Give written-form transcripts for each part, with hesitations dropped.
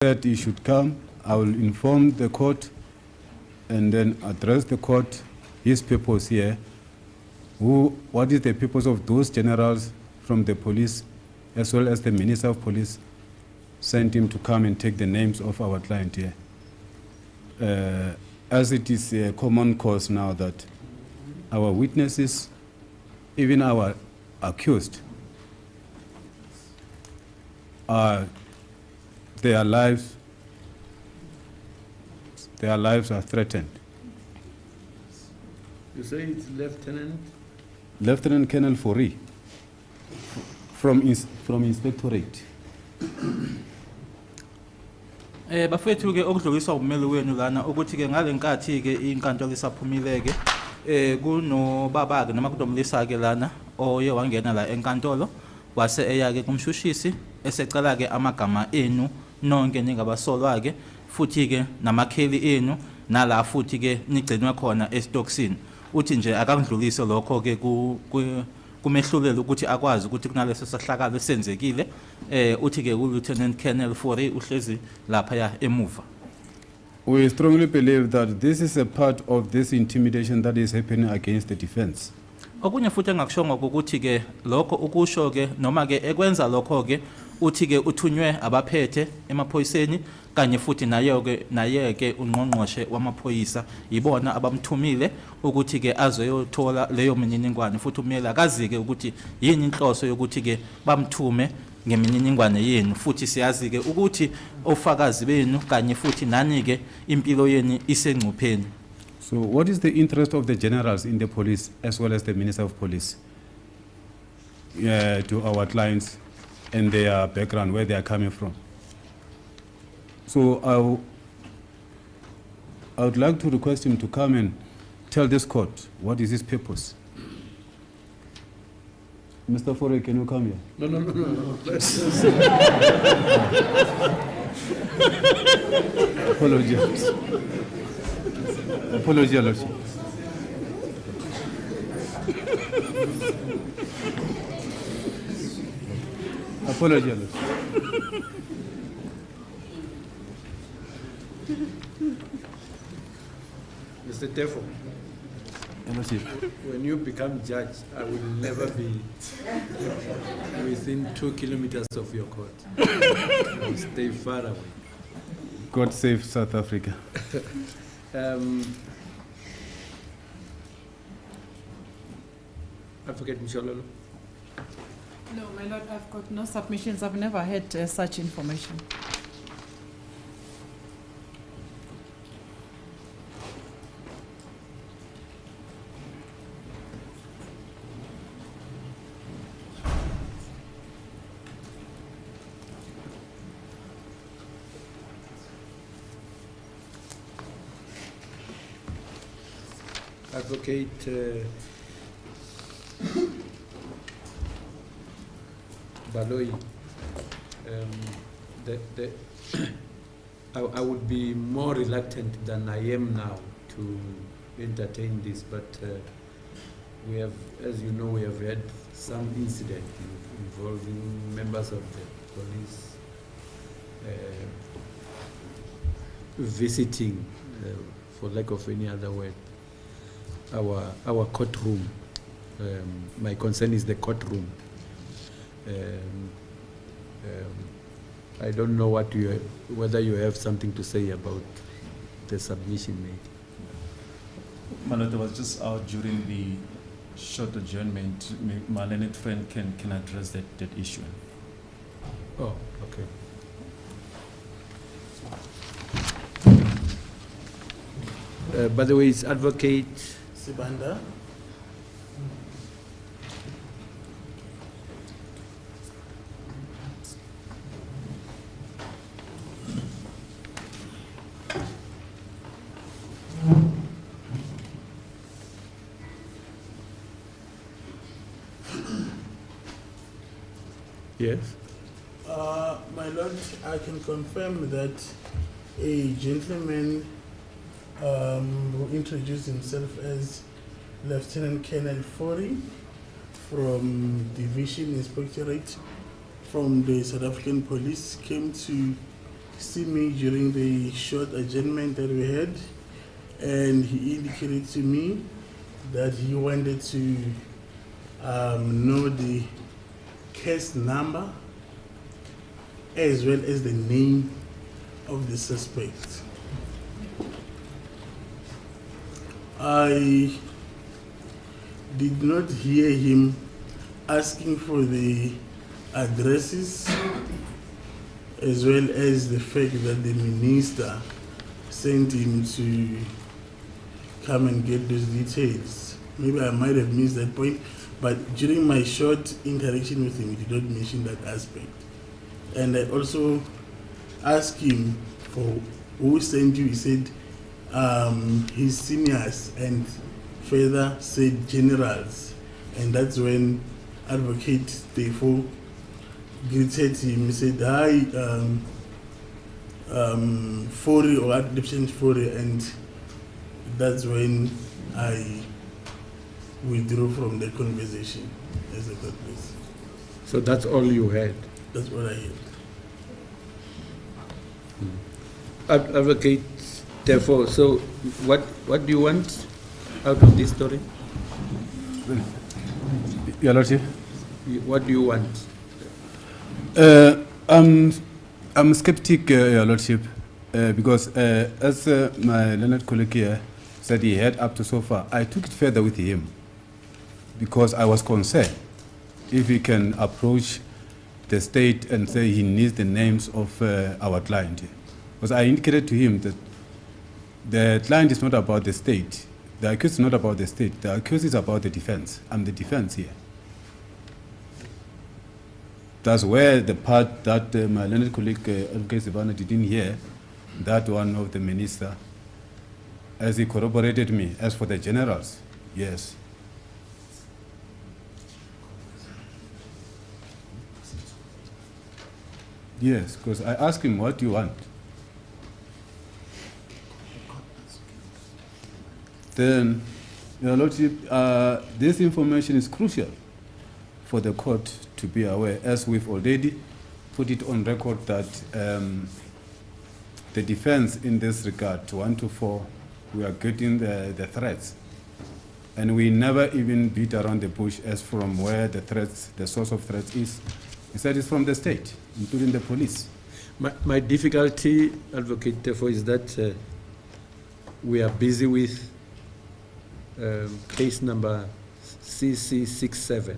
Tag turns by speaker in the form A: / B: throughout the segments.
A: That he should come. I will inform the court and then address the court his purpose here. What is the purpose of those generals from the police as well as the Minister of Police sent him to come and take the names of our client here? As it is a common cause now that our witnesses, even our accused, their lives are threatened.
B: You say it's
A: Lieutenant Colonel Fori from Inspectorate.
C: Bafethu ke okudluliswa umeli wenu lana ukuthi ke ngalenkathi ke inkantolo isaphumile ke kuno baba ke noma kunomlisa ke lana oye wangena la enkantolo wase eyake kumshushisi esecela ke amagama enu nonke ningabasolwa ke futhi ke namakheli enu nala futhi ke nigcinwe khona estocksini uthi nje akangidlulise lokho ke kumehlulela ukuthi akwazi ukuthi kunaleso sahlakalo esenzekile uthi ke uLieutenant Colonel Fori uhlezi lapha ya emuva.
A: We strongly believe that this is a part of this intimidation that is happening against the defense.
C: Okunye futhi engakushonga ukuthi ke lokho ukusho ke noma ke ekwenza lokho ke uthi ke uthunywe abaphethe emaphoyiseni kanye futhi naye ke ungqongqoshe wamaphoyisa ibona abamthumile ukuthi ke azoyothola leyo mininingwane futhi umele akazi ke ukuthi yini inhloso yokuthi ke bamthume ngemininingwane yenu futhi siyazi ke ukuthi ofakazi benu kanye futhi nani ke impilo yenu isengcupheni.
A: So what is the interest of the generals in the police as well as the Minister of Police to our clients and their background, where they are coming from? So I would like to request him to come and tell this court what is his purpose. Mr. Fore, can you come here?
B: No.
A: Apologies. Apology, Lordship. Apology, Lordship.
B: Mr. Tefo, when you become judge, I will never be within 2 kilometers of your court. I will stay far away.
A: God save South Africa.
B: Advocate Mshololo.
D: No, my lord, I've got no submissions. I've never had such information.
B: Advocate Baloyi, I would be more reluctant than I am now to entertain this, but we have, as you know, we have had some incident involving members of the police visiting, for lack of any other word, our courtroom. My concern is the courtroom. I don't know whether you have something to say about the submission made.
E: My lord, I was just out during the short adjournment. My learned friend can address that issue.
B: Oh, okay. By the way, it's Advocate
F: Sibanda.
B: Yes.
F: My lord, I can confirm that a gentleman who introduced himself as Lieutenant Colonel Fori from Division Inspectorate from the South African Police came to see me during the short adjournment that we had, and he indicated to me that he wanted to know the case number as well as the name of the suspect. I did not hear him asking for the addresses as well as the fact that the minister sent him to come and get those details. Maybe I might have missed that point, but during my short interaction with him, he did not mention that aspect. And I also asked him for who sent you. He said his seniors, and further said generals. And that's when Advocate therefore greeted him. He said, hi, Fori or Adoption Fori, and that's when I withdrew from the conversation as a third place.
B: So that's all you had?
F: That's what I had.
B: Advocate, therefore, so what do you want out of this story?
A: Your Lordship?
B: What do you want?
A: I'm skeptic, Your Lordship, because as my learned colleague here said he had up to so far, I took it further with him because I was concerned if he can approach the state and say he needs the names of our client. Because I indicated to him that the client is not about the state. The accused is not about the state. The accused is about the defense. I'm the defense here. That's where the part that my learned colleague, Advocate Sivana, didn't hear, that one of the minister, as he corroborated me. As for the generals, yes. Yes, because I asked him, what do you want? Then, Your Lordship, this information is crucial for the court to be aware, as we've already put it on record that the defense in this regard, 1 to 4, we are getting the threats. And we never even beat around the bush as from where the threats, the source of threats is. He said it's from the state, including the police.
B: My difficulty, Advocate, therefore, is that we are busy with case number CC67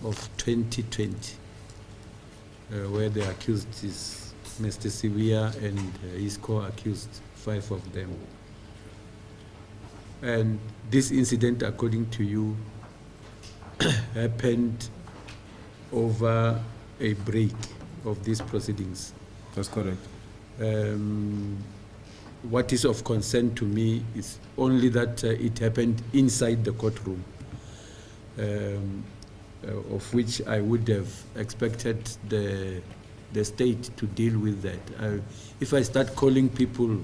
B: of 2020, where the accused is Mr. Sivia and his co-accused, 5 of them. And this incident, according to you, happened over a break of these proceedings.
A: That's correct.
B: What is of concern to me is only that it happened inside the courtroom, of which I would have expected the state to deal with that. If I start calling people,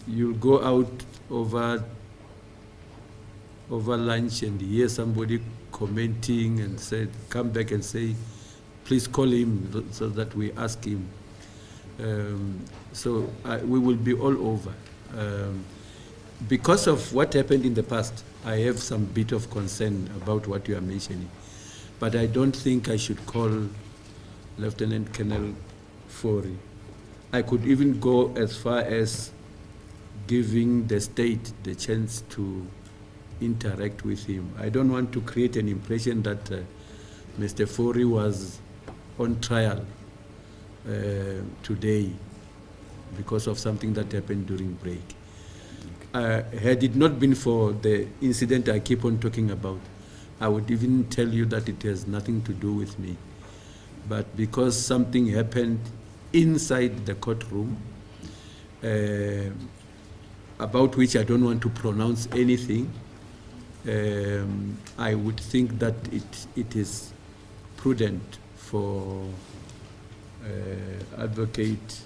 B: you'll go out over lunch and hear somebody commenting and said, come back and say, please call him so that we ask him. So we will be all over. Because of what happened in the past, I have some bit of concern about what you are mentioning. But I don't think I should call Lieutenant Colonel Fori. I could even go as far as giving the state the chance to interact with him. I don't want to create an impression that Mr. Fori was on trial today because of something that happened during break. Had it not been for the incident I keep on talking about, I would even tell you that it has nothing to do with me. But because something happened inside the courtroom, about which I don't want to pronounce anything, I would think that it is prudent for Advocate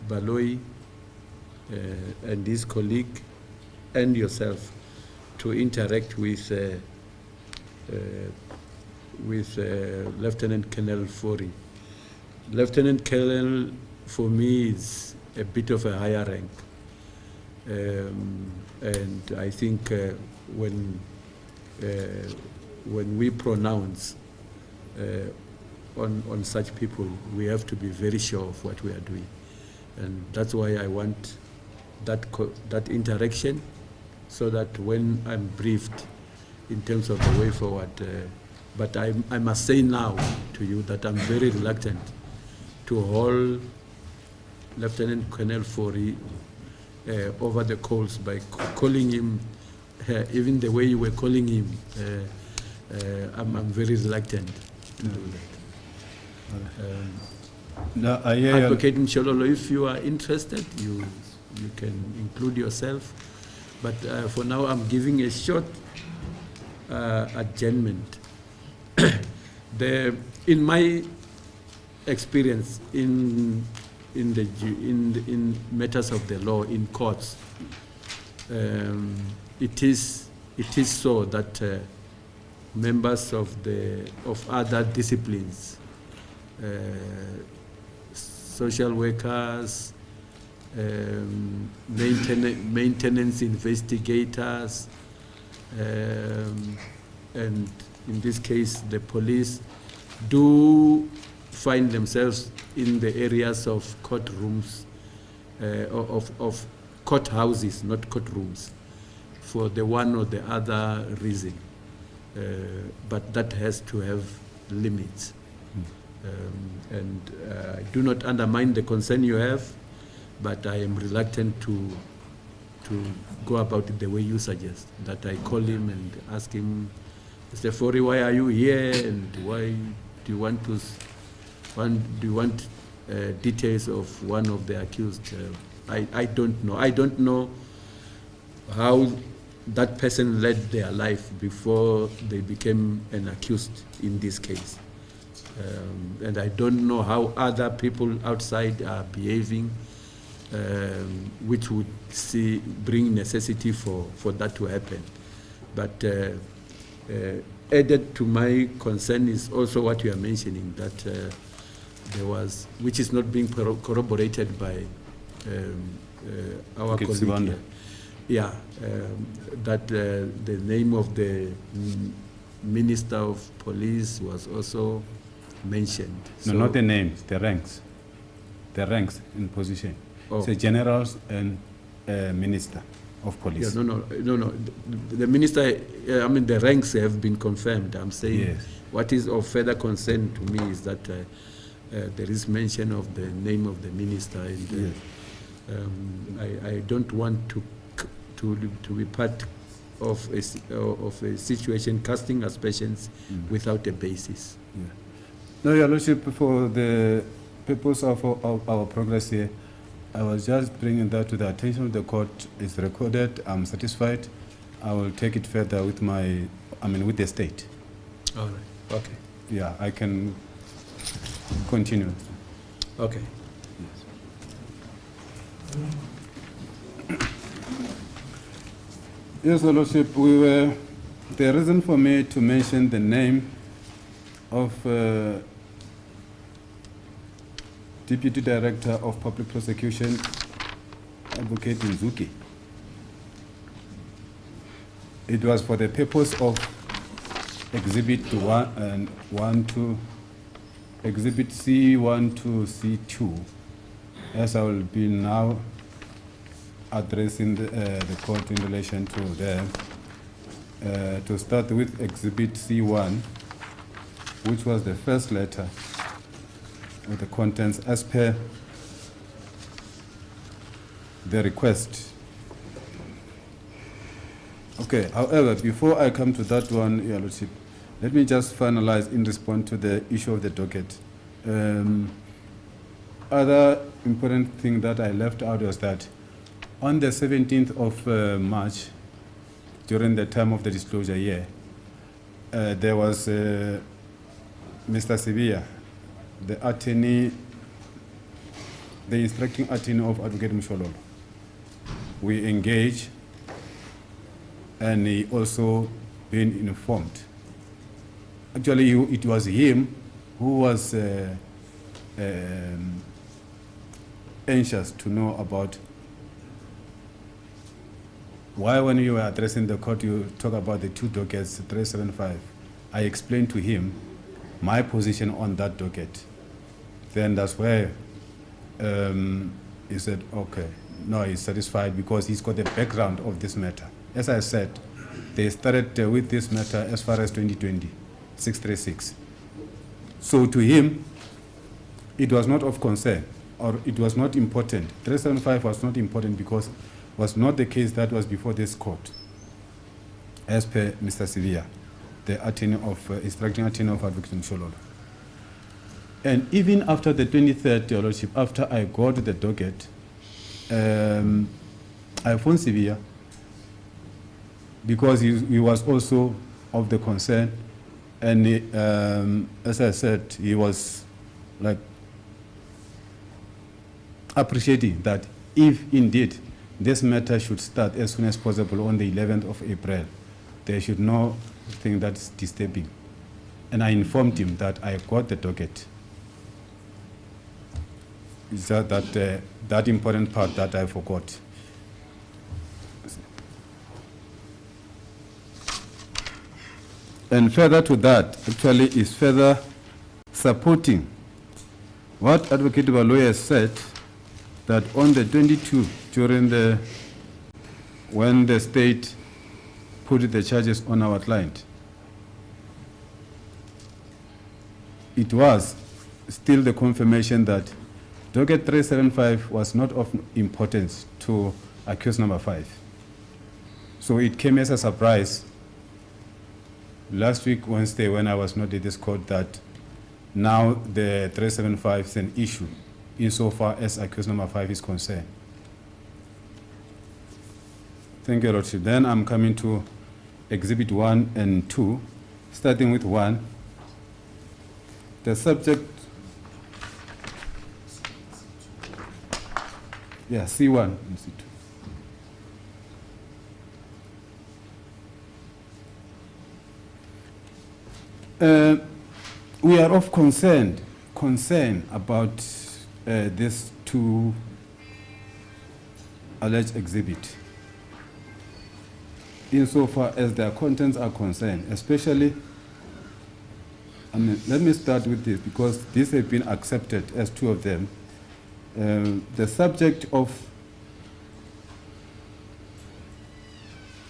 B: Baloyi and his colleague and yourself to interact with Lieutenant Colonel Fori. Lieutenant Colonel, for me, is a bit of a higher rank. And I think when we pronounce on such people, we have to be very sure of what we are doing. And that's why I want that interaction, so that when I'm briefed in terms of the way forward, but I must say now to you that I'm very reluctant to hold Lieutenant Colonel Fori over the coals by calling him, even the way you were calling him. I'm very reluctant to do that. Advocate Mshololo, if you are interested, you can include yourself. But for now, I'm giving a short adjournment. In my experience in matters of the law in courts, it is so that members of other disciplines, social workers, maintenance investigators, and in this case the police, do find themselves in the areas of courtrooms, of courthouses, not courtrooms, for the one or the other reason. But that has to have limits. And I do not undermine the concern you have, but I am reluctant to go about it the way you suggest, that I call him and ask him, Mr. Fori, why are you here, and why do you want details of one of the accused? I don't know. I don't know how that person led their life before they became an accused in this case. And I don't know how other people outside are behaving, which would bring necessity for that to happen. But added to my concern is also what you are mentioning, that there was, which is not being corroborated by our colleague here. Yeah, that the name of the Minister of Police was also mentioned.
A: No, not the names, the ranks. The ranks in position.
B: Oh.
A: So generals and Minister of Police.
B: Yeah, no. The minister, I mean, the ranks have been confirmed. I'm saying
A: yes.
B: What is of further concern to me is that there is mention of the name of the minister. And,
A: yes.
B: I don't want to be part of a situation casting aspersions without a basis.
A: Yeah. No, Your Lordship, for the purpose of our progress here, I was just bringing that to the attention of the court. It's recorded. I'm satisfied. I will take it further with with the state.
B: All right. Okay.
A: Yeah, I can continue.
B: Okay.
A: Yes, Your Lordship, the reason for me to mention the name of Deputy Director of Public Prosecution, Advocate Nzuki. It was for the purpose of Exhibit Exhibit C1 to C2, as I will be now addressing the court in relation to them. To start with Exhibit C1, which was the first letter with the contents as per the request. Okay, however, before I come to that one, Your Lordship, let me just finalize in response to the issue of the docket. Other important thing that I left out was that on the 17th of March, during the time of the disclosure year, there was Mr. Sibia, the attorney, the instructing attorney of Advocate Mshololo. We engaged, and he also been informed actually it was him who was anxious to know about why, when you were addressing the court, you talk about the 2 dockets, 375. I explained to him my position on that docket. Then that's where he said, okay, no, he's satisfied because he's got the background of this matter. As I said, they started with this matter as far as 2020, 636. So to him, it was not of concern, or it was not important. 375 was not important because it was not the case that was before this court, as per Mr. Sivia, the attorney of, instructing attorney of Advocate Mshololo. And even after the 23rd, Your Lordship, after I got the docket, I phoned Sivia because he was also of the concern, and he, as I said, he was like appreciating that if indeed this matter should start as soon as possible on the 11th of April, there should no thing that's disturbing. And I informed him that I got the docket. It's that important part that I forgot. And further to that, actually, is further supporting what Advocate Baloyi said, that on the 22, when the state put the charges on our client, it was still the confirmation that docket 375 was not of importance to accused number 5. So it came as a surprise last week, Wednesday, when I was not at this court, that now the 375 is an issue insofar as accused number 5 is concerned. Thank you, Your Lordship. Then I'm coming to Exhibit 1 and 2, starting with 1. The subject, yeah, C1 and C2. We are of concern about these 2 alleged exhibits, insofar as their contents are concerned, especially, let me start with this because these have been accepted as 2 of them. The subject of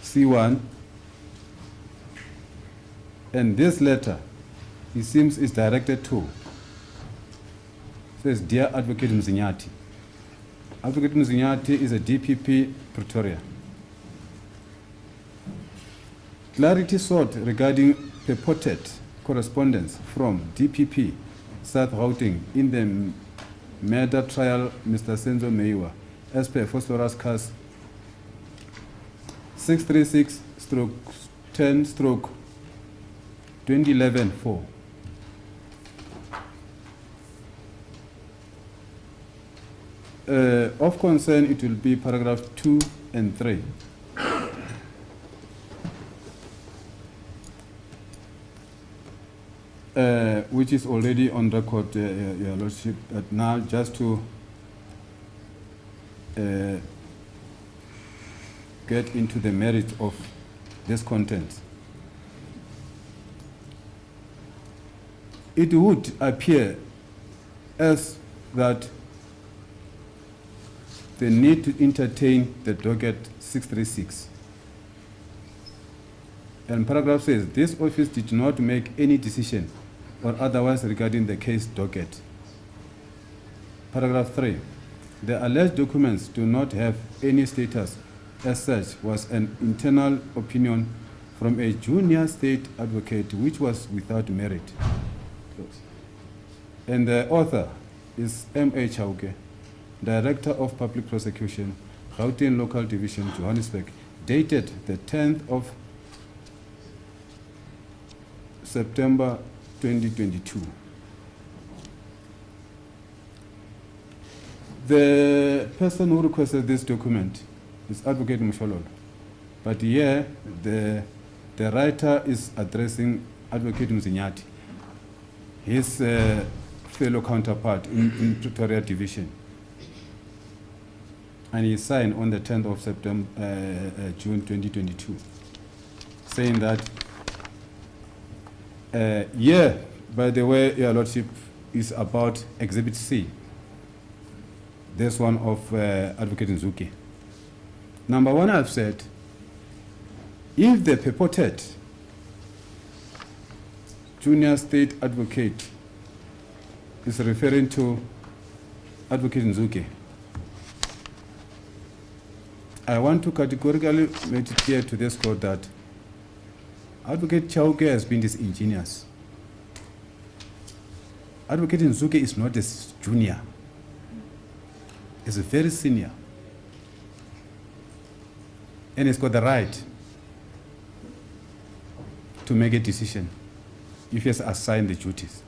A: C1 and this letter, it seems, is directed to, says, Dear Advocate Mzinyati. Advocate Mzinyati is a DPP Pretoria. Clarity sought regarding purported correspondence from DPP South Gauteng in the murder trial Mr. Senzo Meyiwa, as per Phosphorus Case 636/10/2011-4. Of concern, it will be paragraph 2 and 3. Which is already on record, Your Lordship. But now, just to get into the merit of this content, it would appear as that the need to entertain the docket 636. And paragraph says, this office did not make any decision or otherwise regarding the case docket. Paragraph 3, the alleged documents do not have any status as such, was an internal opinion from a junior state advocate which was without merit. And the author is M.A. Chauke, Director of Public Prosecution, Gauteng Local Division, Johannesburg, dated the 10th of September 2022. The person who requested this document is Advocate Mshololo, but here the writer is addressing Advocate Mzinyati, his fellow counterpart in Pretoria Division. And he signed on the 10th of September, June 2022, saying that, by the way, Your Lordship, is about Exhibit C. This one of Advocate Nzuki. Number one, I've said, if the purported junior state advocate is referring to Advocate Nzuki, I want to categorically make it clear to this court that Advocate Chauke has been disingenuous. Advocate Nzuki is not a junior. He's a very senior. And he's got the right to make a decision if he has assigned the duties.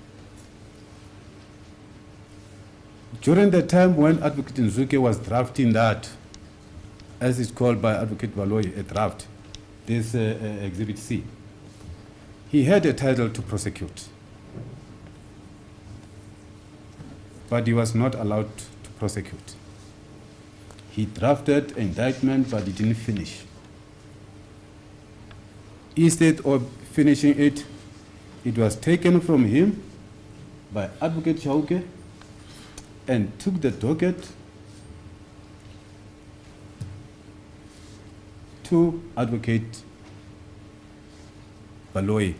A: During the time when Advocate Nzuki was drafting that, as it's called by Advocate Baloyi, a draft, this Exhibit C, he had a title to prosecute, but he was not allowed to prosecute. He drafted an indictment, but he didn't finish. Instead of finishing it, it was taken from him by Advocate Chauke and took the docket to Advocate Baloyi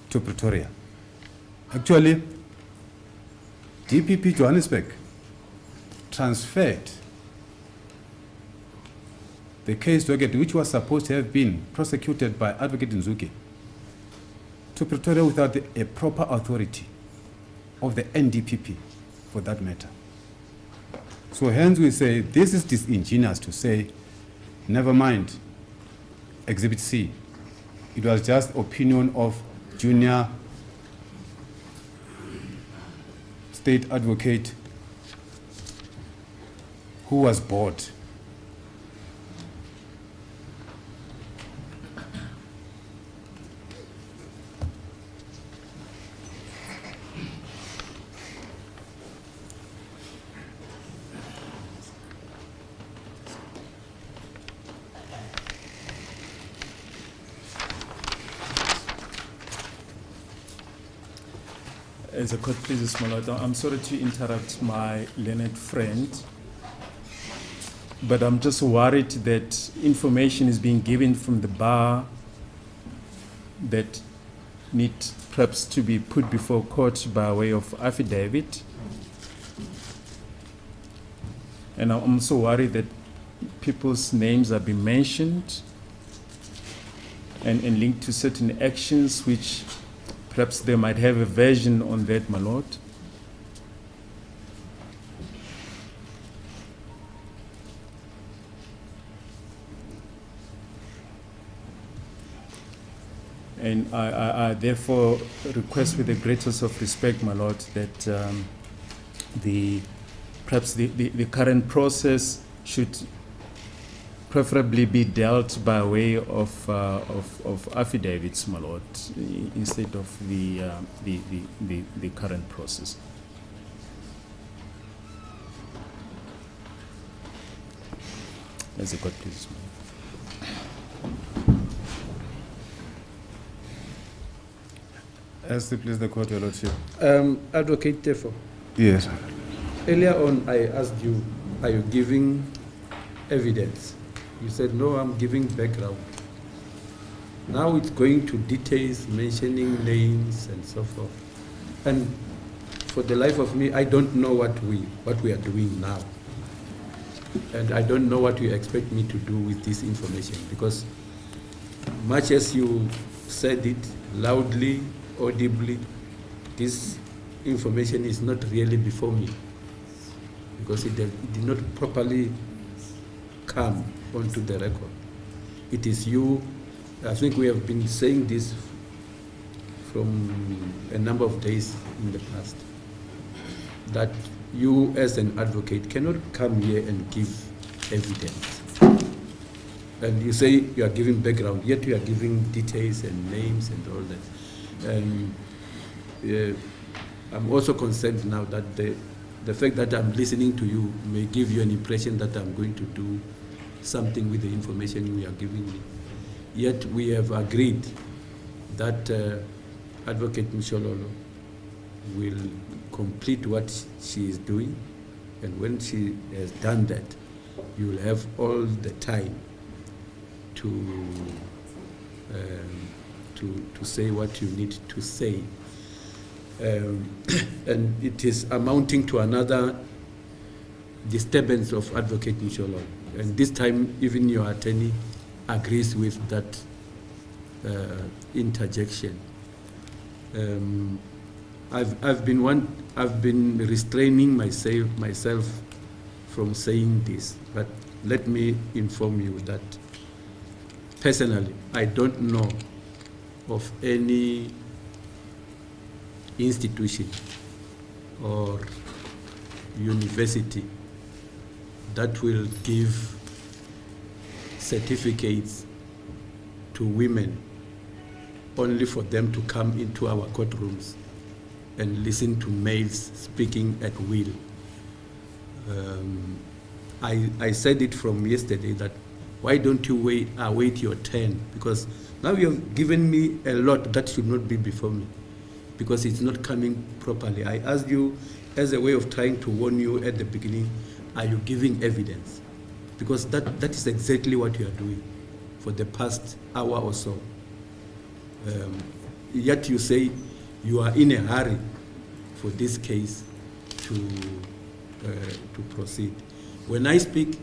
A: to Pretoria. Actually, DPP Johannesburg transferred the case docket, which was supposed to have been prosecuted by Advocate Nzuki, to Pretoria without a proper authority of the NDPP for that matter. So hence we say this is disingenuous to say, never mind, Exhibit C. It was just opinion of junior state advocate who was bored.
E: As a court pleases, my lord, I'm sorry to interrupt my learned friend, but I'm just worried that information is being given from the bar that need perhaps to be put before court by way of affidavit. And I'm also worried that people's names are being mentioned and linked to certain actions which perhaps they might have a version on that, my lord. And I therefore request with the greatest of respect, my lord, that perhaps the current process should preferably be dealt by way of affidavits, my lord, instead of the current process. As a court, please.
A: As to please the court, Your Lordship.
B: Advocate Tefo,
A: Yes.
B: earlier on I asked you, are you giving evidence? You said, no, I'm giving background. Now it's going to details, mentioning names and so forth. And for the life of me, I don't know what we are doing now. And I don't know what you expect me to do with this information, because much as you said it loudly, audibly, this information is not really before me, because it did not properly come onto the record. It is you, I think we have been saying this from a number of days in the past, that you as an advocate cannot come here and give evidence. And you say you are giving background, yet you are giving details and names and all that. I'm also concerned now that the fact that I'm listening to you may give you an impression that I'm going to do something with the information you are giving me. Yet we have agreed that Advocate Mshololo will complete what she is doing, and when she has done that, you will have all the time to say what you need to say. And it is amounting to another disturbance of Advocate Mshololo. And this time, even your attorney agrees with that interjection. I've been restraining myself from saying this, but let me inform you that personally, I don't know of any institution or university that will give certificates to women only for them to come into our courtrooms and listen to males speaking at will. I said it from yesterday that why don't you await your turn? Because now you have given me a lot that should not be before me, because it's not coming properly. I asked you as a way of trying to warn you at the beginning, are you giving evidence? Because that is exactly what you are doing for the past hour or so. Yet you say you are in a hurry for this case to proceed. When I speak,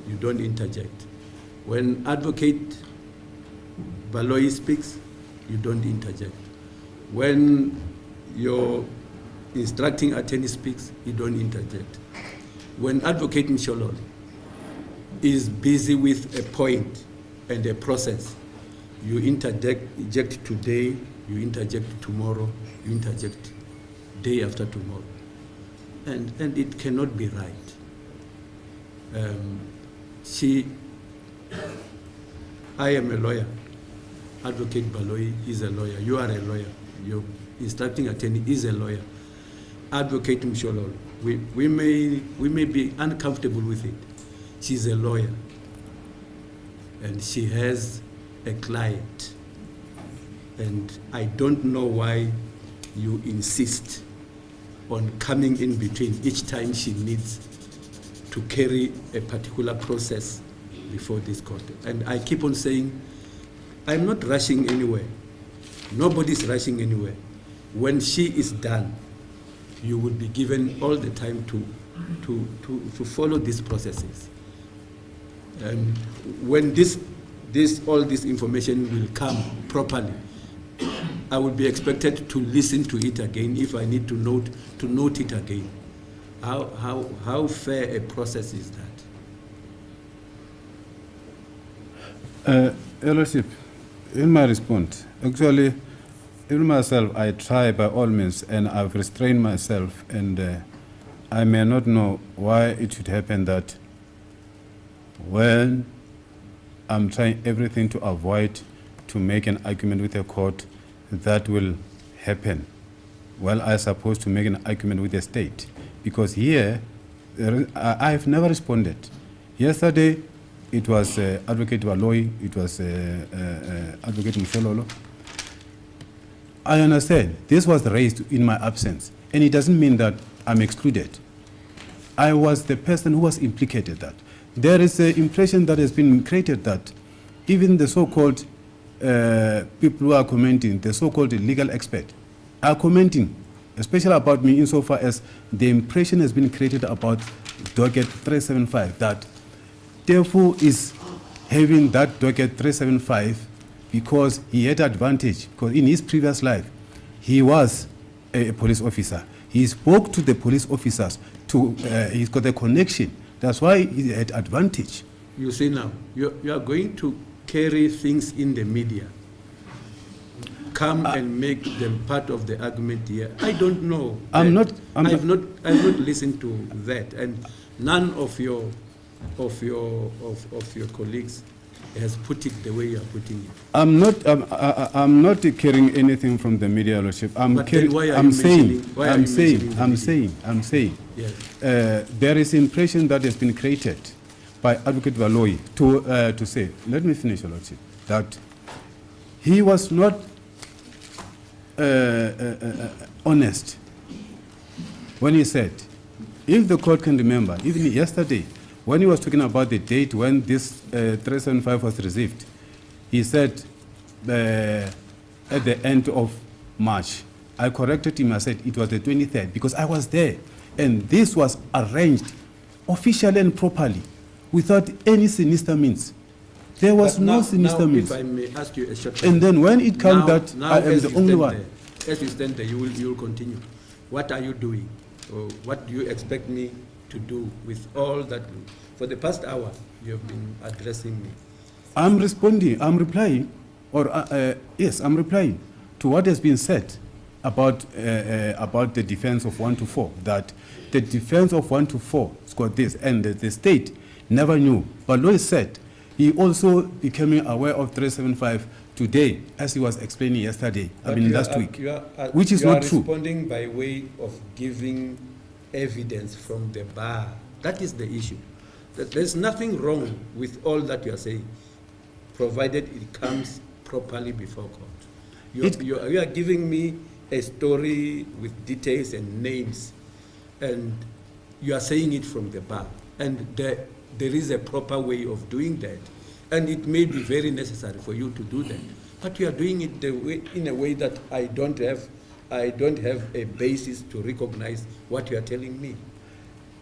B: you don't interject. When Advocate Baloyi speaks, you don't interject. When your instructing attorney speaks, you don't interject. When Advocate Mshololo is busy with a point and a process, you interject today, you interject tomorrow, you interject day after tomorrow. And it cannot be right. I am a lawyer. Advocate Baloyi is a lawyer. You are a lawyer. Your instructing attorney is a lawyer. Advocate Mshololo, we may be uncomfortable with it. She's a lawyer, and she has a client. And I don't know why you insist on coming in between each time she needs to carry a particular process before this court. And I keep on saying, I'm not rushing anywhere. Nobody's rushing anywhere. When she is done, you will be given all the time to follow these processes. And when all this information will come properly, I will be expected to listen to it again if I need to note it again. How fair a process is that?
A: Eldership, in my response, actually, even myself, I try by all means, and I've restrained myself, and I may not know why it should happen that when I'm trying everything to avoid to make an argument with a court, that will happen. Well, I'm supposed to make an argument with the state, because here, I've never responded. Yesterday, it was Advocate Baloyi, it was Advocate Mshololo. I understand this was raised in my absence, and it doesn't mean that I'm excluded. I was the person who was implicated that. There is an impression that has been created that even the so-called people who are commenting, the so-called legal expert, are commenting, especially about me insofar as the impression has been created about docket 375, that Tefu is having that docket 375 because he had advantage, because in his previous life, he was a police officer. He spoke to the police officers, he's got a connection. That's why he had advantage.
B: You see now, you are going to carry things in the media. Come and make them part of the argument here. I don't know. I've not listened to that, and none of your colleagues has put it the way you are putting it.
A: I'm not carrying anything from the media, Lordship.
B: But then why are you mentioning- why are you mentioning the media?
A: I'm saying.
B: Yes.
A: There is impression that has been created by Advocate Valoyi to say, let me finish, Your Lordship, that he was not honest when he said, if the court can remember, even yesterday, when he was talking about the date when this 375 was received, he said at the end of March. I corrected him, I said it was the 23rd because I was there. And this was arranged officially and properly without any sinister means. There was
B: But
A: no
B: now,
A: sinister means.
B: if I may ask you a short
A: And then when it comes that
B: now
A: I am
B: as
A: the
B: you
A: only
B: stand
A: one.
B: there, as you stand there, you will continue. What are you doing? Or what do you expect me to do with all that? For the past hour, you have been addressing me.
A: I'm responding, I'm replying, or yes, I'm replying to what has been said about the defense of 1 to 4, that the defense of 1 to 4 scored this, and the state never knew. But Lois said he also becoming aware of 375 today, as he was explaining yesterday,
B: But
A: last week, which is not true.
B: You are responding by way of giving evidence from the bar. That is the issue. That there's nothing wrong with all that you are saying, provided it comes properly before court. You are giving me a story with details and names, and you are saying it from the bar. And there is a proper way of doing that. And it may be very necessary for you to do that. But you are doing it in a way that I don't have a basis to recognize what you are telling me.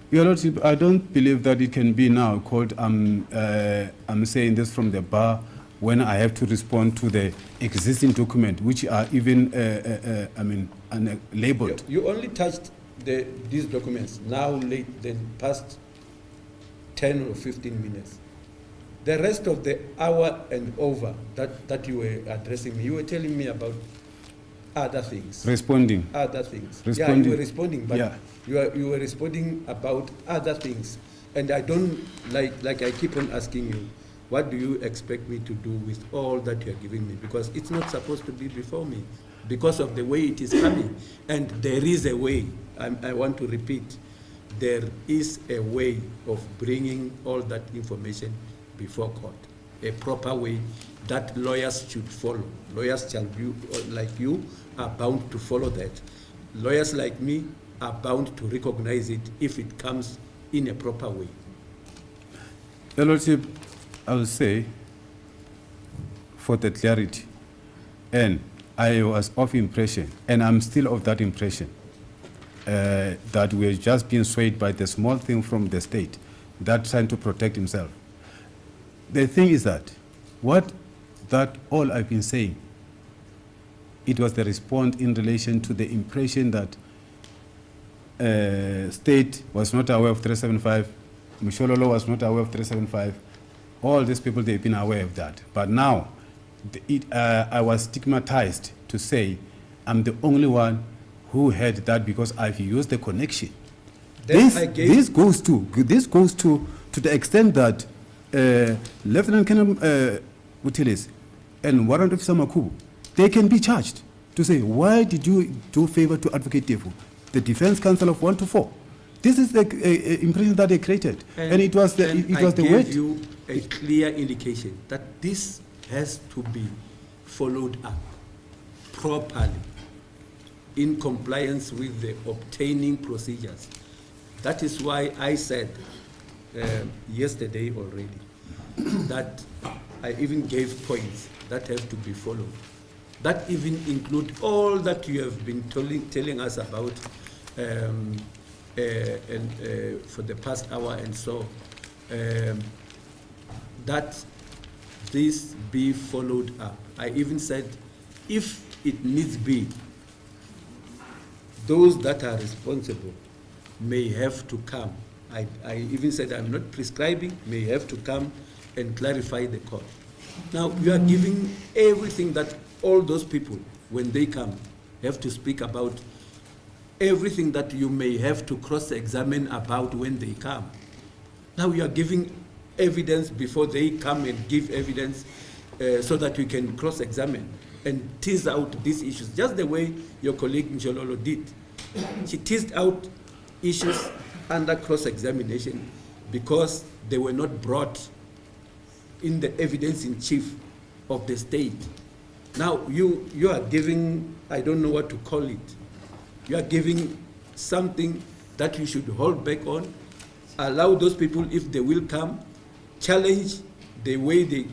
A: Your Lordship, I don't believe that it can be now called I'm saying this from the bar when I have to respond to the existing document, which are even labeled.
B: You only touched these documents now late, the past 10 or 15 minutes. The rest of the hour and over that you were addressing me, you were telling me about other things.
A: Responding.
B: Other things.
A: Responding.
B: Yeah, you were responding, but
A: Yeah.
B: you were responding about other things. And I don't, like I keep on asking you, what do you expect me to do with all that you're giving me? Because it's not supposed to be before me because of the way it is coming. And there is a way, I want to repeat, there is a way of bringing all that information before court, a proper way that lawyers should follow. Lawyers shall be, like you, are bound to follow that. Lawyers like me are bound to recognize it if it comes in a proper way.
A: Your Lordship, I will say, for the clarity, and I was of impression, and I'm still of that impression, that we're just being swayed by the small thing from the state that trying to protect himself. The thing is that all I've been saying, it was the response in relation to the impression that state was not aware of 375, Mshololo was not aware of 375. All these people, they've been aware of that. But now, I was stigmatized to say I'm the only one who had that because I've used the connection. This goes to the extent that Lieutenant Colonel Buthelezi and Warrant Officer Makubu, they can be charged to say, why did you do favor to Advocate Tefu, the defense counsel of 1 to 4? This is the impression that they created, and it was the
B: I
A: weight.
B: gave you a clear indication that this has to be followed up properly in compliance with the obtaining procedures. That is why I said yesterday already that I even gave points that have to be followed. That even include all that you have been telling us about for the past hour and so, that this be followed up. I even said, if it needs be, those that are responsible may have to come. I even said I'm not prescribing, may have to come and clarify the court. Now, you are giving everything that all those people, when they come, have to speak about, everything that you may have to cross-examine about when they come. Now you are giving evidence before they come and give evidence so that we can cross-examine and tease out these issues, just the way your colleague Mshololo did. She teased out issues under cross-examination because they were not brought in the evidence in chief of the state. Now you are giving, I don't know what to call it, you are giving something that you should hold back on, allow those people, if they will come, challenge the way the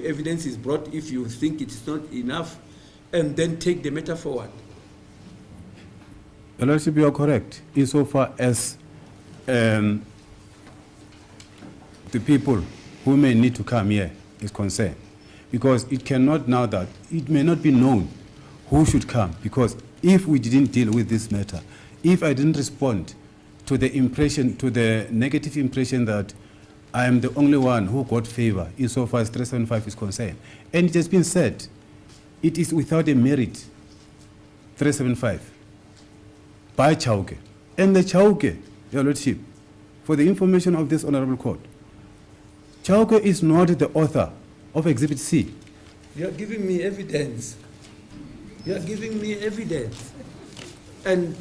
B: evidence is brought if you think it's not enough, and then take the matter forward.
A: Your Lordship, you are correct, insofar as the people who may need to come here is concerned. Because it cannot now that, it may not be known who should come, because if we didn't deal with this matter, if I didn't respond to the impression, to the negative impression that I am the only one who got favor insofar as 375 is concerned, and it has been said, it is without a merit, 375, by Chauke. And the Chauke, Your Lordship, for the information of this Honorable Court, Chauke is not the author of Exhibit C.
B: You are giving me evidence. You are giving me evidence. And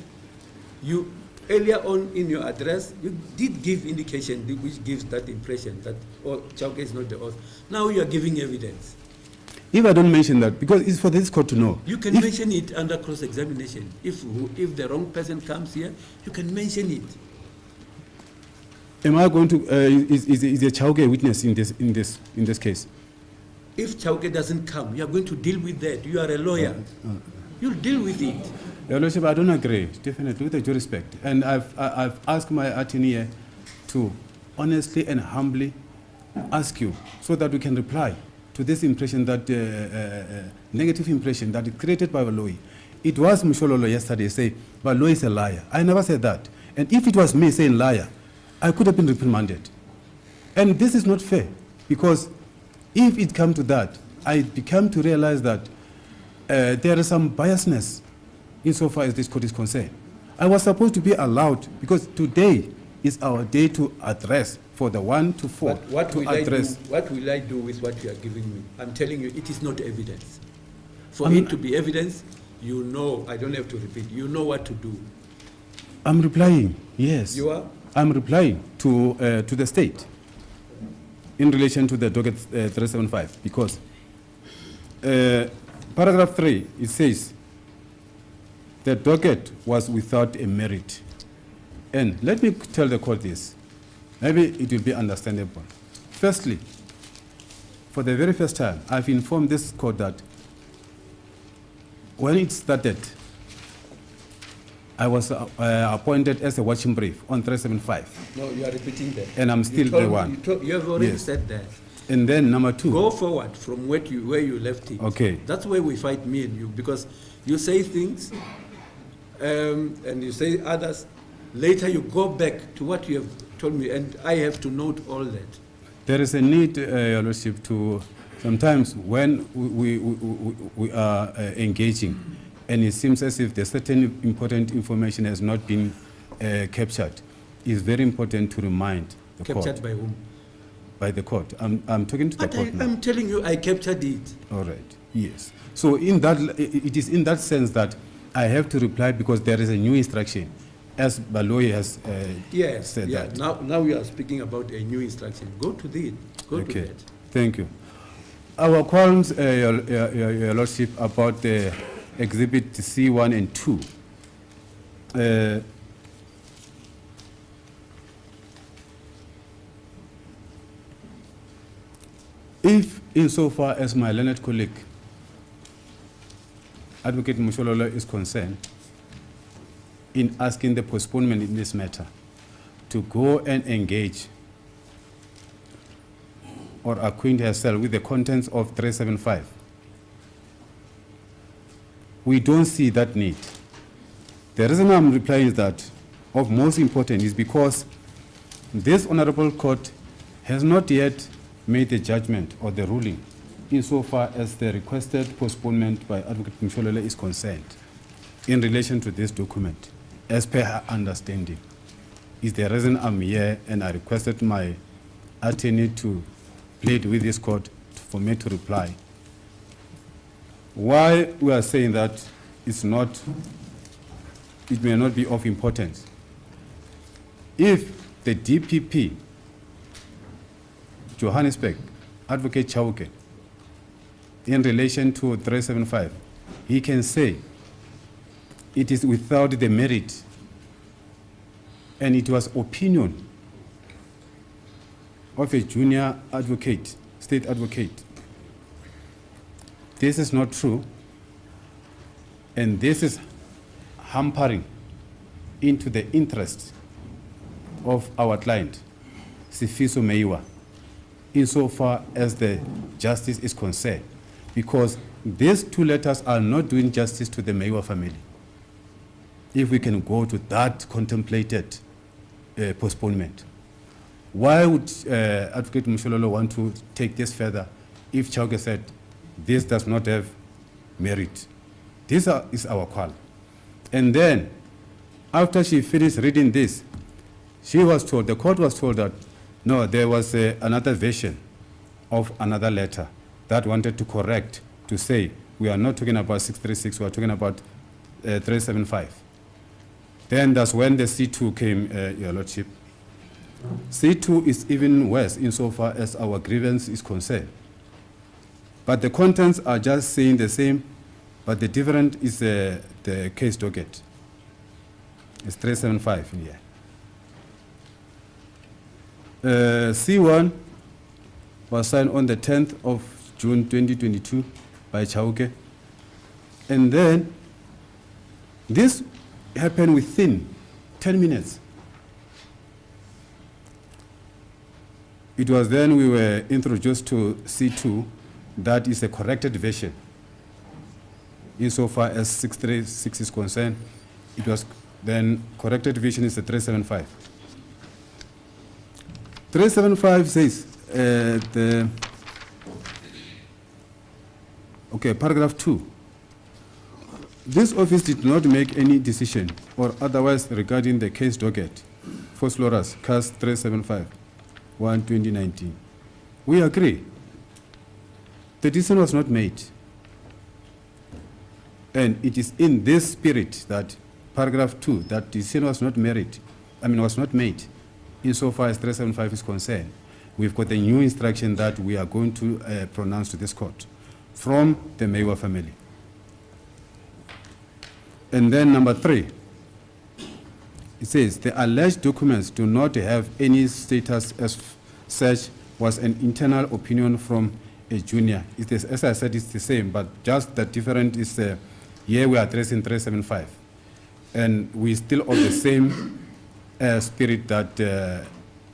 B: you, earlier on in your address, you did give indication which gives that impression that Chauke is not the author. Now you are giving evidence.
A: If I don't mention that, because it's for this court to know.
B: You can mention it under cross-examination. If the wrong person comes here, you can mention it.
A: Am I going to, is a Chauke a witness in this case?
B: If Chauke doesn't come, you are going to deal with that. You are a lawyer. You'll deal with it.
A: Your Lordship, I don't agree, definitely, with due respect. And I've asked my attorney to honestly and humbly ask you so that we can reply to this impression, that negative impression that is created by Valoi. It was Mshololo yesterday saying, Valoi is a liar. I never said that. And if it was me saying liar, I could have been reprimanded. And this is not fair, because if it comes to that, I become to realize that there is some biasness insofar as this court is concerned. I was supposed to be allowed, because today is our day to address for the 1 to 4
B: what
A: to
B: will
A: address.
B: What will I do with what you are giving me? I'm telling you, it is not evidence. For it to be evidence, you know, I don't have to repeat, you know what to do.
A: I'm replying, yes.
B: You are?
A: I'm replying to the state in relation to the docket 375, because paragraph 3, it says, the docket was without a merit. And let me tell the court this. Maybe it will be understandable. Firstly, for the very first time, I've informed this court that when it started, I was appointed as a watching brief on 375.
B: No, you are repeating that.
A: And I'm still the one.
B: You have already
A: Yes.
B: said that.
A: And then number 2.
B: Go forward from where you left it.
A: Okay.
B: That's where we fight, me and you, because you say things and you say others. Later you go back to what you have told me, and I have to note all that.
A: There is a need, Your Lordship, to sometimes when we are engaging, and it seems as if the certain important information has not been captured, it's very important to remind the court.
B: Captured by whom?
A: By the court. I'm talking to the
B: But
A: court now.
B: I'm telling you, I captured it.
A: All right. Yes. So in that, it is in that sense that I have to reply, because there is a new instruction, as Valoi has said that.
B: Now we are speaking about a new instruction. Go to it. Go to that.
A: Thank you. Our qualms, Your Lordship, about the Exhibit C1 and 2. If, insofar as my learned colleague, Advocate Mshololo, is concerned in asking the postponement in this matter, to go and engage or acquaint herself with the contents of 375, we don't see that need. The reason I'm replying is that of most important is because this honorable court has not yet made the judgment or the ruling insofar as the requested postponement by Advocate Mshololo is concerned in relation to this document, as per her understanding. Is the reason I'm here, and I requested my attorney to plead with this court for me to reply. Why we are saying that it may not be of importance. If the DPP, Johannesburg, Advocate Chauke, in relation to 375, he can say it is without the merit and it was opinion of a junior advocate, state advocate. This is not true, and this is hampering into the interest of our client, Sifiso Meyiwa, insofar as the justice is concerned, because these two letters are not doing justice to the Meyiwa family. If we can go to that contemplated postponement, why would Advocate Mshololo want to take this further if Chauke said this does not have merit? This is our call. And then, after she finished reading this, she was told, the court was told that, no, there was another version of another letter that wanted to correct, to say, we are not talking about 636, we are talking about 375. Then that's when the C2 came, Your Lordship. C2 is even worse insofar as our grievance is concerned. But the contents are just saying the same, but the different is the case docket. It's 375 in here. C1 was signed on the 10th of June 2022 by Chauke. And then this happened within 10 minutes. It was then we were introduced to C2, that is a corrected version. Insofar as 636 is concerned, it was then corrected version is the 375. 375 says, paragraph 2. This office did not make any decision or otherwise regarding the case docket, Phosphorus, CAS 375, 1/2019. We agree. The decision was not made. And it is in this spirit that paragraph 2, that decision was not made, insofar as 375 is concerned. We've got a new instruction that we are going to pronounce to this court from the Meyiwa family. And then number 3, it says, the alleged documents do not have any status as such, was an internal opinion from a junior. It is, as I said, it's the same, but just the difference is here we are addressing 375. And we still of the same spirit that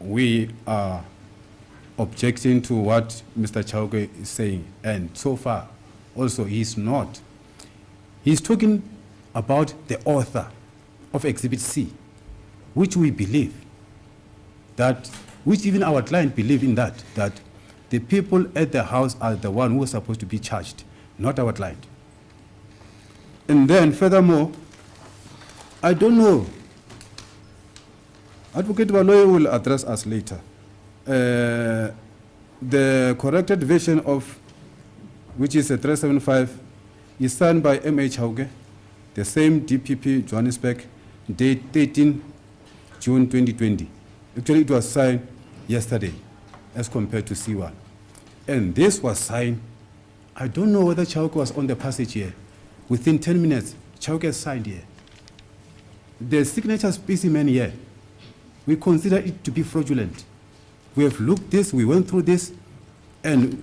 A: we are objecting to what Mr. Chauke is saying. And so far, also, he's not. He's talking about the author of Exhibit C, which we believe, which even our client believe in that the people at the house are the one who are supposed to be charged, not our client. And then furthermore, I don't know, Advocate Baloyi will address us later. The corrected version of, which is a 375, is signed by M.A. Chauke, the same DPP Johannesburg, date 13 June 2020. Actually, it was signed yesterday as compared to C1. And this was signed, I don't know whether Chauke was on the passage here. Within 10 minutes, Chauke signed here. The signature specimen here, we consider it to be fraudulent. We have looked this, we went through this, and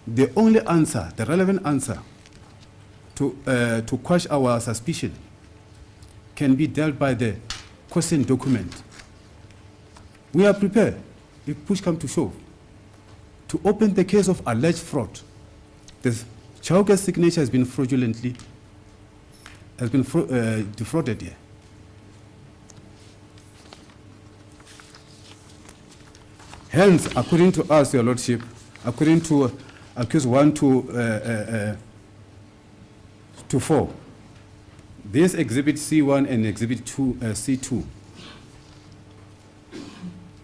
A: the only answer, the relevant answer to quash our suspicion can be dealt by the question document. We are prepared, if push comes to shove, to open the case of alleged fraud. The Chauke's signature has been defrauded here. Hence, according to us, Your Lordship, according to accused 1 to 4, this Exhibit C1 and Exhibit C2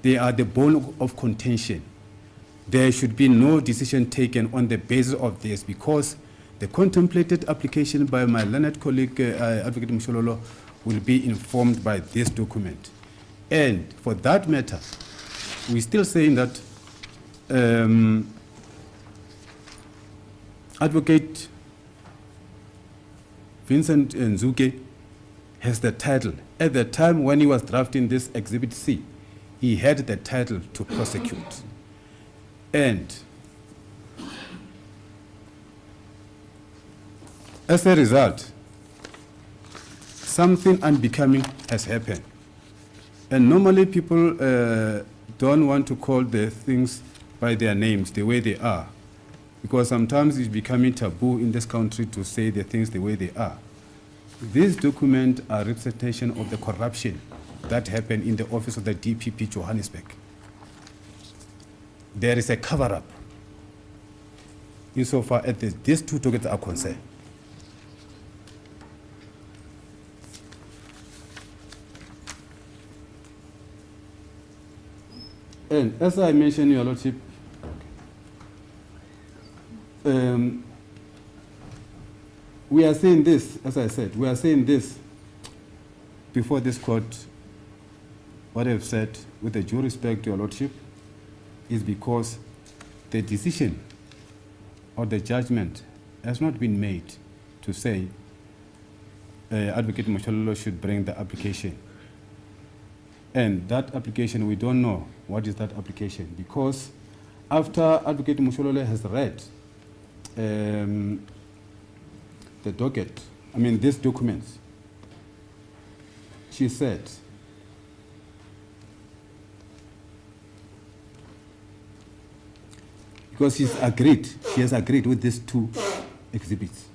A: They are the bone of contention. There should be no decision taken on the basis of this because the contemplated application by my learned colleague, Advocate Mshololo, will be informed by this document. And for that matter, we're still saying that Advocate Vincent Nzuke has the title. At the time when he was drafting this Exhibit C, he had the title to prosecute. And as a result, something unbecoming has happened. And normally people don't want to call the things by their names, the way they are, because sometimes it's becoming taboo in this country to say the things the way they are. These documents are representation of the corruption that happened in the office of the DPP Johannesburg. There is a cover-up insofar as these two documents are concerned. And as I mentioned, Your Lordship, we are saying this, as I said, we are saying this before this court. What I've said, with the due respect to Your Lordship, is because the decision or the judgment has not been made to say Advocate Mshololo should bring the application. And that application, we don't know what is that application, because after Advocate Mshololo has read the docket, these documents, she said, because she has agreed with these two exhibits.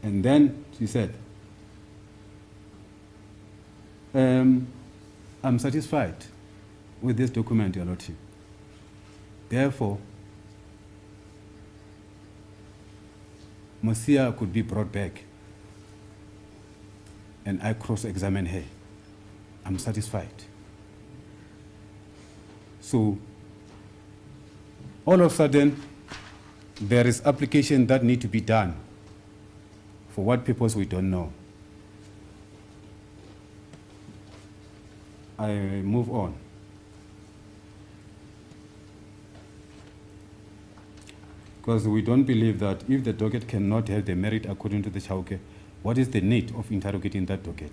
A: And then she said, I'm satisfied with this document, Your Lordship. Therefore, Mosia could be brought back and I cross-examine her. I'm satisfied. So, all of a sudden, there is application that need to be done. For what purpose, we don't know. I move on. Because we don't believe that if the docket cannot have the merit according to the Chauke, what is the need of interrogating that docket?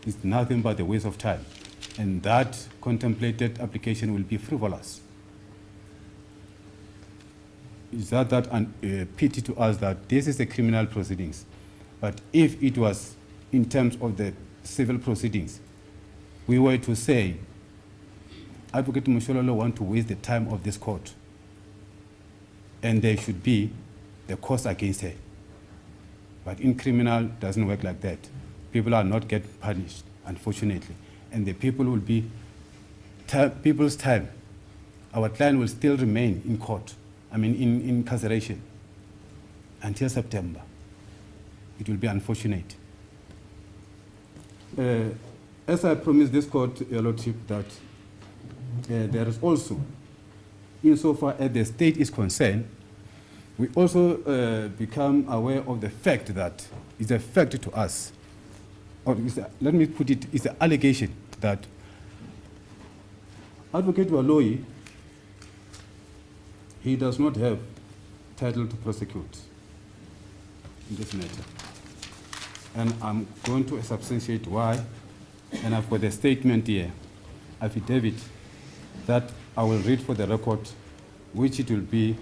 A: It's nothing but a waste of time. And that contemplated application will be frivolous. Is that a pity to us that this is a criminal proceedings? But if it was in terms of the civil proceedings, we were to say, Advocate Mshololo want to waste the time of this court, and there should be the cause against her. But in criminal, doesn't work like that. People are not getting punished, unfortunately. And the people will be, people's time, our client will still remain in court, in incarceration until September. It will be unfortunate. As I promised this court, Your Lordship, that there is also, insofar as the state is concerned, we also become aware of the fact that it's a fact to us, or let me put it, it's an allegation that Advocate Waloi, he does not have title to prosecute in this matter. And I'm going to substantiate why. And I've got a statement here, affidavit, that I will read for the record, which it will be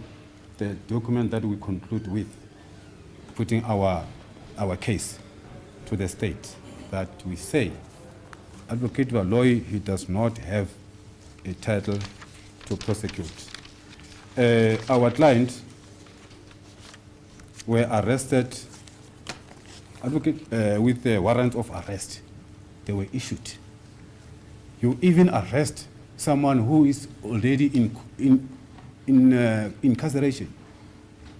A: the document that we conclude with, putting our case to the state, that we say, Advocate Waloi, he does not have a title to prosecute. Our clients were arrested with the warrant of arrest. They were issued. You even arrest someone who is already in incarceration.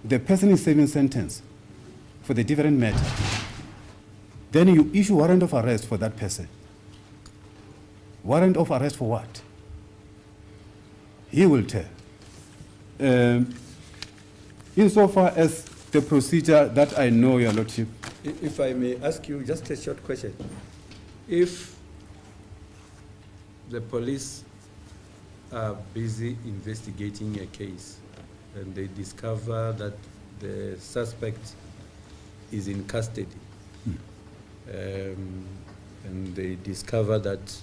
A: The person is serving sentence for the different matter. Then you issue warrant of arrest for that person. Warrant of arrest for what? He will tell. Insofar as the procedure that I know, Your Lordship,
B: If I may ask you just a short question. If the police are busy investigating a case and they discover that the suspect is in custody, and they discover that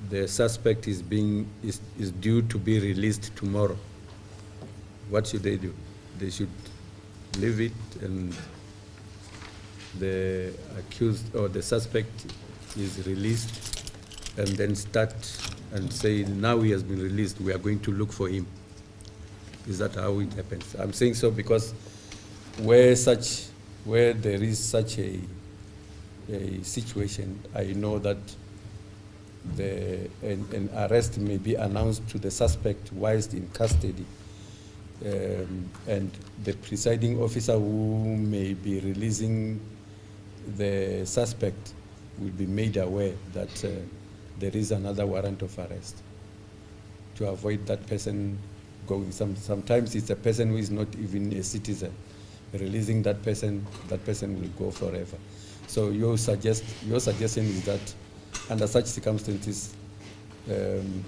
B: the suspect is due to be released tomorrow, what should they do? They should leave it and the accused or the suspect is released and then start and say, now he has been released, we are going to look for him. Is that how it happens? I'm saying so because where there is such a situation, I know that an arrest may be announced to the suspect whilst in custody, and the presiding officer who may be releasing the suspect will be made aware that there is another warrant of arrest to avoid that person going. Sometimes it's a person who is not even a citizen. Releasing that person will go forever. So your suggestion is that under such circumstances,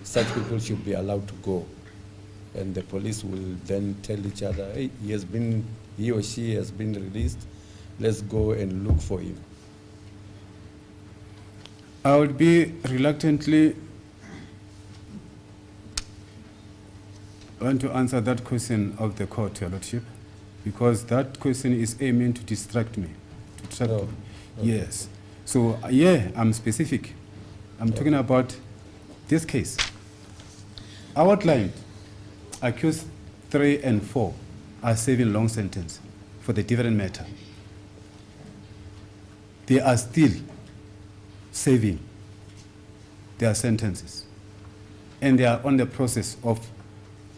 B: such people should be allowed to go, and the police will then tell each other, hey, he or she has been released, let's go and look for him.
A: I would be reluctantly want to answer that question of the court, Your Lordship, because that question is aiming to distract me.
B: Okay.
A: Yes. So, yeah, I'm specific. I'm talking about this case. Our client, accused 3 and 4, are serving long sentence for the different matter. They are still serving their sentences, and they are on the process of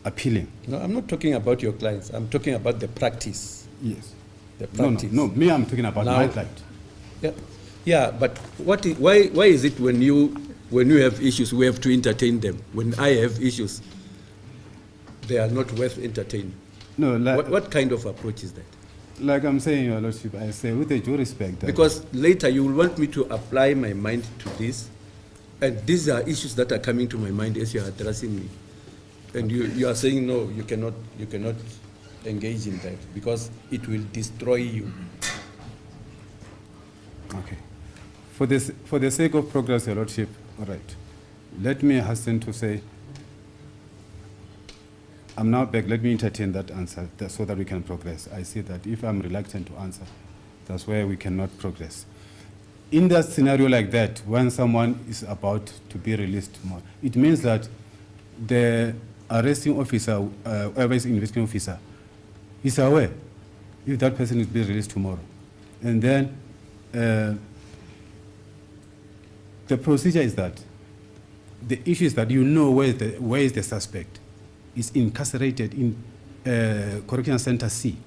A: appealing.
B: No, I'm not talking about your clients. I'm talking about the practice.
A: Yes.
B: The practice.
A: No, me, I'm talking about
B: Now,
A: my client.
B: Yeah, but why is it when you have issues, we have to entertain them? When I have issues, they are not worth entertaining.
A: No, like,
B: What kind of approach is that?
A: like I'm saying, Your Lordship, I say with a due respect.
B: Because later you will want me to apply my mind to this, and these are issues that are coming to my mind as you are addressing me. And you are saying, no, you cannot engage in that because it will destroy you.
A: Okay. For the sake of progress, Your Lordship, all right, let me hasten to say, I'm now back, let me entertain that answer so that we can progress. I see that if I'm reluctant to answer, that's where we cannot progress. In that scenario like that, when someone is about to be released tomorrow, it means that the arresting officer, whoever is investigating officer, is aware if that person is being released tomorrow. And then the procedure is that the issue is that you know where is the suspect. Is incarcerated in Correctional Center C.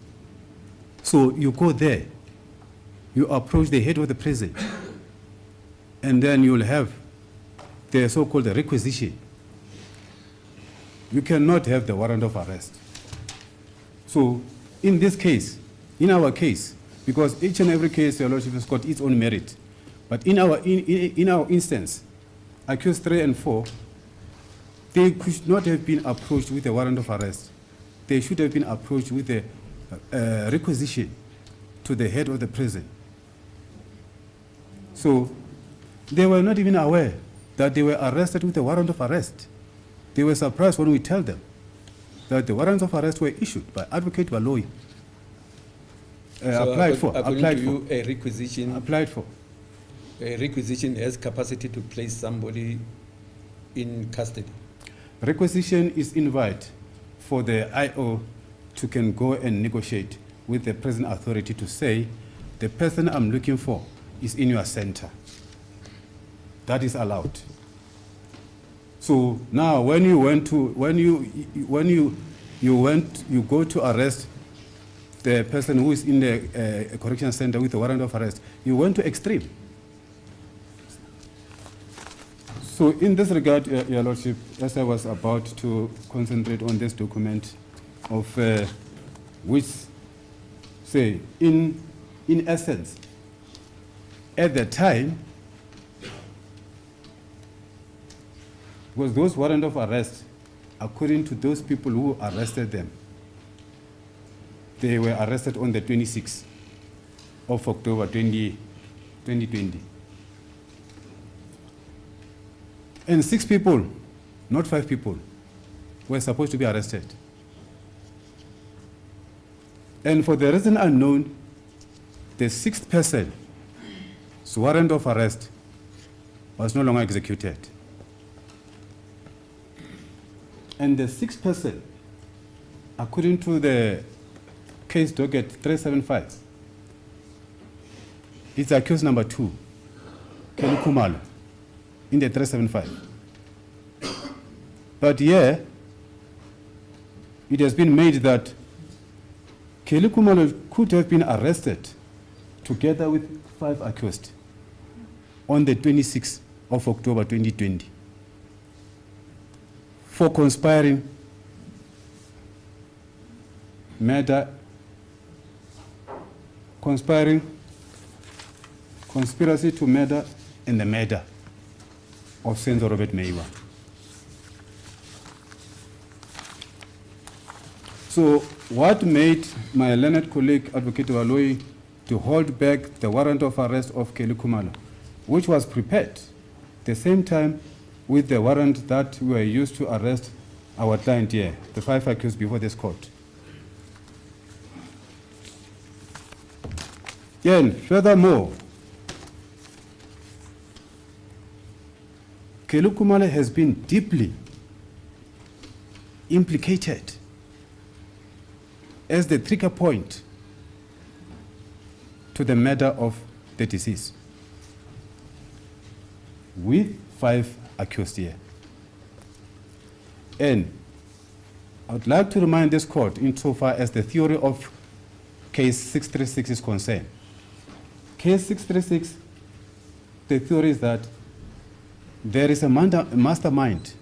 A: So you go there, you approach the head of the prison, and then you'll have the so-called requisition. You cannot have the warrant of arrest. So in this case, in our case, because each and every case, Your Lordship, has got its own merit, but in our instance, accused 3 and 4, they could not have been approached with a warrant of arrest. They should have been approached with a requisition to the head of the prison. So they were not even aware that they were arrested with a warrant of arrest. They were surprised when we tell them that the warrants of arrest were issued by Advocate Baloyi. Applied for.
B: A requisition.
A: Applied for.
B: A requisition has capacity to place somebody in custody.
A: Requisition is invite for the IO to can go and negotiate with the prison authority to say, the person I'm looking for is in your center. That is allowed. So now when you go to arrest the person who is in the correction center with a warrant of arrest, you went to extreme. So in this regard, Your Lordship, as I was about to concentrate on this document of which say, in essence, at the time, was those warrant of arrest, according to those people who arrested them, they were arrested on the 26th of October 2020. And 6 people, not 5 people, were supposed to be arrested. And for the reason unknown, the 6th person's warrant of arrest was no longer executed. And the 6th person, according to the case docket 375, it's accused number 2, Kelly Kumalo, in the 375. But here, it has been made that Kelly Kumalo could have been arrested together with 5 accused on the 26th of October 2020 for conspiring, murder, conspiracy to murder, and the murder of Senzo Meyiwa. So what made my learned colleague, Advocate Waloi, to hold back the warrant of arrest of Kelly Kumalo, which was prepared the same time with the warrant that we were used to arrest our client here, the 5 accused before this court. And furthermore, Kelly Kumalo has been deeply implicated as the trigger point to the murder of the deceased, with 5 accused here. And I would like to remind this court insofar as the theory of case 636 is concerned. Case 636, the theory is that there is a mastermind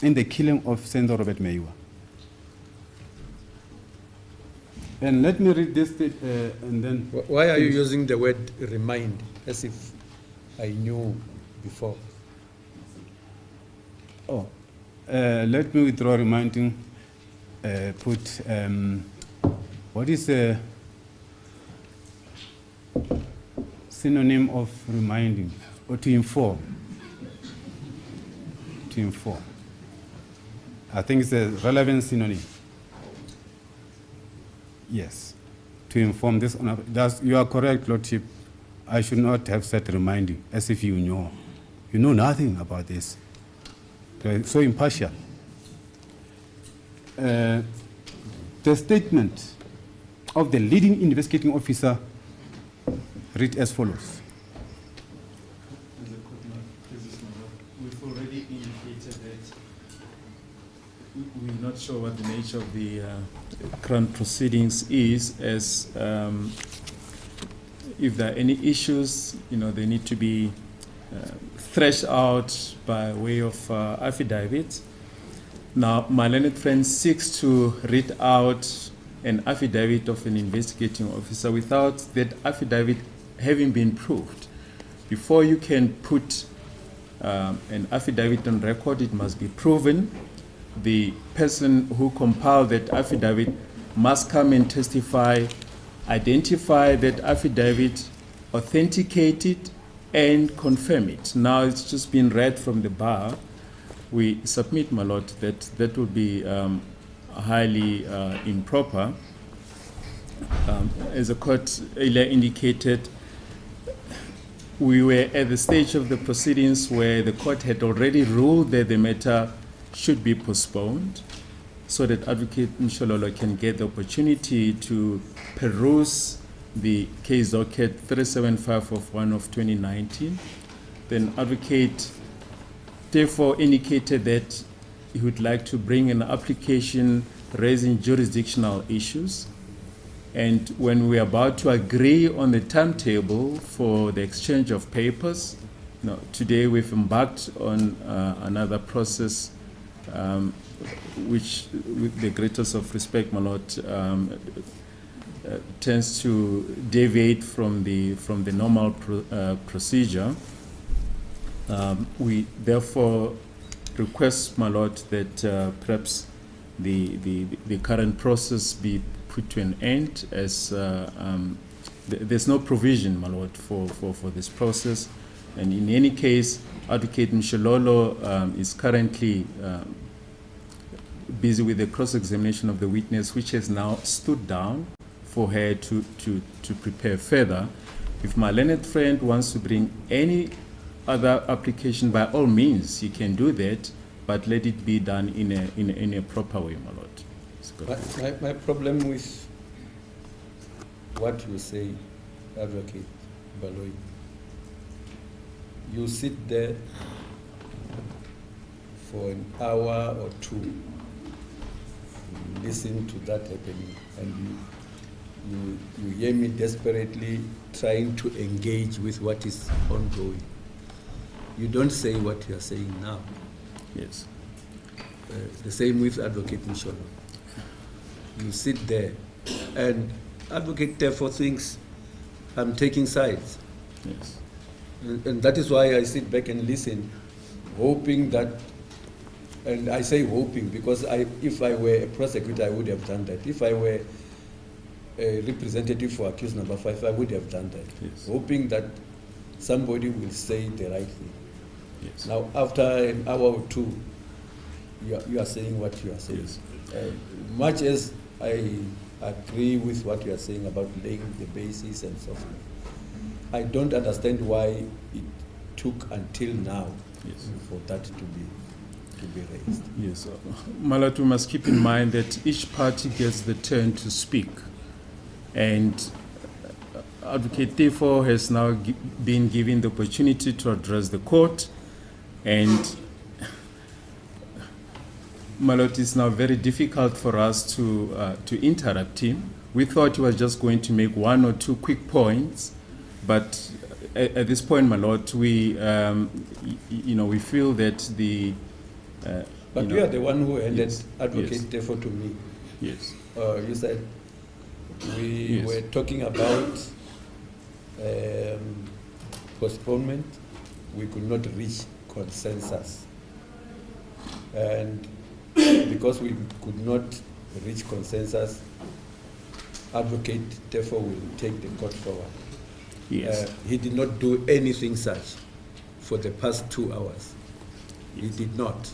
A: in the killing of Senzo Meyiwa. And let me read this and then...
B: Why are you using the word remind as if I knew before?
A: Oh, let me withdraw reminding, put, what is the synonym of reminding, or to inform? To inform. I think it's a relevant synonym. Yes, to inform this. You are correct, Lordship. I should not have said reminding, as if you know. You know nothing about this. So impartial. The statement of the leading investigating officer read as follows.
E: We've already indicated that we're not sure what the nature of the current proceedings is, as if there are any issues, they need to be threshed out by way of affidavit. Now, my learned friend seeks to read out an affidavit of an investigating officer without that affidavit having been proved. Before you can put an affidavit on record, it must be proven. The person who compiled that affidavit must come and testify, identify that affidavit, authenticate it, and confirm it. Now it's just been read from the bar. We submit, my lord, that that would be highly improper. As the court earlier indicated, we were at the stage of the proceedings where the court had already ruled that the matter should be postponed, so that Advocate Mshololo can get the opportunity to peruse the case docket 375 of 1 of 2019. Then Advocate therefore indicated that he would like to bring an application raising jurisdictional issues. And when we were about to agree on the timetable for the exchange of papers, No, today we've embarked on another process which, with the greatest of respect, my lord, tends to deviate from the normal procedure. We therefore request, my lord, that perhaps the current process be put to an end, as there's no provision, my lord, for this process. And in any case, Advocate Mshololo is currently busy with the cross-examination of the witness, which has now stood down for her to prepare further. If my learned friend wants to bring any other application, by all means, he can do that, but let it be done in a proper way, my lord.
B: My problem with what you say, Advocate Baloyi, you sit there for an hour or two, listen to that happening, and you hear me desperately trying to engage with what is ongoing. You don't say what you are saying now.
E: Yes.
B: The same with Advocate Mshololo. You sit there, and Advocate therefore thinks I'm taking sides.
E: Yes.
B: And that is why I sit back and listen, hoping that, and I say hoping because if I were a prosecutor, I would have done that. If I were a representative for accused number 5, I would have done that.
E: Yes.
B: Hoping that somebody will say the right thing.
E: Yes.
B: Now, after an hour or two, you are saying what you are saying.
E: Yes.
B: Much as I agree with what you are saying about laying the basis and so forth, I don't understand why it took until now
E: Yes.
B: for that to be raised.
E: Yes. My lord, we must keep in mind that each party gets the turn to speak. And Advocate therefore has now been given the opportunity to address the court. And my lord, it's now very difficult for us to interrupt him. We thought he was just going to make one or two quick points, but at this point, my lord, we we feel that the
B: But you are the one who handed
E: Yes.
B: Advocate
E: Yes.
B: therefore to me.
E: Yes.
B: You said we
E: Yes.
B: were talking about postponement. We could not reach consensus. And because we could not reach consensus, Advocate therefore will take the court forward.
E: Yes.
B: He did not do anything such for the past 2 hours. He did not.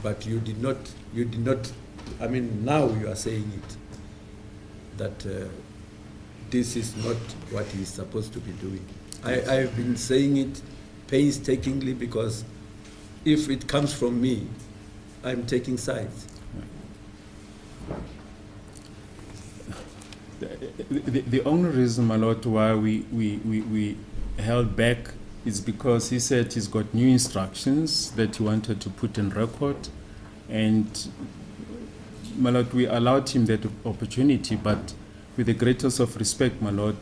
B: But you did not, I mean, now you are saying it, that this is not what he's supposed to be doing. I've been saying it painstakingly because if it comes from me, I'm taking sides.
E: The only reason, my lord, why we held back is because he said he's got new instructions that he wanted to put in record, and my lord, we allowed him that opportunity, but with the greatest of respect, my lord,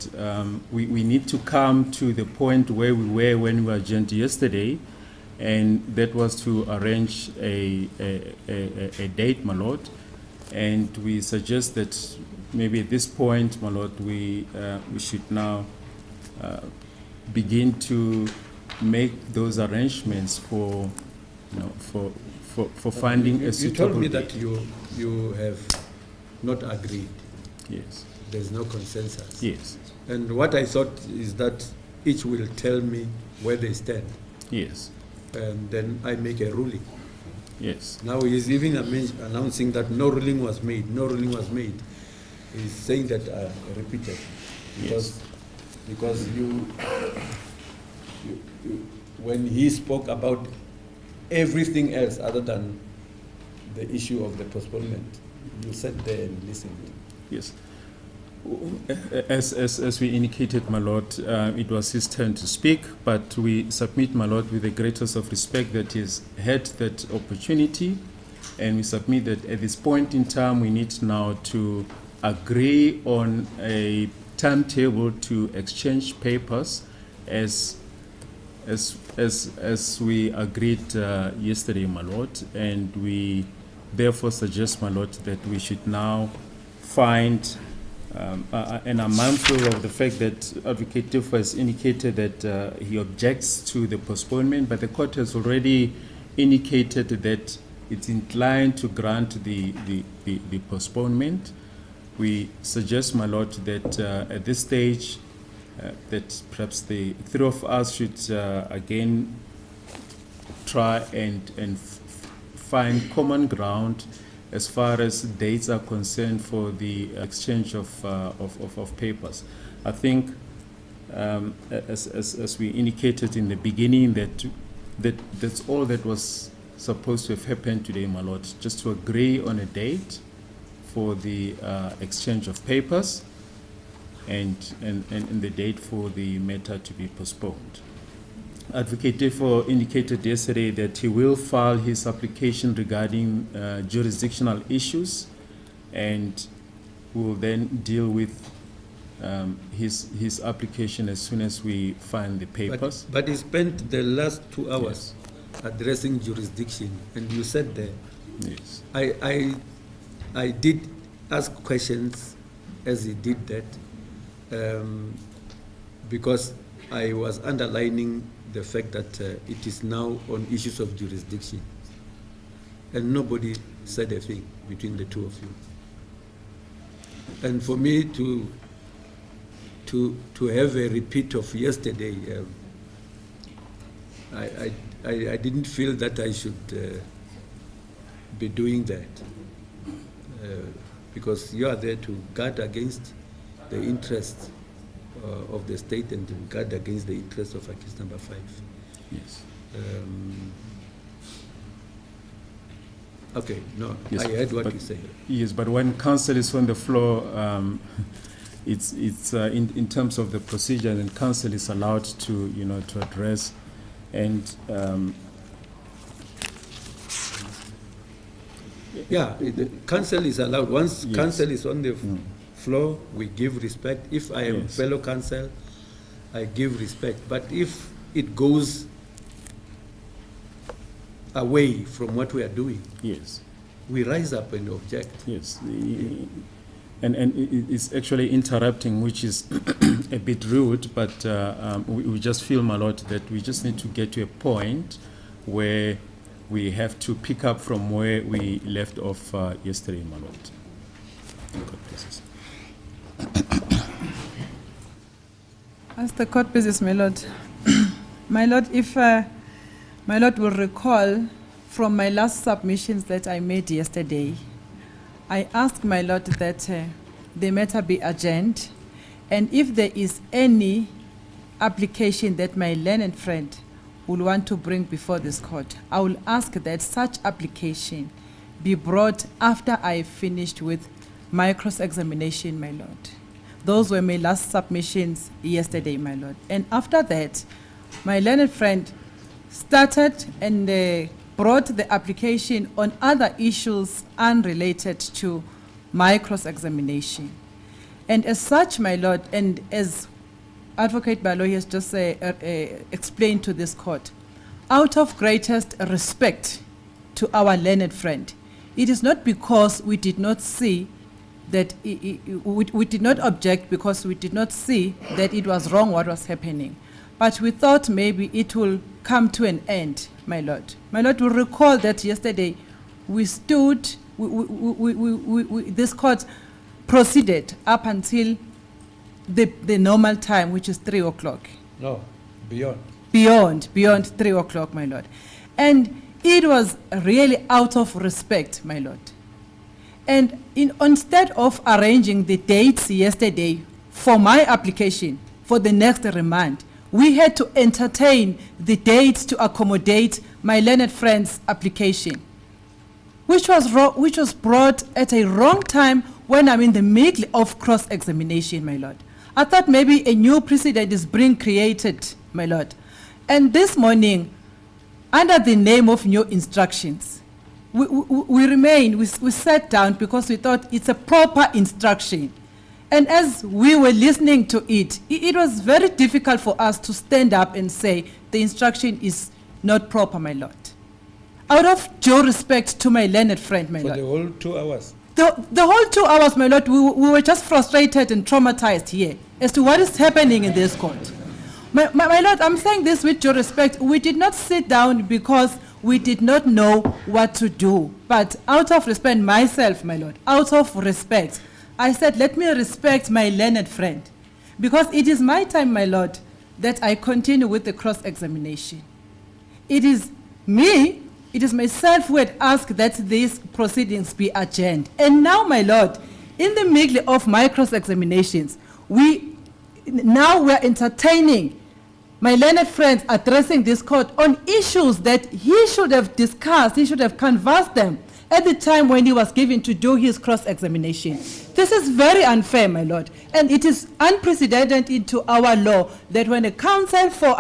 E: we need to come to the point where we were when we adjourned yesterday, and that was to arrange a date, my lord, and we suggest that maybe at this point, my lord, we should now begin to make those arrangements for finding a suitable
B: You told me
E: date.
B: that you have not agreed.
E: Yes.
B: There's no consensus.
E: Yes.
B: And what I thought is that each will tell me where they stand,
E: Yes.
B: and then I make a ruling.
E: Yes.
B: Now he's even announcing that no ruling was made. No ruling was made. He's saying that repeated because you when he spoke about everything else other than the issue of the postponement, you sat there and listened.
E: Yes. As we indicated, my lord, it was his turn to speak, but we submit, my lord, with the greatest of respect that he's had that opportunity, and we submit that at this point in time we need now to agree on a timetable to exchange papers as as we agreed yesterday, my lord, and we therefore suggest, my lord, that we should now find, and I'm mindful of the fact that Advocate Tiff has indicated that he objects to the postponement, but the court has already indicated that it's inclined to grant the postponement. We suggest, my lord, that at this stage, that perhaps the three of us should again try and find common ground as far as dates are concerned for the exchange of papers. I think, as we indicated in the beginning, that's all that was supposed to have happened today, my lord, just to agree on a date for the exchange of papers and the date for the matter to be postponed. Advocate therefore indicated yesterday that he will file his application regarding jurisdictional issues, and will then deal with his application as soon as we find the papers.
B: But he spent the last 2 hours addressing jurisdiction, and you said there.
E: Yes.
B: I did ask questions as he did that, because I was underlining the fact that it is now on issues of jurisdiction, and nobody said a thing between the two of you. And for me to have a repeat of yesterday, I didn't feel that I should be doing that, because you are there to guard against the interests of the state and to guard against the interests of accused number 5.
E: Yes.
B: Okay, no,
E: Yes,
B: I heard what
E: but-
B: you said.
E: Yes, but when counsel is on the floor, it's in terms of the procedure, and counsel is allowed to to address, and
B: The counsel is allowed. Once
E: Yes.
B: counsel is on the floor, we give respect. If I am
E: Yes.
B: fellow counsel, I give respect. But if it goes away from what we are doing,
E: yes,
B: we rise up and object.
E: yes, and it's actually interrupting, which is a bit rude, but we just feel, my lord, that we just need to get to a point where we have to pick up from where we left off yesterday, my lord. God bless.
D: As the court pleases, my lord. My lord, if my lord will recall from my last submissions that I made yesterday, I asked my lord that the matter be adjourned, and if there is any application that my learned friend will want to bring before this court, I will ask that such application be brought after I finished with my cross-examination, my lord. Those were my last submissions yesterday, my lord. And after that, my learned friend started and brought the application on other issues unrelated to my cross-examination. And as such, my lord, and as Advocate Baloyi has just explained to this court, out of greatest respect to our learned friend, it is not because we did not see that we did not object because we did not see that it was wrong what was happening. But we thought maybe it will come to an end, my lord. My lord will recall that yesterday we stood, this court proceeded up until the normal time, which is 3 o'clock.
B: No, beyond.
D: Beyond 3 o'clock, my lord. And it was really out of respect, my lord. And instead of arranging the dates yesterday for my application for the next remand, we had to entertain the dates to accommodate my learned friend's application, which was brought at a wrong time when I'm in the middle of cross-examination, my lord. I thought maybe a new precedent is being created, my lord. And this morning, under the name of new instructions, we sat down because we thought it's a proper instruction. And as we were listening to it, it was very difficult for us to stand up and say, the instruction is not proper, my lord. Out of due respect to my learned friend, my
B: For
D: lord.
B: the whole 2 hours.
D: The whole 2 hours, my lord, we were just frustrated and traumatized here as to what is happening in this court. My lord, I'm saying this with due respect. We did not sit down because we did not know what to do. But out of respect, myself, my lord, out of respect, I said, let me respect my learned friend. Because it is my time, my lord, that I continue with the cross-examination. It is me, it is myself who had asked that these proceedings be adjourned. And now, my lord, in the middle of my cross-examinations, we are entertaining my learned friends addressing this court on issues that he should have discussed, he should have canvassed them at the time when he was given to do his cross-examination. This is very unfair, my lord, and it is unprecedented into our law that when a counsel for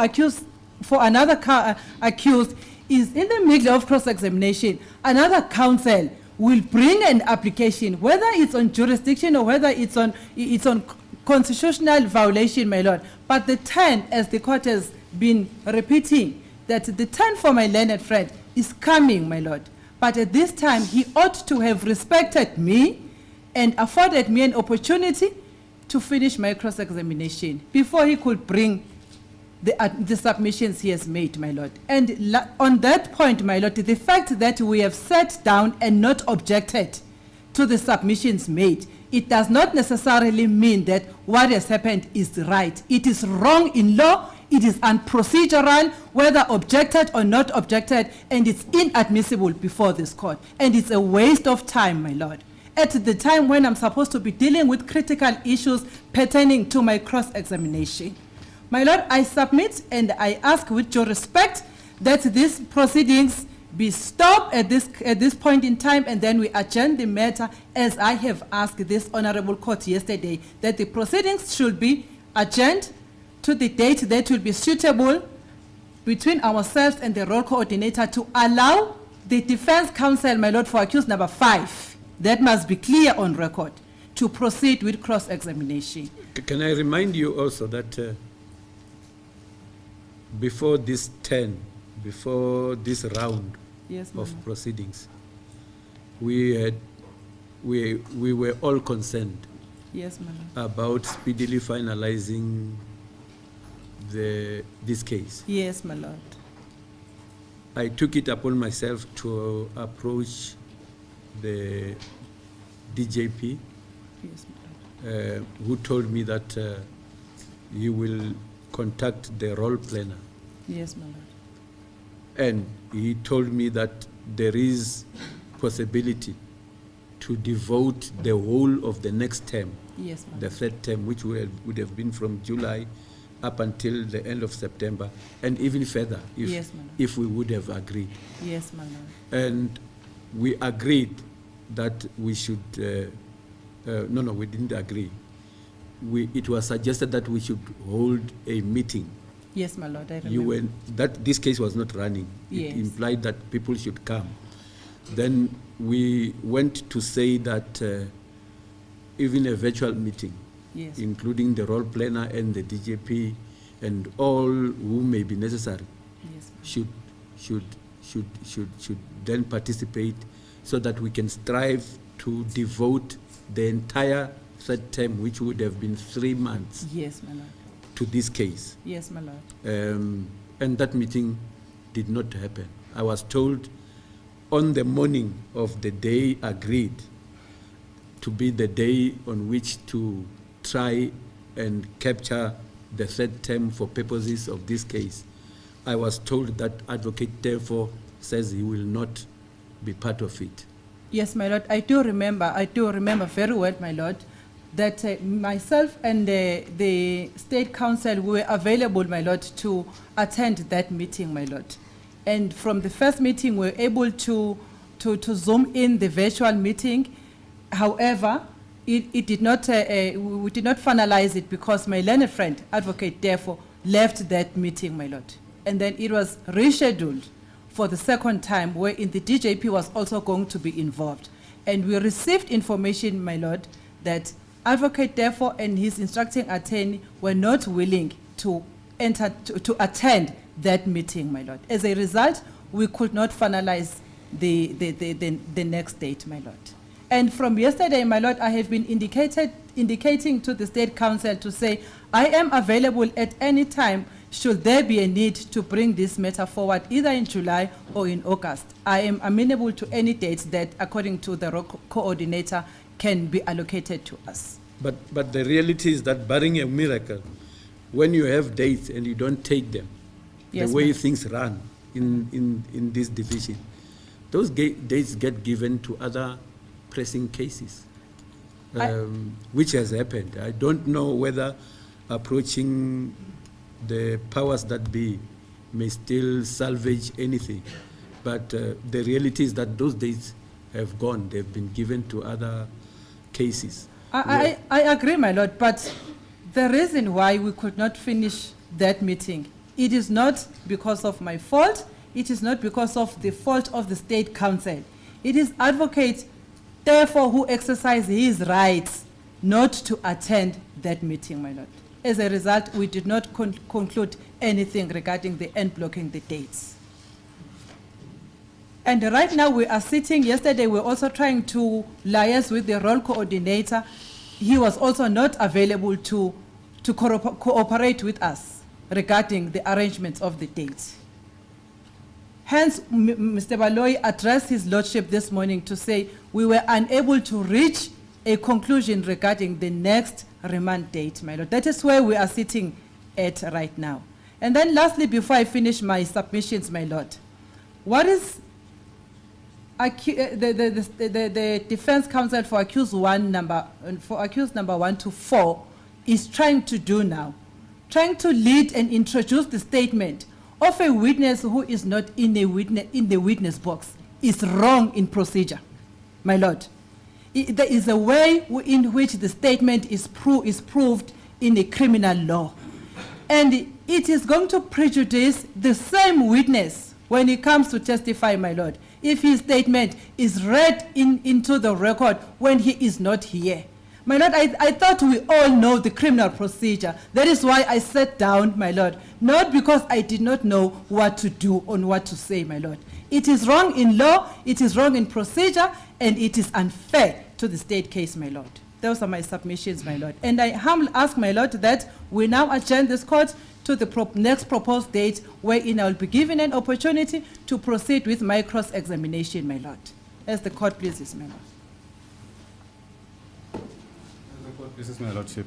D: another accused is in the middle of cross-examination, another counsel will bring an application, whether it's on jurisdiction or whether it's on constitutional violation, my lord. But the 10, as the court has been repeating, that the 10 for my learned friend is coming, my lord. But at this time, he ought to have respected me and afforded me an opportunity to finish my cross-examination before he could bring the submissions he has made, my lord. And on that point, my lord, the fact that we have sat down and not objected to the submissions made, it does not necessarily mean that what has happened is right. It is wrong in law, it is unprocedural, whether objected or not objected, and it's inadmissible before this court. And it's a waste of time, my lord, at the time when I'm supposed to be dealing with critical issues pertaining to my cross-examination. My lord, I submit and I ask with due respect that these proceedings be stopped at this point in time, and then we adjourn the matter as I have asked this honorable court yesterday, that the proceedings should be adjourned to the date that will be suitable between ourselves and the role coordinator to allow the defense counsel, my lord, for accused number 5, that must be clear on record, to proceed with cross-examination.
B: Can I remind you also that before this round
D: Yes,
B: of
D: Mama.
B: proceedings, we were all concerned
D: Yes, Mama.
B: about speedily finalizing this case.
D: Yes, my lord.
B: I took it upon myself to approach the DJP,
D: Yes, my lord.
B: who told me that he will contact the role planner.
D: Yes, my lord.
B: And he told me that there is possibility to devote the whole of the next term,
D: Yes, my
B: the
D: lord.
B: 3rd term, which would have been from July up until the end of September, and even further
D: Yes, my lord.
B: if we would have agreed.
D: Yes, my lord.
B: And we agreed that we should, no, we didn't agree. It was suggested that we should hold a meeting.
D: Yes, my lord, I remember.
B: This case was not running.
D: Yes.
B: It implied that people should come. Then we went to say that even a virtual meeting,
D: Yes.
B: including the role planner and the DJP and all who may be necessary,
D: Yes,
B: should then participate so that we can strive to devote the entire 3rd term, which would have been 3 months,
D: yes, my lord.
B: to this case.
D: Yes, my lord.
B: And that meeting did not happen. I was told on the morning of the day agreed to be the day on which to try and capture the 3rd term for purposes of this case. I was told that advocate therefore says he will not be part of it.
D: Yes, my lord, I do remember very well, my lord, that myself and the State Council were available, my lord, to attend that meeting, my lord. And from the first meeting, we were able to zoom in the virtual meeting. However, it did not, we did not finalize it because my learned friend, advocate, therefore, left that meeting, my lord. And then it was rescheduled for the 2nd time, wherein the DJP was also going to be involved. And we received information, my lord, that advocate, therefore, and his instructing attorney were not willing to attend that meeting, my lord. As a result, we could not finalize the next date, my lord. And from yesterday, my lord, I have been indicating to the State Council to say, I am available at any time should there be a need to bring this matter forward, either in July or in August. I am amenable to any dates that, according to the coordinator, can be allocated to us.
B: But the reality is that barring a miracle, when you have dates and you don't take them,
D: Yes,
B: the way
D: ma'am.
B: things run in this division, those dates get given to other pressing cases, which has happened. I don't know whether approaching the powers that be may still salvage anything, but the reality is that those dates have gone. They've been given to other cases.
D: I agree, my lord, but the reason why we could not finish that meeting, it is not because of my fault, it is not because of the fault of the State Council. It is advocate, therefore, who exercised his rights not to attend that meeting, my lord. As a result, we did not conclude anything regarding the end blocking the dates. And right now we are sitting, yesterday we were also trying to liaise with the role coordinator. He was also not available to cooperate with us regarding the arrangements of the dates. Hence, Mr. Baloyi addressed his lordship this morning to say we were unable to reach a conclusion regarding the next remand date, my lord. That is where we are sitting at right now. And then lastly, before I finish my submissions, my lord, what is the defense counsel for accused number 1 to 4 is trying to do now? Trying to lead and introduce the statement of a witness who is not in the witness box is wrong in procedure, my lord. There is a way in which the statement is proved in a criminal law. And it is going to prejudice the same witness when he comes to testify, my lord, if his statement is read into the record when he is not here. My lord, I thought we all know the criminal procedure. That is why I sat down, my lord, not because I did not know what to do or what to say, my lord. It is wrong in law, it is wrong in procedure, and it is unfair to the state case, my lord. Those are my submissions, my lord. And I humbly ask, my lord, that we now adjourn this court to the next proposed date, wherein I will be given an opportunity to proceed with my cross-examination, my lord. As the court pleases, my lord.
A: This is my lordship.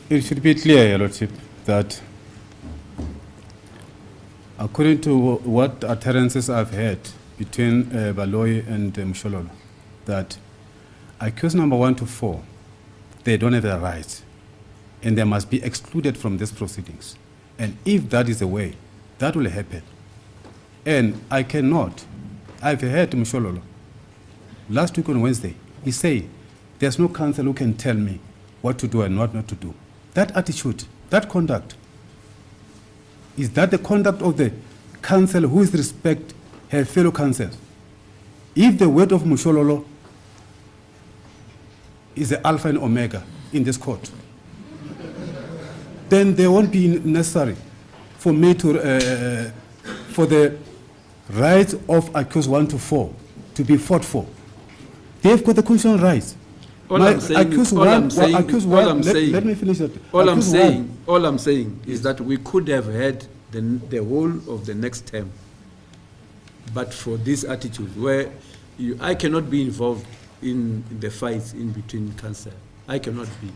A: It should be clear, your lordship, that according to what utterances I've heard between Baloyi and Mshololo, that accused number 1 to 4, they don't have the right, and they must be excluded from these proceedings. And if that is the way, that will happen. And I cannot. I've heard Mshololo last week on Wednesday. He said, there's no counsel who can tell me what to do and what not to do. That attitude, that conduct, is that the conduct of the counsel who is respect her fellow counsels? If the word of Mshololo is the alpha and omega in this court, then there won't be necessary for me to, for the rights of accused 1 to 4 to be fought for. They've got the constitutional rights.
B: Let
A: me finish that.
B: All I'm saying is that we could have had the whole of the next term, but for this attitude where I cannot be involved in the fights in between counsel. I cannot be.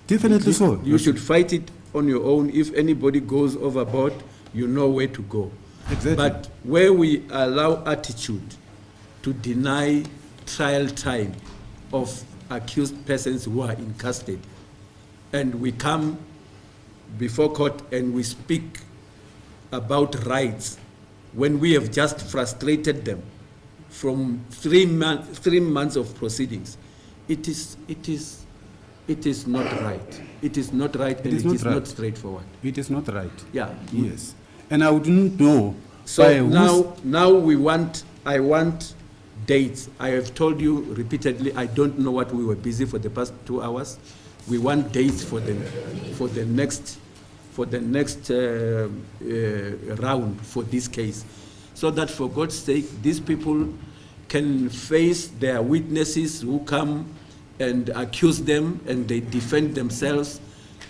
A: Definitely so.
B: You should fight it on your own. If anybody goes overboard, you know where to go.
A: Exactly.
B: But where we allow attitude to deny trial time of accused persons who are in custody, and we come before court and we speak about rights when we have just frustrated them from 3 months of proceedings, it is not right. It is not right, and it is not straightforward.
A: It is not right.
B: Yeah.
A: Yes. And I wouldn't know.
B: So I want dates. I have told you repeatedly, I don't know what we were busy for the past 2 hours. We want dates for the for the next round for this case, so that for God's sake, these people can face their witnesses who come and accuse them, and they defend themselves,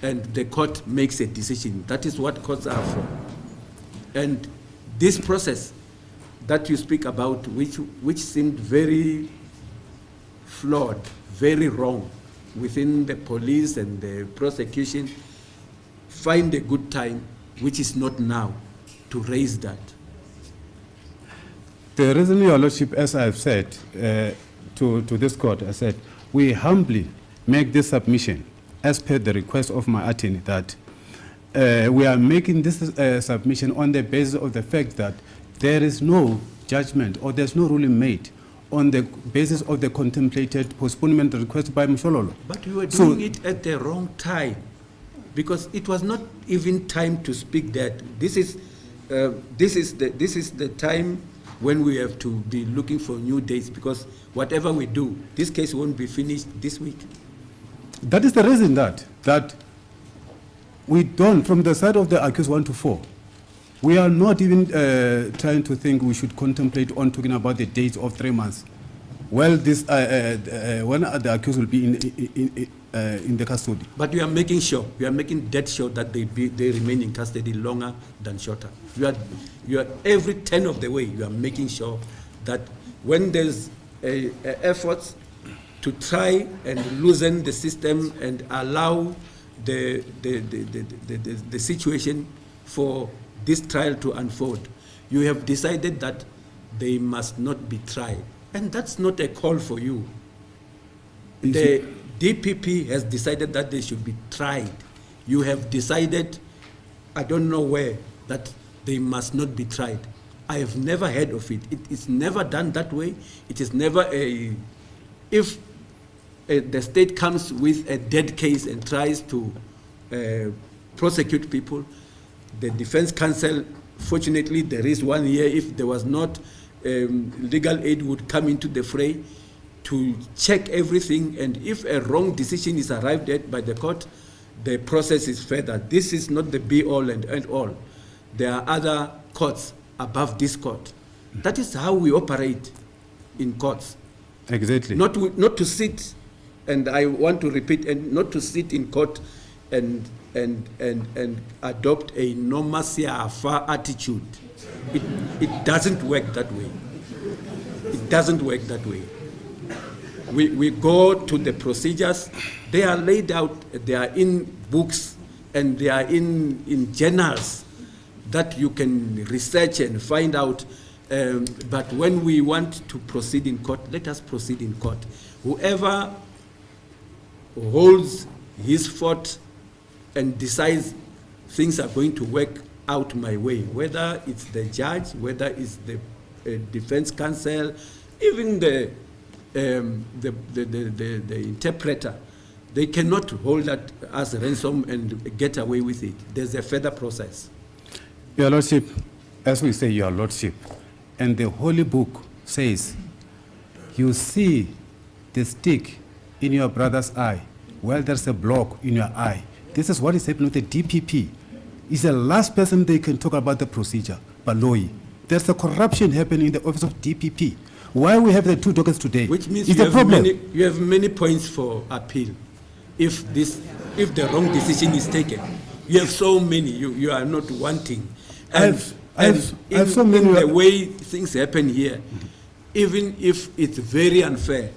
B: and the court makes a decision. That is what courts are for. And this process that you speak about, which seemed very flawed, very wrong within the police and the prosecution, find a good time, which is not now, to raise that.
A: The reason, Your Lordship, as I've said to this court, I said, we humbly make this submission as per the request of my attorney that we are making this submission on the basis of the fact that there is no judgment or there's no ruling made on the basis of the contemplated postponement request by Mshololo.
B: But you were doing it at the wrong time, because it was not even time to speak that. This is the time when we have to be looking for new dates, because whatever we do, this case won't be finished this week.
A: That is the reason that we don't, from the side of the accused 1 to 4, we are not even trying to think we should contemplate on talking about the dates of 3 months. Well, this when the accused will be in the custody.
B: But we are making sure, we are making dead sure that they remain in custody longer than shorter. You are every 10 of the way, you are making sure that when there's efforts to try and loosen the system and allow the situation for this trial to unfold, you have decided that they must not be tried. And that's not a call for you. The DPP has decided that they should be tried. You have decided, I don't know where, that they must not be tried. I have never heard of it. It is never done that way. It is never if the state comes with a dead case and tries to prosecute people, the defense counsel, fortunately there is one here, if there was not, legal aid would come into the fray to check everything, and if a wrong decision is arrived at by the court, the process is further. This is not the be-all and end-all. There are other courts above this court. That is how we operate in courts.
A: Exactly.
B: Not to sit, and I want to repeat, and not to sit in court and adopt a no mercy affair attitude. It doesn't work that way. It doesn't work that way. We go to the procedures. They are laid out. They are in books and they are in journals that you can research and find out. But when we want to proceed in court, let us proceed in court. Whoever holds his fort and decides things are going to work out my way, whether it's the judge, whether it's the defense counsel, even the interpreter, they cannot hold that as a ransom and get away with it. There's a further process.
A: Your Lordship, as we say, Your Lordship, and the Holy Book says, you see the stick in your brother's eye, well, there's a block in your eye. This is what is happening with the DPP. It's the last person they can talk about the procedure, Baloyi. There's a corruption happening in the office of DPP. Why we have the 2 dockets today?
B: Which means
A: it's a problem.
B: You have many points for appeal. If the wrong decision is taken, you have so many. You are not wanting. And
A: I have so many.
B: In the way things happen here, even if it's very unfair,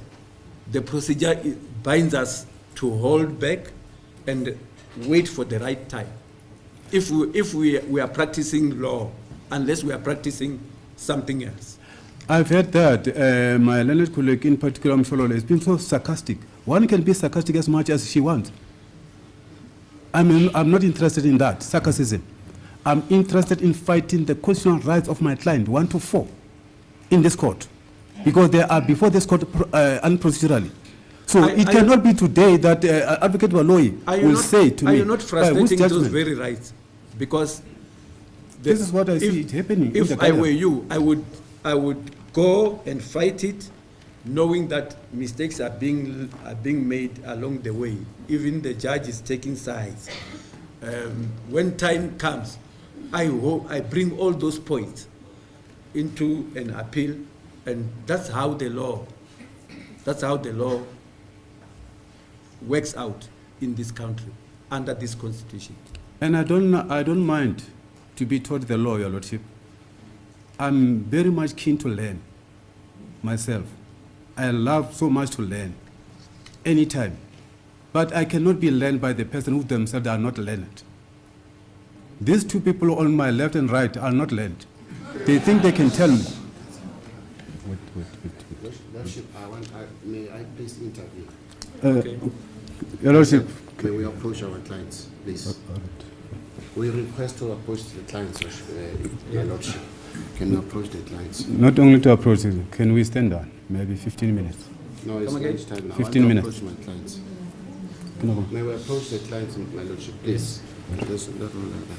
B: the procedure binds us to hold back and wait for the right time. If we are practicing law, unless we are practicing something else.
A: I've heard that my learned colleague, in particular, Mshololo, has been so sarcastic. One can be sarcastic as much as she wants. I'm not interested in that, sarcasm. I'm interested in fighting the constitutional rights of my client, 1 to 4, in this court. Because they are before this court unprocedurally. So it cannot be today that Advocate Baloyi will say to me,
B: are you not frustrating those very rights? Because
A: this is what I see it happening.
B: If I were you, I would go and fight it, knowing that mistakes are being made along the way. Even the judge is taking sides. when time comes, I hope I bring all those points into an appeal, and that's how the law works out in this country under this constitution.
A: And I don't mind to be taught the law, Your Lordship. I'm very much keen to learn myself. I love so much to learn anytime. But I cannot be learned by the person who themselves are not learned. These two people on my left and right are not learned. They think they can tell me.
G: Lordship, may I please intervene?
B: Okay.
A: Your Lordship.
G: May we approach our clients, please? We request to approach the clients, Your Lordship. Can we approach the clients?
A: Not only to approach it, can we stand down? Maybe 15 minutes.
G: No, it's
B: Come again?
G: lunch time now.
A: 15
G: I want
A: minutes.
G: to approach my clients.
A: No.
G: May we approach the clients, my Lordship, please? Just not all like that.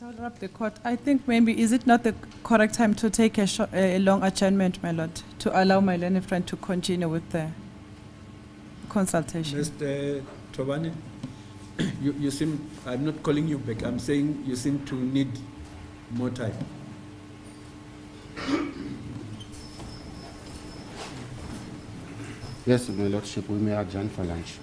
D: Interrupt the court. I think maybe, is it not the correct time to take a long adjournment, my lord, to allow my learned friend to continue with the consultation?
B: Mr. Tobani, you seem, I'm not calling you back, I'm saying you seem to need more time.
G: Yes, my Lordship, we may adjourn for lunch.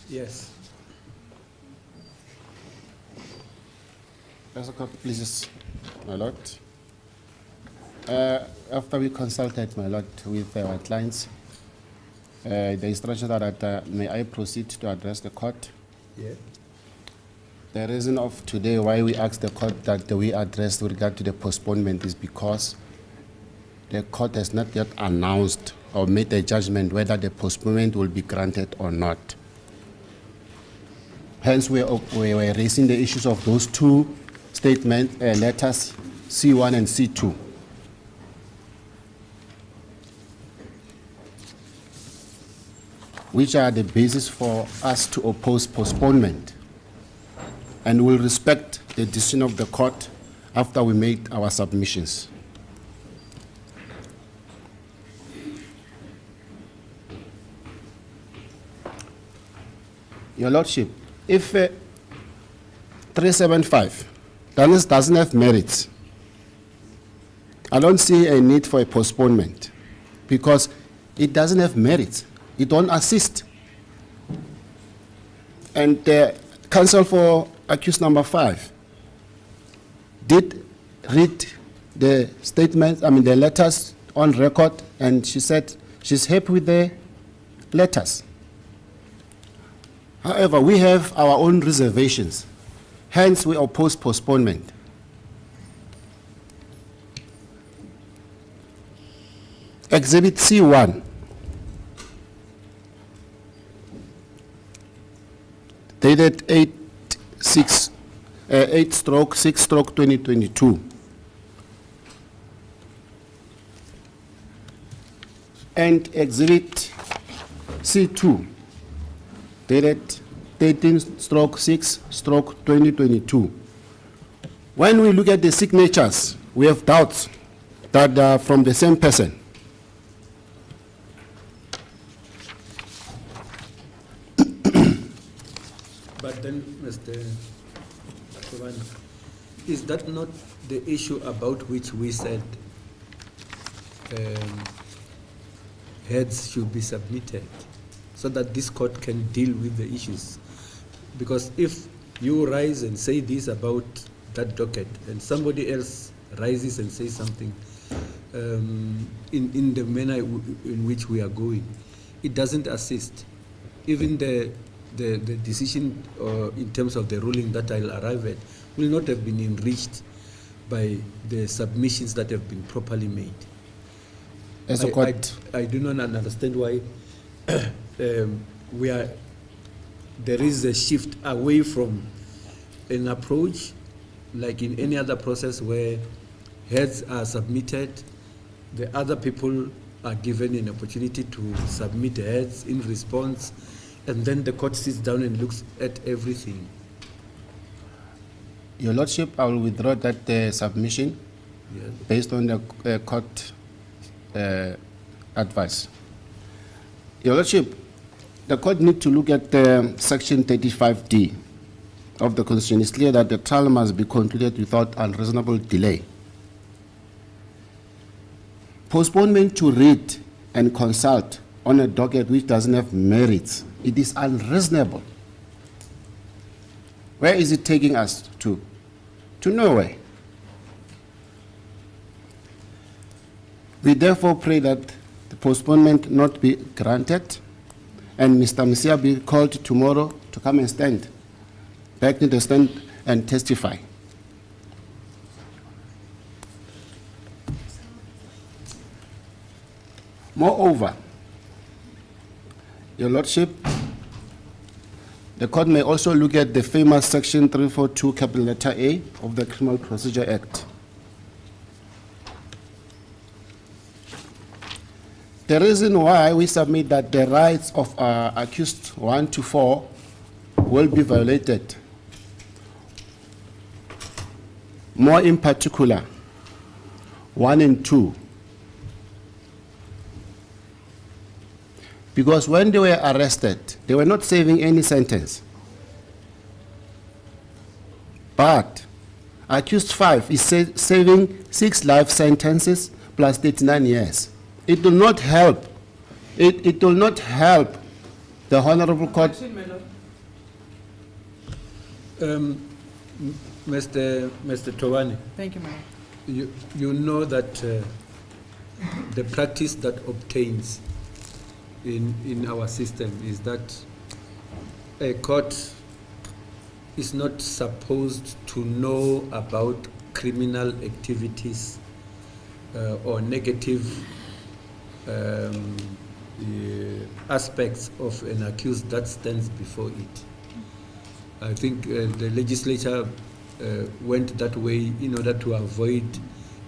B: Yes.
G: As a copy, please, my lord. After we consulted, my lord, with our clients, the instruction that may I proceed to address the court.
B: Yeah.
G: The reason of today why we asked the court that we address with regard to the postponement is because the court has not yet announced or made a judgment whether the postponement will be granted or not. Hence, we were raising the issues of those two statement letters, C1 and C2. Which are the basis for us to oppose postponement, and will respect the decision of the court after we made our submissions. Your Lordship, if 375 doesn't have merits, I don't see a need for a postponement because it doesn't have merits. It don't assist. And the counsel for accused number 5 did read the statements, the letters on record, and she said she's happy with the letters. However, we have our own reservations. Hence, we oppose postponement. Exhibit C1. Dated 8/6/2022. And Exhibit C2. Dated 13/6/2022. When we look at the signatures, we have doubts that they are from the same person.
B: But then, Mr. Shivani, is that not the issue about which we said heads should be submitted so that this court can deal with the issues? Because if you rise and say this about that docket and somebody else rises and says something in the manner in which we are going, it doesn't assist. Even the decision in terms of the ruling that I'll arrive at will not have been enriched by the submissions that have been properly made.
G: As a court,
B: I do not understand why there is a shift away from an approach like in any other process where heads are submitted, the other people are given an opportunity to submit heads in response, and then the court sits down and looks at everything.
G: Your Lordship, I will withdraw that submission based on the court advice. Your Lordship, the court needs to look at Section 35D of the Constitution. It's clear that the trial must be concluded without unreasonable delay. Postponement to read and consult on a docket which doesn't have merits, it is unreasonable. Where is it taking us to? To nowhere. We therefore pray that the postponement not be granted and Mr. Messiah be called tomorrow to come and stand, back to the stand and testify. Moreover, Your Lordship, the court may also look at the famous Section 342, capital letter A of the Criminal Procedure Act. The reason why we submit that the rights of accused 1 to 4 will be violated, more in particular, 1 and 2, because when they were arrested, they were not serving any sentence. But accused 5 is serving 6 life sentences plus 39 years. It will not help. It will not help The Honorable Court,
D: Objection, my lord.
B: Mr. Tovani,
D: Thank you, my lord.
B: you know that the practice that obtains in our system is that a court is not supposed to know about criminal activities or negative aspects of an accused that stands before it. I think the legislature went that way in order to avoid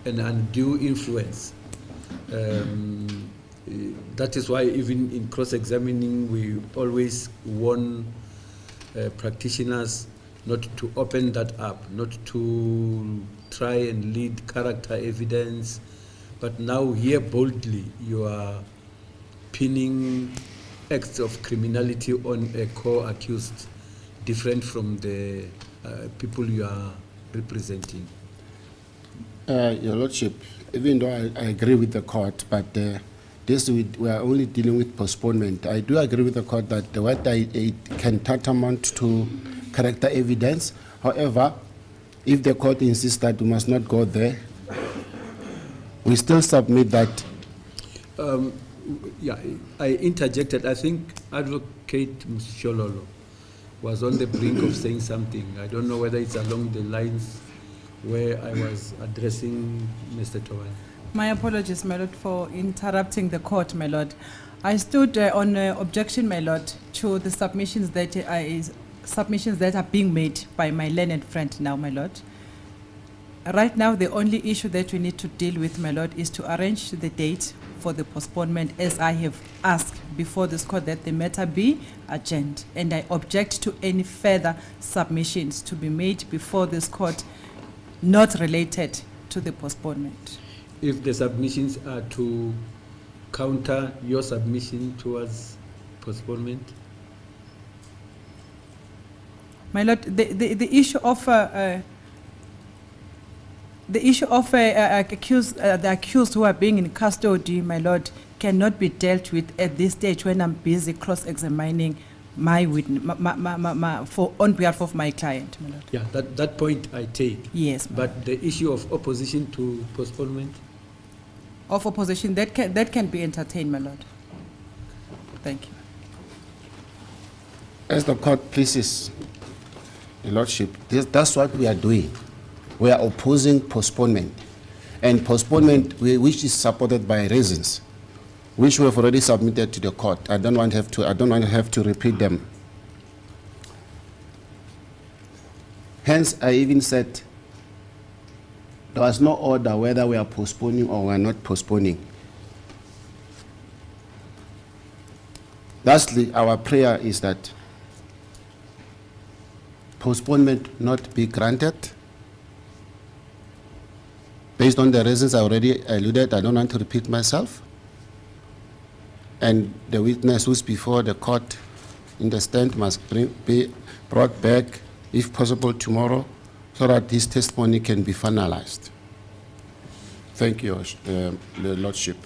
B: an undue influence. That is why even in cross-examining, we always warn practitioners not to open that up, not to try and lead character evidence. But now here boldly, you are pinning acts of criminality on a co-accused, different from the people you are representing.
G: Your Lordship, even though I agree with the court, but we are only dealing with postponement. I do agree with the court that it can tantamount to character evidence. However, if the court insists that we must not go there, we still submit that.
B: Yeah, I interjected. I think Advocate Mshololo was on the brink of saying something. I don't know whether it's along the lines where I was addressing Mr. Tovani.
D: My apologies, my lord, for interrupting the court, my lord. I stood on objection, my lord, to the submissions that are being made by my learned friend now, my lord. Right now, the only issue that we need to deal with, my lord, is to arrange the date for the postponement, as I have asked before this court that the matter be adjourned. And I object to any further submissions to be made before this court not related to the postponement.
B: If the submissions are to counter your submission towards postponement?
D: My lord, the issue of the accused who are being in custody, my lord, cannot be dealt with at this stage when I'm busy cross-examining my witness on behalf of my client, my lord.
B: Yeah, that point I take.
D: Yes, my
B: But
D: lord.
B: the issue of opposition to postponement?
D: Of opposition, that can be entertained, my lord. Thank you.
G: As the court pleases, Your Lordship, that's what we are doing. We are opposing postponement. And postponement, which is supported by reasons, which we have already submitted to the court. I don't want to have to repeat them. Hence, I even said there was no order whether we are postponing or we are not postponing. Lastly, our prayer is that postponement not be granted. Based on the reasons I already alluded, I don't want to repeat myself. And the witness who's before the court in the stand must be brought back, if possible, tomorrow, so that his testimony can be finalized. Thank you, Your Lordship.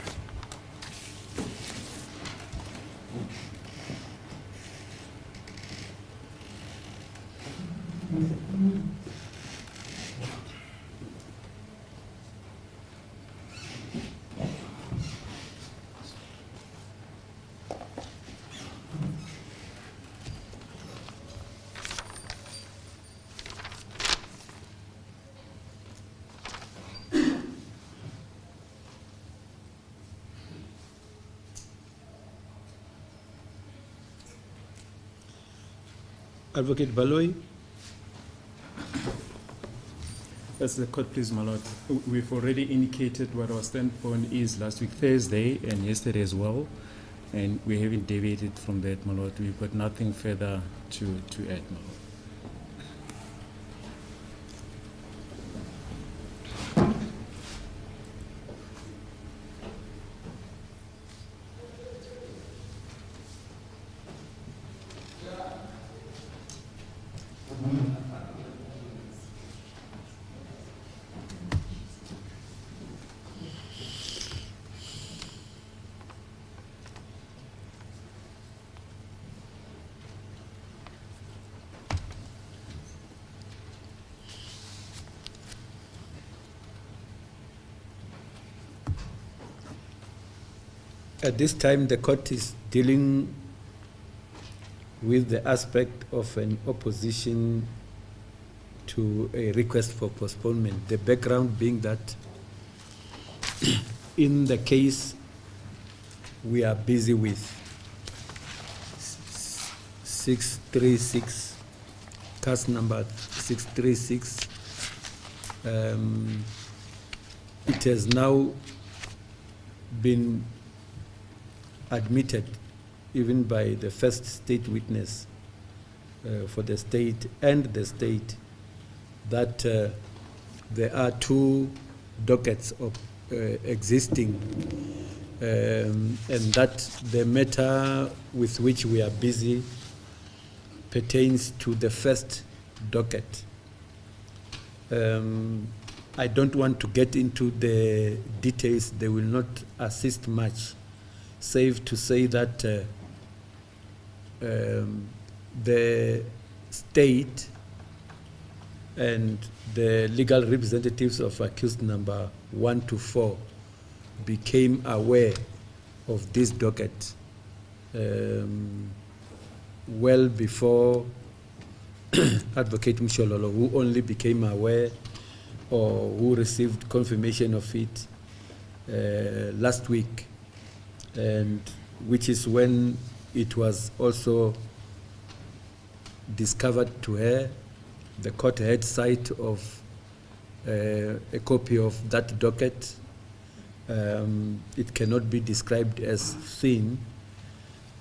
B: Advocate Baloyi?
E: As the court, please, my lord, we've already indicated what our standpoint is last week Thursday and yesterday as well, and we haven't deviated from that, my lord. We've got nothing further to add, my lord.
B: At this time, the court is dealing with the aspect of an opposition to a request for postponement. The background being that in the case we are busy with 636, case number 636, it has now been admitted even by the first state witness for the state and the state that there are two dockets of existing and that the matter with which we are busy pertains to the first docket. I don't want to get into the details, they will not assist much, save to say that the state and the legal representatives of accused number 1 to 4 became aware of this docket well before Advocate Mshololo, who only became aware or who received confirmation of it last week, and which is when it was also discovered to her. The court had sight of a copy of that docket. It cannot be described as thin.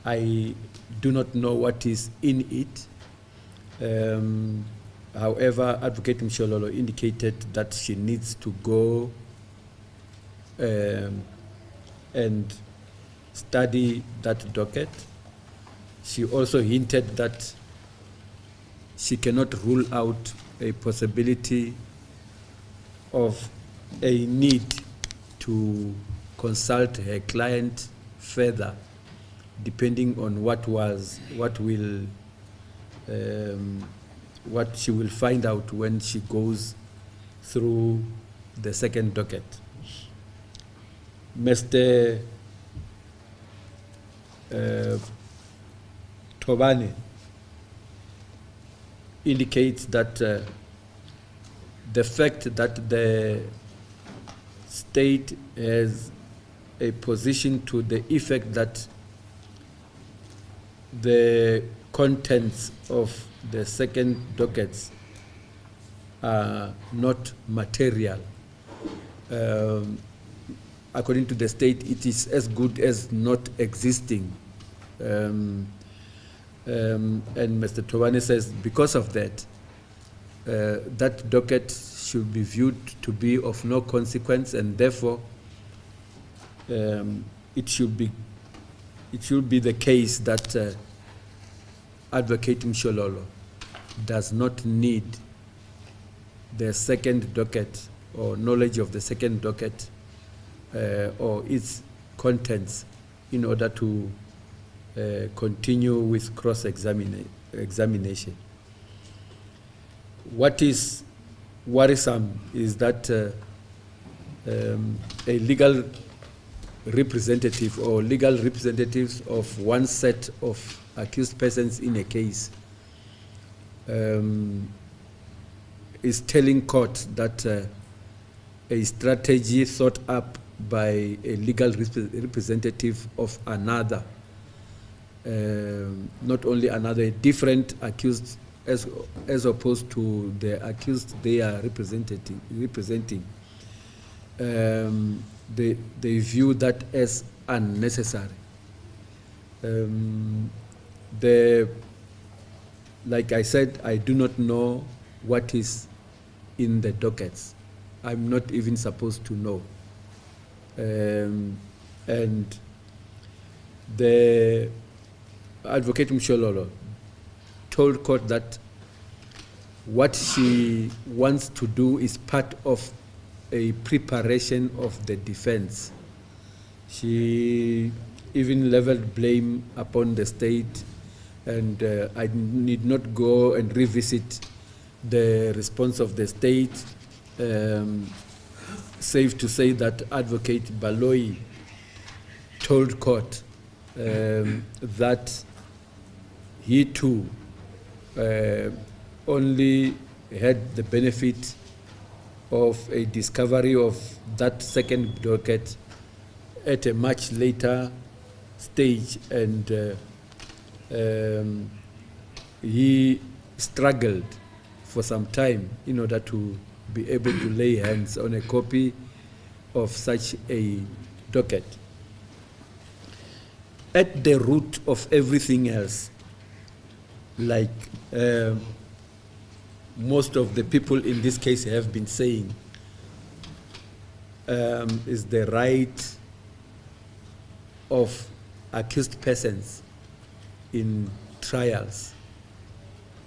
B: I do not know what is in it. However, Advocate Mshololo indicated that she needs to go and study that docket. She also hinted that she cannot rule out a possibility of a need to consult her client further, depending on what she will find out when she goes through the second docket. Mr. Tobane indicates that the fact that the state has a position to the effect that the contents of the second dockets are not material. According to the state, it is as good as not existing. And Mr. Tobane says because of that, that docket should be viewed to be of no consequence, and therefore it should be the case that Advocate Mshololo does not need the second docket or knowledge of the second docket or its contents in order to continue with cross-examination. What is worrisome is that a legal representative or legal representatives of one set of accused persons in a case is telling court that a strategy thought up by a legal representative of another, not only another, different accused as opposed to the accused they are representing, they view that as unnecessary. Like I said, I do not know what is in the dockets. I'm not even supposed to know. And the Advocate Mshololo told court that what she wants to do is part of a preparation of the defense. She even leveled blame upon the state, and I need not go and revisit the response of the state. Safe to say that Advocate Baloyi told court that he too only had the benefit of a discovery of that second docket at a much later stage, and he struggled for some time in order to be able to lay hands on a copy of such a docket. At the root of everything else, like most of the people in this case have been saying, is the right of accused persons in trials,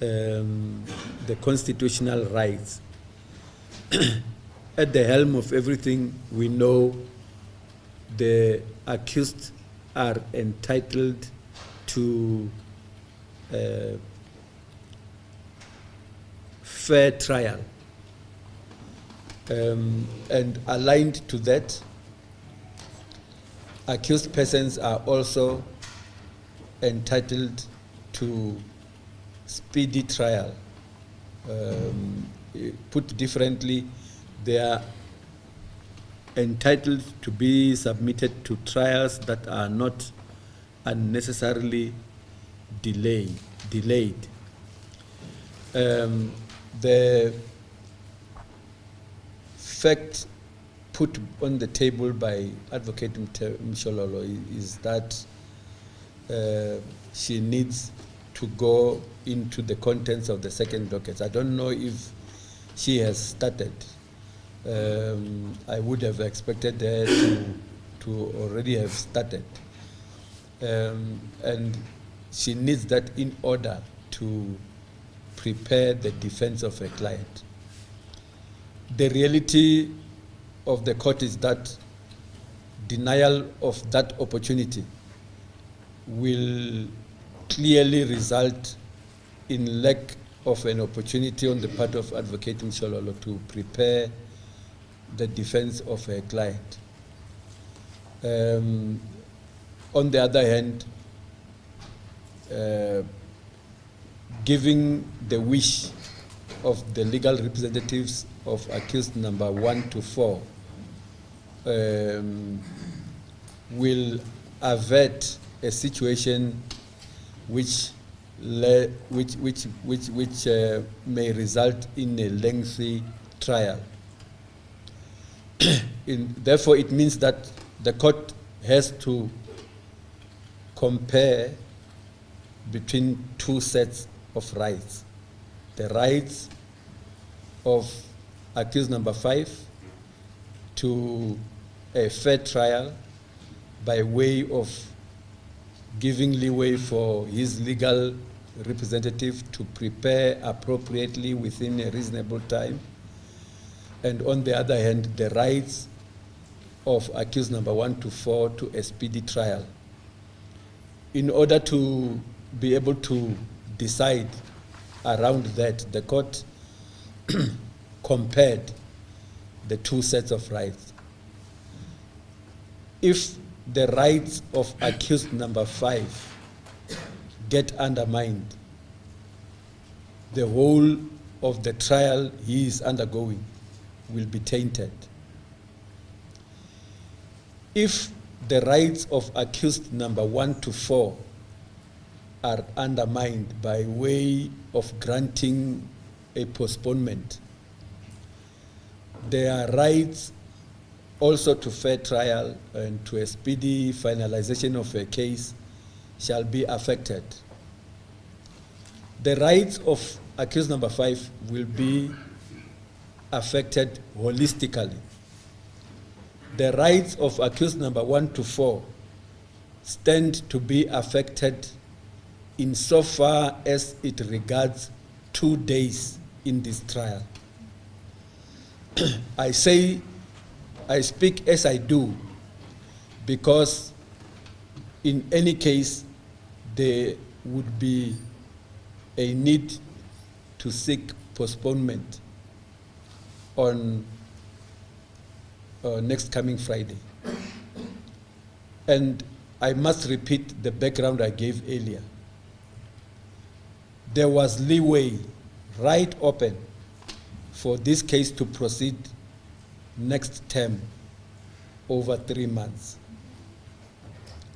B: the constitutional rights. At the helm of everything, we know the accused are entitled to fair trial. And aligned to that, accused persons are also entitled to speedy trial. Put differently, they are entitled to be submitted to trials that are not unnecessarily delayed. The fact put on the table by Advocate Mshololo is that she needs to go into the contents of the second docket. I don't know if she has started. I would have expected her to already have started. And she needs that in order to prepare the defense of her client. The reality of the court is that denial of that opportunity will clearly result in lack of an opportunity on the part of Advocate Mshololo to prepare the defense of her client. On the other hand, giving the wish of the legal representatives of accused number 1 to 4 will avert a situation which may result in a lengthy trial. Therefore, it means that the court has to compare between two sets of rights. The rights of accused number 5 to a fair trial by way of giving leeway for his legal representative to prepare appropriately within a reasonable time, and on the other hand, the rights of accused number 1 to 4 to a speedy trial. In order to be able to decide around that, the court compared the two sets of rights. If the rights of accused number 5 get undermined, the whole of the trial he is undergoing will be tainted. If the rights of accused number 1 to 4 are undermined by way of granting a postponement, their rights also to fair trial and to a speedy finalization of a case shall be affected. The rights of accused number 5 will be affected holistically. The rights of accused number 1 to 4 stand to be affected insofar as it regards 2 days in this trial. I speak as I do because in any case there would be a need to seek postponement on next coming Friday. And I must repeat the background I gave earlier. There was leeway, right open, for this case to proceed next term over 3 months.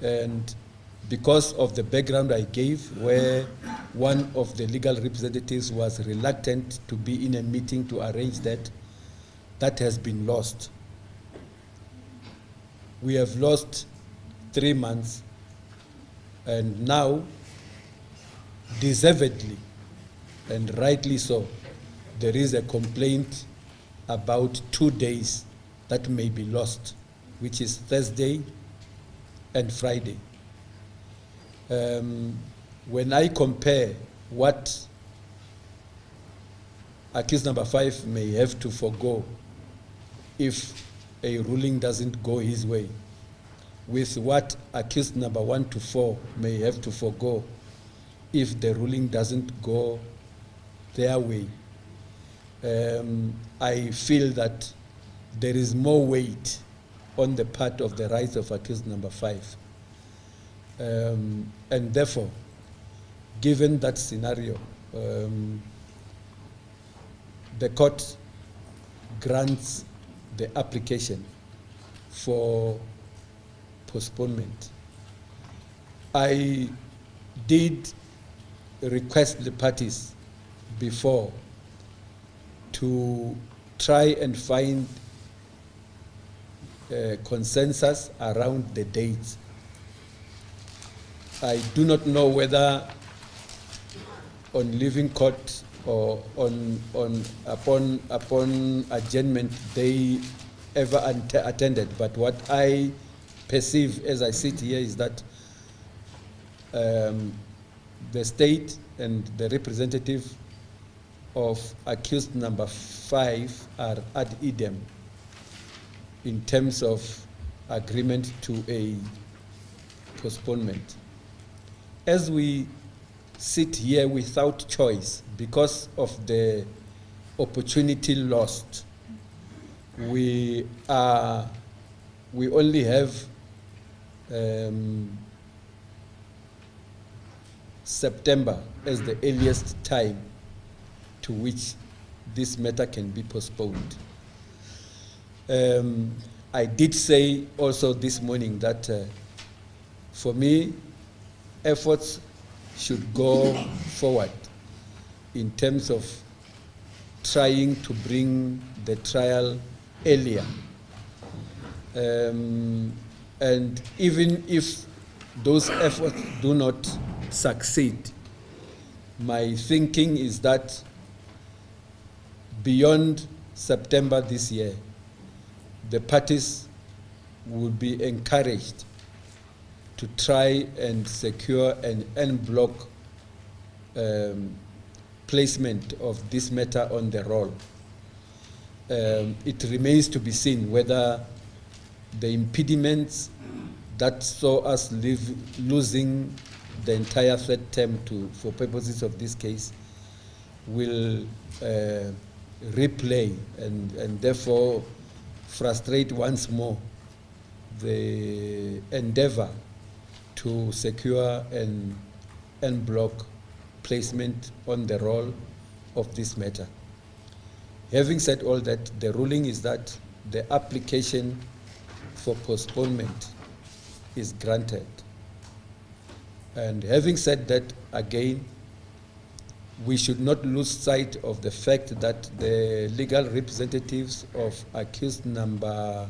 B: And because of the background I gave, where one of the legal representatives was reluctant to be in a meeting to arrange that, that has been lost. We have lost 3 months, and now, deservedly and rightly so, there is a complaint about 2 days that may be lost, which is Thursday and Friday. When I compare what accused number 5 may have to forego if a ruling doesn't go his way, with what accused number 1 to 4 may have to forego if the ruling doesn't go their way, I feel that there is more weight on the part of the rights of accused number 5. And therefore, given that scenario, the court grants the application for postponement. I did request the parties before to try and find consensus around the dates. I do not know whether on leaving court or upon adjournment they ever attended, but what I perceive as I sit here is that the state and the representative of accused number 5 are ad idem in terms of agreement to a postponement. As we sit here without choice because of the opportunity lost, we only have September as the earliest time to which this matter can be postponed. I did say also this morning that for me, efforts should go forward in terms of trying to bring the trial earlier. And even if those efforts do not succeed, my thinking is that beyond September this year, the parties would be encouraged to try and secure an en bloc placement of this matter on the roll. It remains to be seen whether the impediments that saw us losing the entire third term for purposes of this case will replay and therefore frustrate once more the endeavor to secure an en bloc placement on the roll of this matter. Having said all that, the ruling is that the application for postponement is granted. And having said that, again, we should not lose sight of the fact that the legal representatives of accused number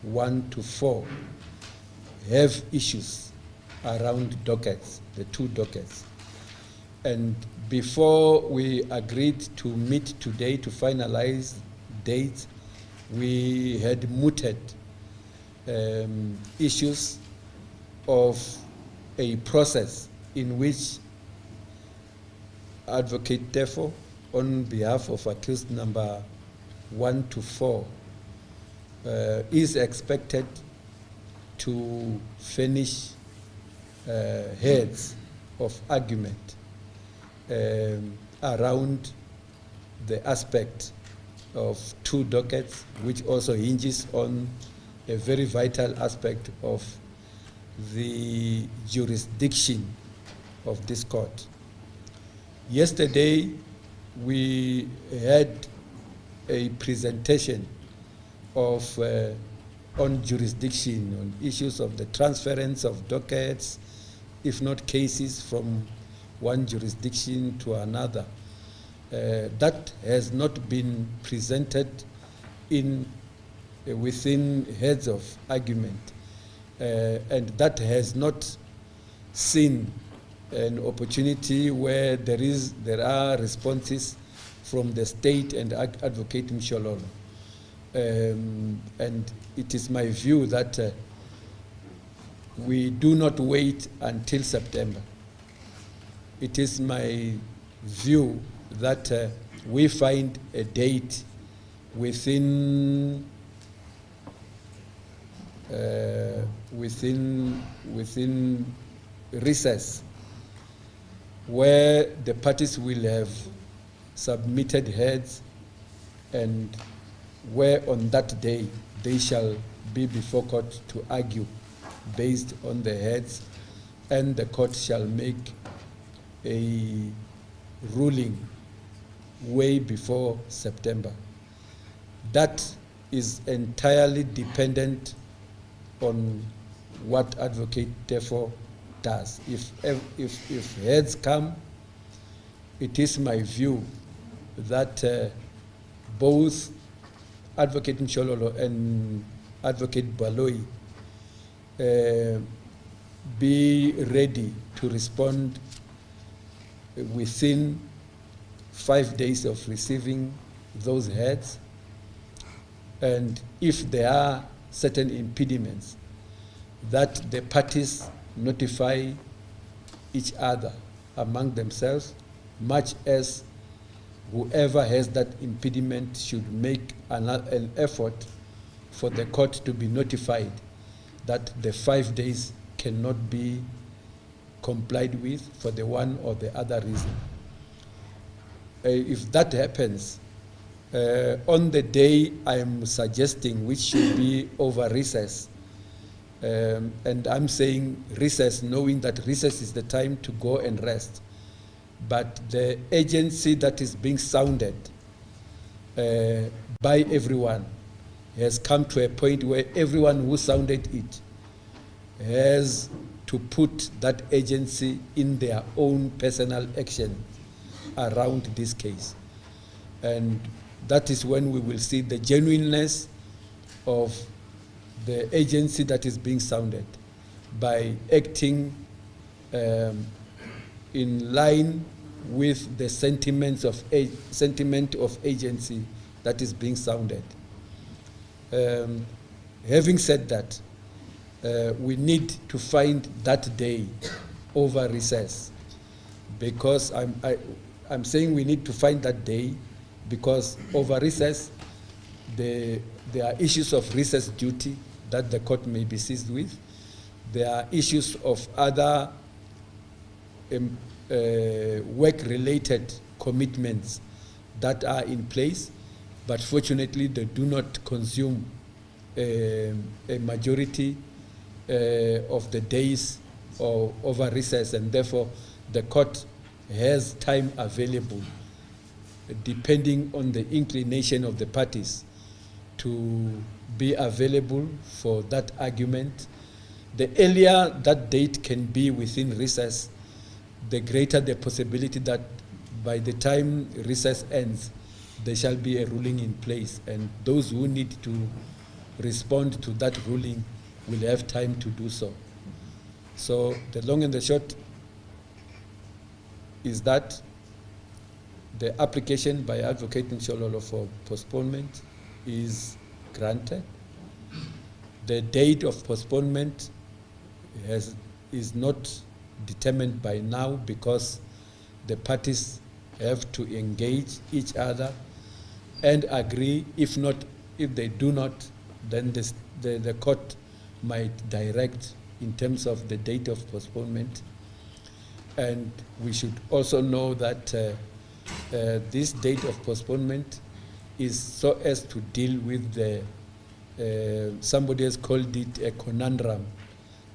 B: 1 to 4 have issues around dockets, the 2 dockets. And before we agreed to meet today to finalize dates, we had mooted issues of a process in which Advocate Tefo, on behalf of accused number 1 to 4, is expected to furnish heads of argument around the aspect of 2 dockets, which also hinges on a very vital aspect of the jurisdiction of this court. Yesterday, we had a presentation of on jurisdiction, on issues of the transference of dockets, if not cases, from one jurisdiction to another. That has not been presented in within heads of argument, and that has not seen an opportunity where there are responses from the state and Advocate Mshololo. And it is my view that we do not wait until September. It is my view that we find a date within recess where the parties will have submitted heads, and where on that day they shall be before court to argue based on the heads, and the court shall make a ruling way before September. That is entirely dependent on what Advocate therefore does. If heads come, it is my view that both Advocate Mshololo and Advocate Baloi be ready to respond within 5 days of receiving those heads. And if there are certain impediments, that the parties notify each other among themselves, much as whoever has that impediment should make an effort for the court to be notified that the 5 days cannot be complied with for the one or the other reason. If that happens, on the day I am suggesting, which should be over recess, and I'm saying recess knowing that recess is the time to go and rest, but the agency that is being sounded by everyone has come to a point where everyone who sounded it has to put that agency in their own personal action around this case. And that is when we will see the genuineness of the agency that is being sounded by acting in line with the sentiment of agency that is being sounded. Having said that, we need to find that day over recess, because I'm saying we need to find that day because over recess there are issues of recess duty that the court may be seized with. There are issues of other work-related commitments that are in place, but fortunately they do not consume a majority of the days or over recess, and therefore the court has time available depending on the inclination of the parties to be available for that argument. The earlier that date can be within recess, the greater the possibility that by the time recess ends, there shall be a ruling in place, and those who need to respond to that ruling will have time to do so. So the long and the short is that the application by Advocate Mshololo for postponement is granted. The date of postponement is not determined by now because the parties have to engage each other and agree. If they do not, then the court might direct in terms of the date of postponement. And we should also know that this date of postponement is so as to deal with somebody has called it a conundrum,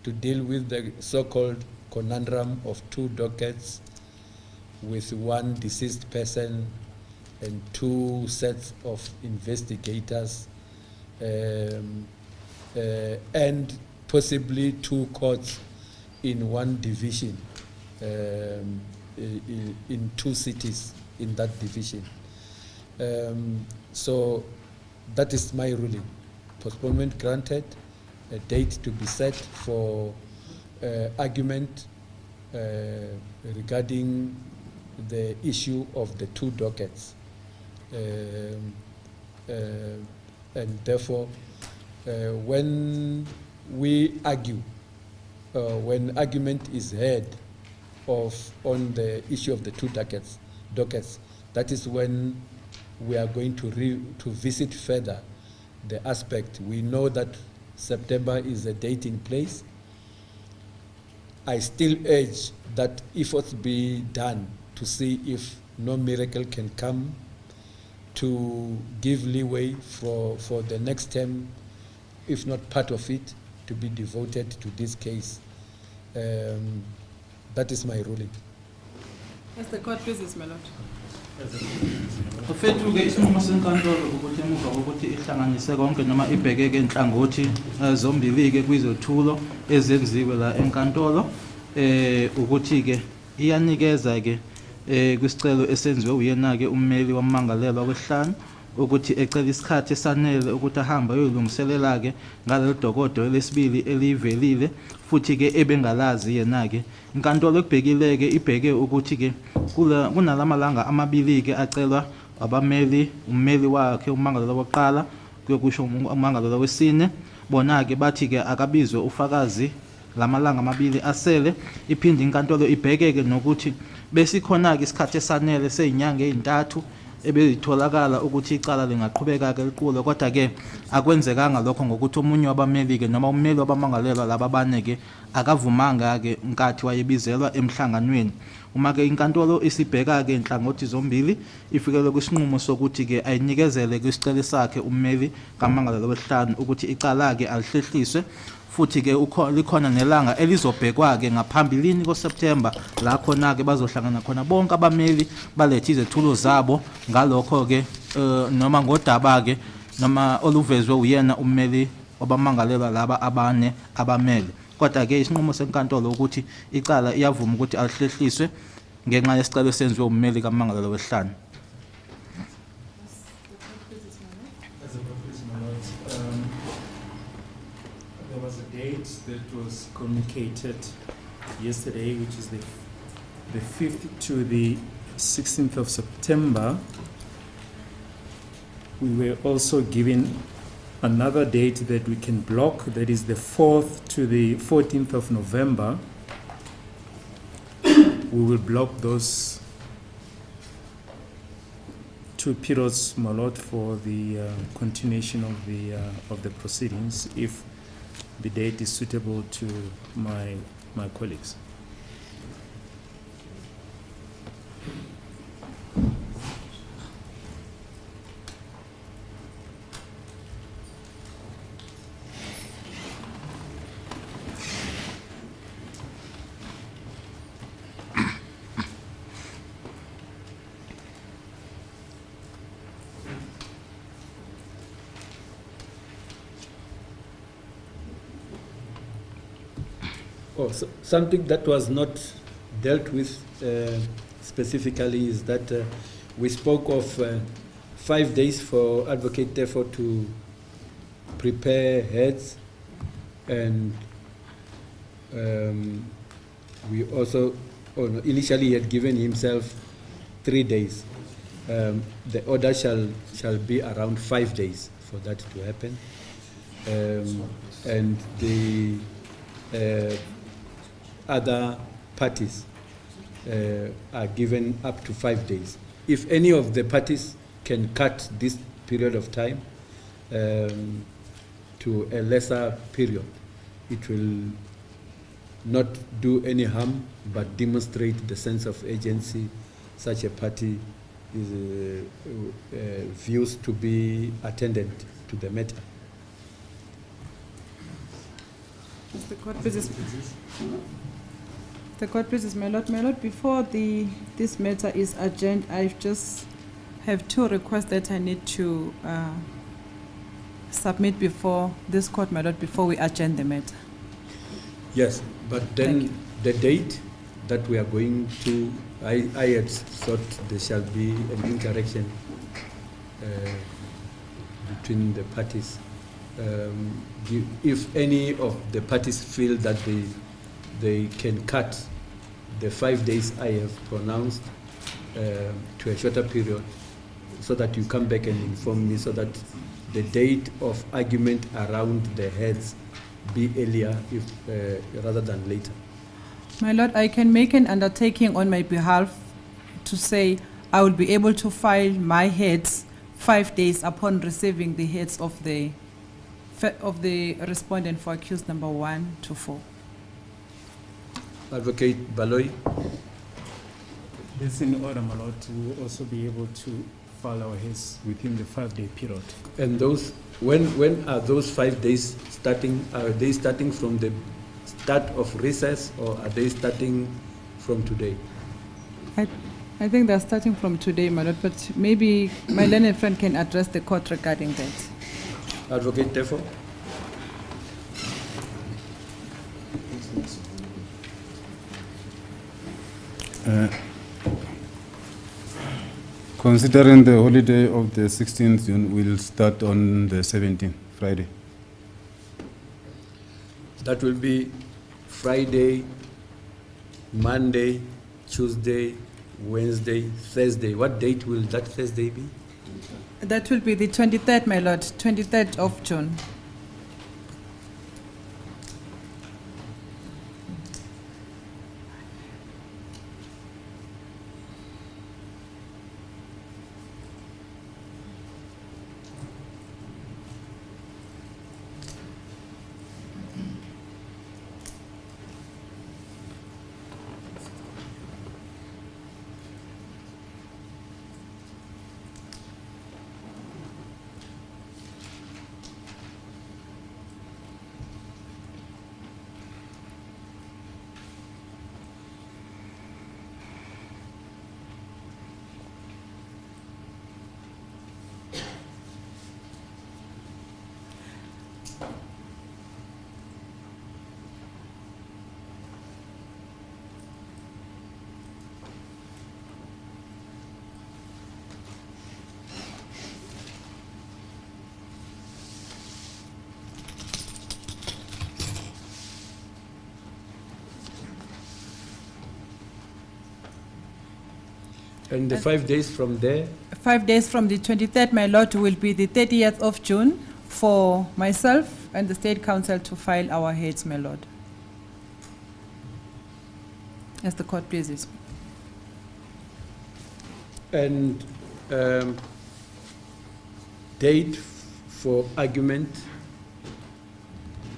B: to deal with the so-called conundrum of 2 dockets with 1 deceased person and 2 sets of investigators, and possibly 2 courts in 1 division, in 2 cities in that division. So that is my ruling. Postponement granted, a date to be set for argument regarding the issue of the 2 dockets. And therefore, when we argue, when argument is heard on the issue of the 2 dockets, that is when we are going to visit further the aspect. We know that September is a date in place. I still urge that efforts be done to see if no miracle can come to give leeway for the next term, if not part of it, to be devoted to this case. That is my ruling.
D: As the court pleases, my lord.
C: Ufethu-ke isinqumo senkantolo ukuthi emuva kokuthi ihlanganise konke noma ibheke-ke inhlangothi zombili-ke kwizethulo ezenziwe la enkantolo, ukuthi-ke iyanikeza-ke kwisicelo esenziwe uyena-ke ummeli wammangalelwa wesihlanu ukuthi ecela isikhathi esanele ukuthi ahambe ayolungiselela-ke ngaleli dokodo lesibili elivelile futhi-ke ebengalazi yena-ke. Inkantolo ekubhekile-ke ibheke ukuthi-ke kunalamalanga amabili-ke acelwa abameli, ummeli wakhe ummangalelwa wokuqala kuyokusho ummangalelwa wesine, bona-ke bathi-ke akabizwe ufakazi lamalanga amabili asele. Iphinde inkantolo ibheke-ke nokuthi besikhona-ke isikhathi esanele seyinyanga ezintathu ebezitholakala ukuthi icala lingaqhubeka-ke liqulwe, kodwa-ke akwenzekanga lokho ngokuthi omunye wabameli-ke noma ummeli wabamangalelwa laba abane-ke akavumanga-ke nkathi wayebizelwa emhlanganweni. Uma-ke inkantolo isibheka-ke inhlangothi zombili ifikele kwisinqumo sokuthi-ke ayinikezele kwisicelo sakhe ummeli kamangalelwa wesihlanu ukuthi icala-ke alihlehliswe, futhi-ke likhona nelanga elizobhekwa-ke ngaphambilini koSeptember la khona-ke bazohlangana khona bonke abameli balethe izethulo zabo ngalokho-ke noma ngodaba-ke noma oluvezwe uyena ummeli wabamangalelwa laba abane abamele. Kodwa-ke isinqumo senkantolo ukuthi icala iyavuma ukuthi alihlehliswe ngenxa yesicelo esenziwe ummeli kamangalelwa wesihlanu.
E: There was a date that was communicated yesterday, which is the 5th to the 16th of September. We were also given another date that we can block, that is the 4th to the 14th of November. We will block those 2 periods, my lord, for the continuation of the proceedings, if the date is suitable to my colleagues.
B: So something that was not dealt with specifically is that we spoke of 5 days for Advocate therefore to prepare heads, and we also initially he had given himself 3 days. The order shall be around 5 days for that to happen, and the other parties are given up to 5 days. If any of the parties can cut this period of time to a lesser period, it will not do any harm but demonstrate the sense of agency such a party is views to be attendant to the matter.
D: The court pleases. The court pleases, my lord. My lord, before this matter is adjourned, I just have two requests that I need to submit before this court, my lord, before we adjourn the matter.
B: Yes, but
D: Thank
B: then
D: you.
B: the date that we are going to, I had thought there shall be an interaction between the parties. If any of the parties feel that they can cut the 5 days I have pronounced to a shorter period, so that you come back and inform me, so that the date of argument around the heads be earlier rather than later.
D: My lord, I can make an undertaking on my behalf to say I will be able to file my heads 5 days upon receiving the heads of the respondent for accused number 1 to 4.
B: Advocate Baloy.
E: It's in order, my lord, to also be able to file our heads within the 5-day period.
B: And those, when are those 5 days starting? Are they starting from the start of recess, or are they starting from today?
D: I think they're starting from today, my lord, but maybe my learned friend can address the court regarding that.
B: Advocate Tefo.
A: Considering the holiday of the 16th June, will start on the 17th, Friday.
B: That will be Friday, Monday, Tuesday, Wednesday, Thursday. What date will that Thursday be?
D: That will be the 23rd, my lord, 23rd of June.
B: And the 5 days from there?
D: 5 days from the 23rd, my lord, will be the 30th of June for myself and the State Council to file our heads, my lord. As the court pleases.
B: And date for argument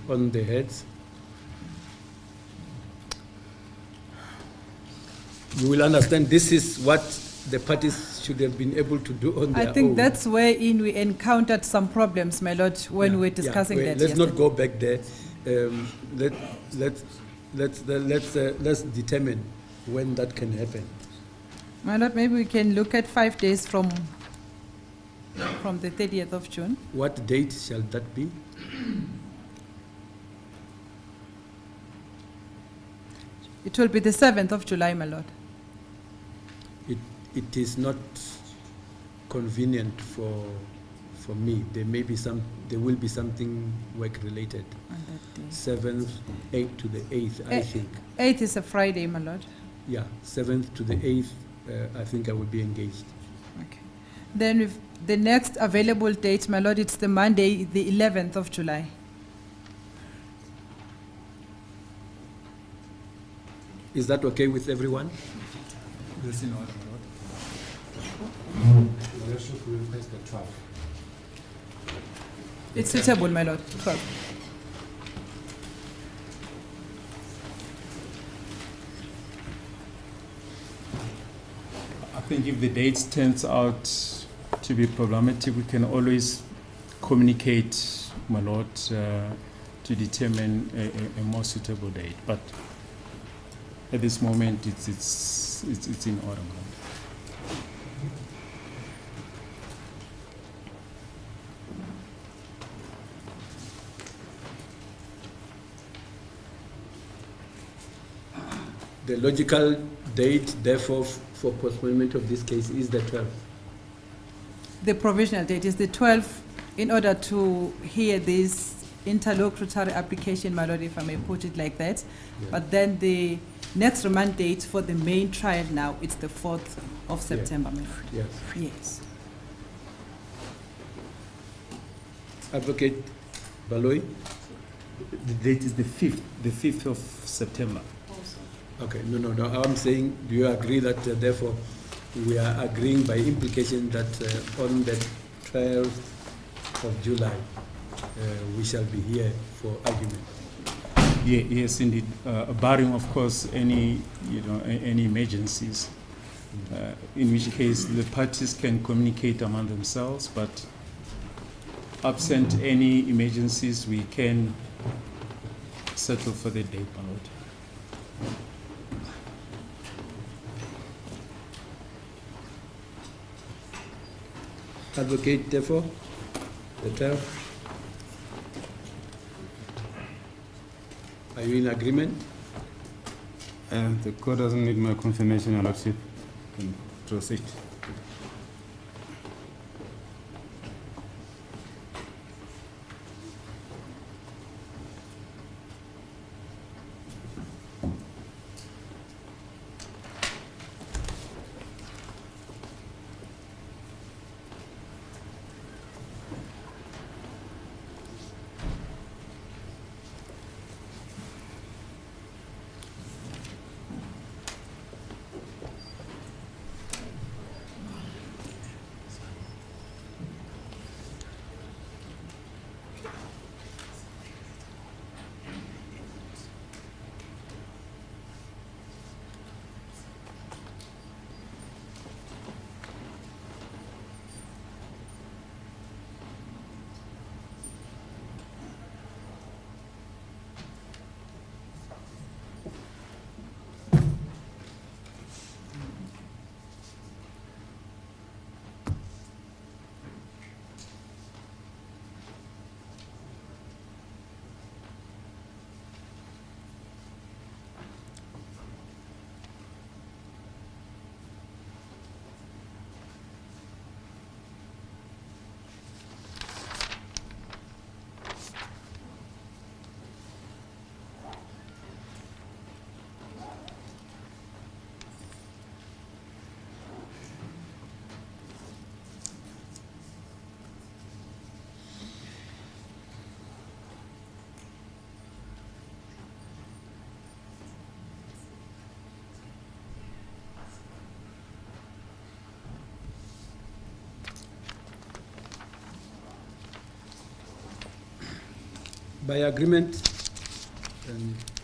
B: on the heads? You will understand this is what the parties should have been able to do on their own.
D: I think that's wherein we encountered some problems, my lord, when we were discussing that
B: Let's
D: yesterday.
B: not go back there. Let's determine when that can happen.
D: My lord, maybe we can look at 5 days from the 30th of June.
B: What date shall that be?
D: It will be the 7th of July, my lord.
B: It is not convenient for me. There will be something work related.
D: On that day.
B: 7th, 8th to the 8th, I think.
D: 8th is a Friday, my lord.
B: Yeah, 7th to the 8th, I think I will be engaged.
D: Okay. Then with the next available date, my lord, it's the Monday, the 11th of July.
B: Is that okay with everyone?
E: Yes, in order, my lord.
G: Request the 12th.
D: It's suitable, my lord. 12.
E: I think if the dates turns out to be problematic, we can always communicate, my lord, to determine a more suitable date. But at this moment, it's in order.
B: The logical date, therefore, for postponement of this case is the 12th.
D: The provisional date is the 12th in order to hear this interlocutory application, my lord, if I may put it like that.
B: Yeah.
D: But then the next remand date for the main trial now, it's the 4th of September, my lord.
B: Yes.
D: Yes.
B: Advocate Baloy?
E: The date is the 5th of September.
B: Okay, no. I'm saying, do you agree that therefore we are agreeing by implication that on the 12th of July we shall be here for argument?
E: Yes, indeed. Barring, of course, any any emergencies, in which case the parties can communicate among themselves. But absent any emergencies, we can settle for the date, my lord.
B: Advocate, therefore, the 12th. Are you in agreement?
A: The court doesn't need my confirmation, Your Lordship. Can proceed.
B: By agreement,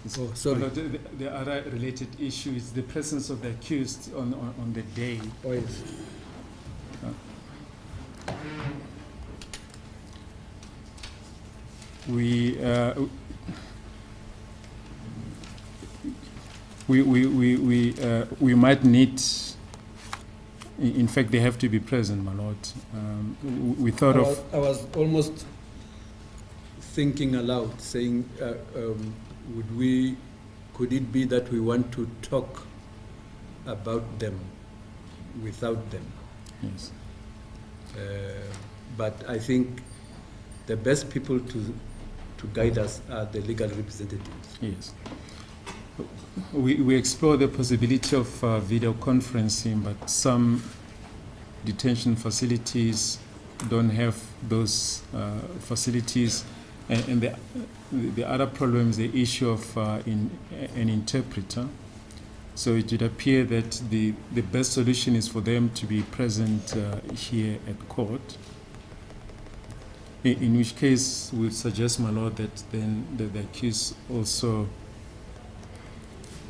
B: sorry.
E: No, the other related issue is the presence of the accused on the day.
B: Oh, yes.
E: We might need. In fact, they have to be present, my lord. We thought
B: I was almost thinking aloud, saying, could it be that we want to talk about them without them?
E: Yes.
B: But I think the best people to guide us are the legal representatives.
E: Yes. We explore the possibility of video conferencing, but some detention facilities don't have those facilities. And the other problem is the issue of an interpreter. So it would appear that the best solution is for them to be present here at court. In which case, we suggest, my lord, that then the accused also,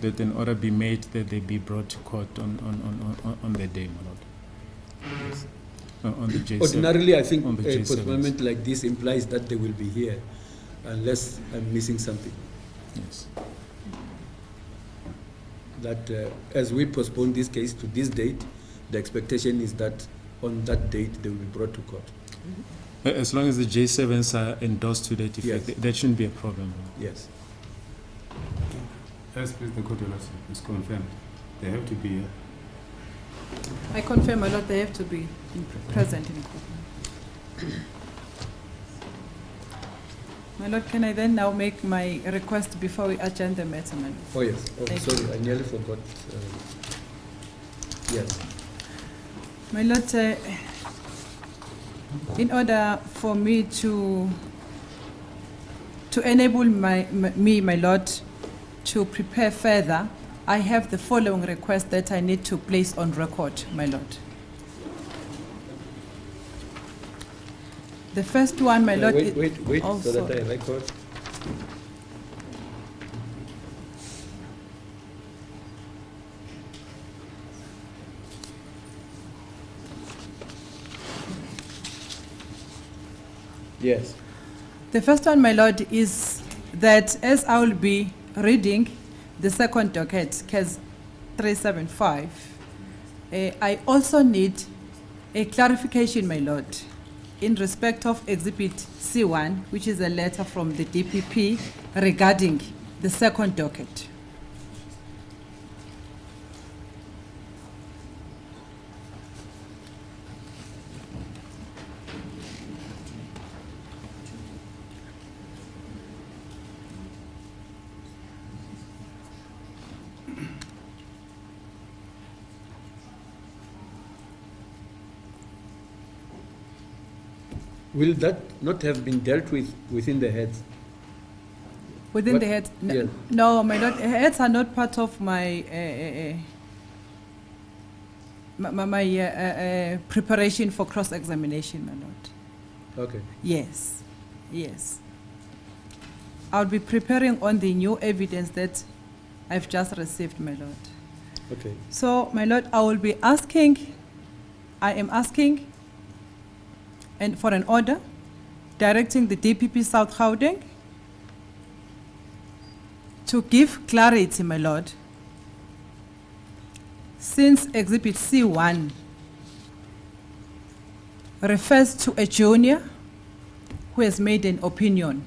E: that an order be made that they be brought to court on the day, my lord.
B: Yes.
E: On the J7.
B: Ordinarily, I think
E: on the
B: a
E: J7s.
B: postponement like this implies that they will be here. unless I'm missing something.
E: Yes.
B: That as we postpone this case to this date, the expectation is that on that date they will be brought to court.
E: As long as the J7s are endorsed to that effect,
B: Yes.
E: that shouldn't be a problem.
B: Yes.
A: Yes, please, the court is confirmed. They have to be here.
D: I confirm, my lord, they have to be present in court. My lord, can I then now make my request before we adjourn the matter, my lord?
B: Oh yes. Oh,
D: Thank
B: sorry, I nearly forgot. Yes.
D: My lord, in order for me to enable my lord, to prepare further, I have the following request that I need to place on record, my lord. The first one, my lord.
B: Wait,
D: Oh,
B: so that
D: sorry.
B: I record. Yes.
D: The first one, my lord, is that as I will be reading the second docket, case 375, I also need a clarification, my lord, in respect of Exhibit C1, which is a letter from the DPP regarding the second docket.
B: Will that not have been dealt with within the heads?
D: Within
B: What-
D: the head?
B: yeah.
D: No, my lord, heads are not part of my preparation for cross-examination, my lord.
B: Okay.
D: Yes, yes. I'll be preparing on the new evidence that I've just received, my lord.
B: Okay.
D: So, my lord, I am asking and for an order directing the DPP South Gauteng to give clarity, my lord, since Exhibit C1 refers to a junior who has made an opinion.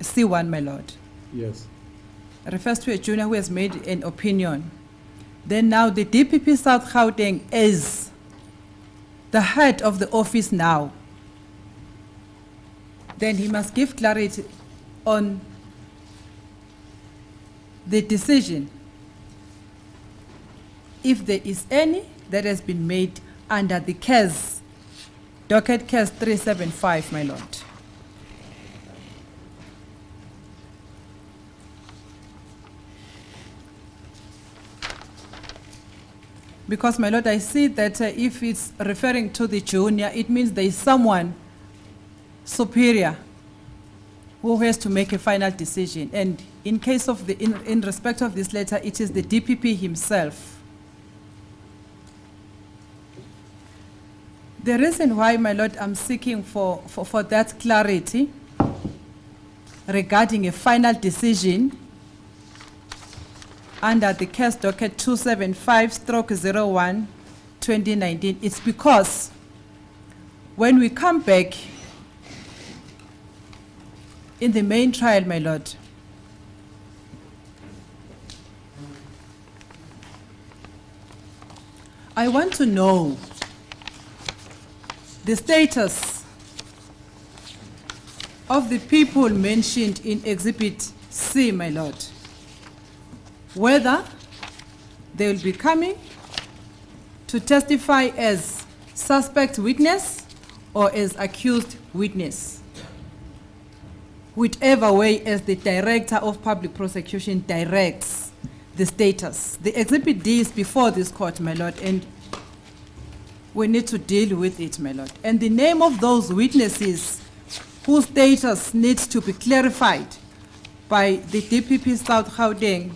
D: C1, my lord,
B: Yes.
D: refers to a junior who has made an opinion. Then now the DPP South Gauteng is the head of the office now. Then he must give clarity on the decision, if there is any, that has been made under the case, docket case 375, my lord. Because, my lord, I see that if it's referring to the junior, it means there is someone superior who has to make a final decision. And in case of the, in respect of this letter, it is the DPP himself. The reason why, my lord, I'm seeking for that clarity regarding a final decision under the case docket 275/01/2019, it's because when we come back in the main trial, my lord, I want to know the status of the people mentioned in Exhibit C, my lord, whether they will be coming to testify as suspect witness or as accused witness, whichever way as the director of public prosecution directs the status. The Exhibit D is before this court, my lord, and we need to deal with it, my lord. And the name of those witnesses whose status needs to be clarified by the DPP South Gauteng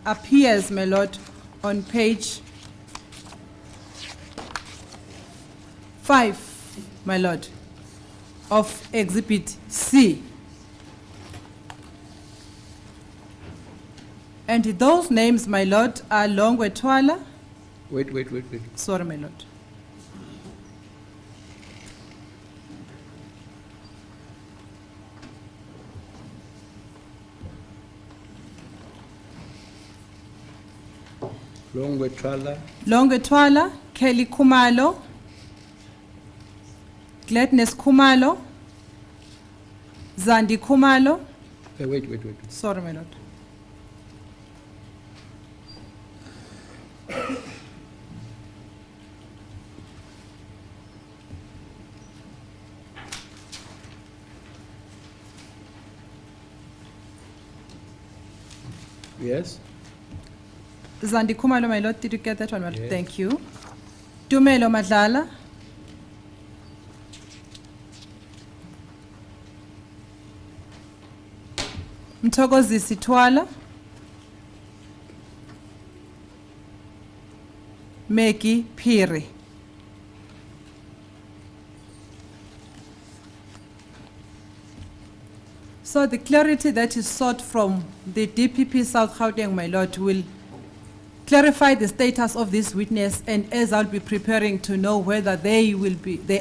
D: appears, my lord, on page 5, my lord. of Exhibit C. And those names, my lord, are Longwe Twala.
B: Wait.
D: Sorry, my lord.
B: Longwe Twala,
D: Longwe Twala, Kelly Kumalo, Gladness Kumalo, Zandi Kumalo.
B: wait.
D: Sorry, my lord.
B: Yes?
D: Zandi Kumalo, my lord, did you get that one?
B: Yes.
D: Thank you. Tumelo Madlala. Mthokozisi Twala. Meki Phiri. So the clarity that is sought from the DPP South Gauteng, my lord, will clarify the status of this witness, and as I'll be preparing to know whether they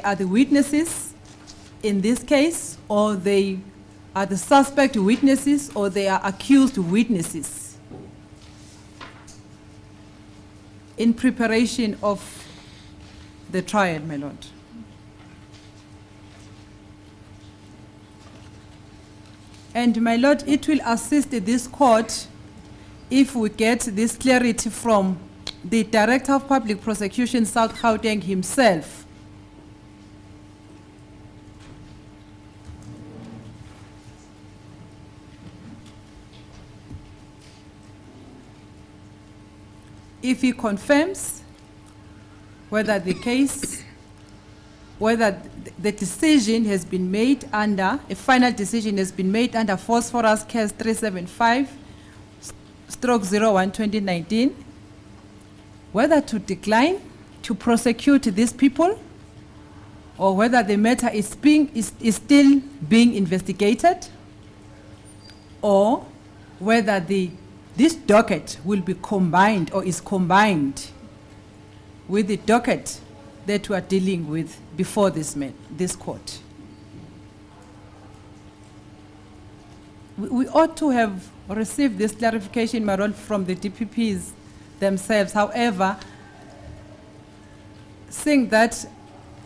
D: are the witnesses in this case, or they are the suspect witnesses, or they are accused witnesses in preparation of the trial, my lord. And my lord, it will assist this court if we get this clarity from the Director of Public Prosecution, South Gauteng himself. If he confirms whether the case, whether the decision has been made under, a final decision has been made under Phosphorus Case 375/01/2019, whether to decline to prosecute these people, or whether the matter is still being investigated, or whether this docket will be combined or is combined with the docket that we are dealing with before this court. We ought to have received this clarification, my lord, from the DPPs themselves. However, seeing that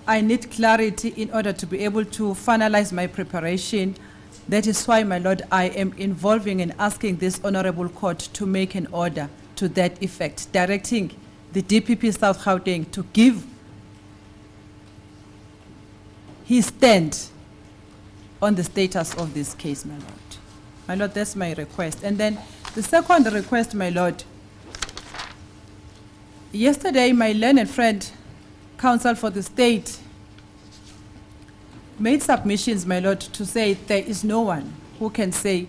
D: I need clarity in order to be able to finalize my preparation, that is why, my lord, I am involving and asking this honorable court to make an order to that effect, directing the DPP South Gauteng to give his stand on the status of this case, my lord. My lord, that's my request. And then the second request, my lord, yesterday my learned friend, counsel for the state, made submissions, my lord, to say there is no one who can say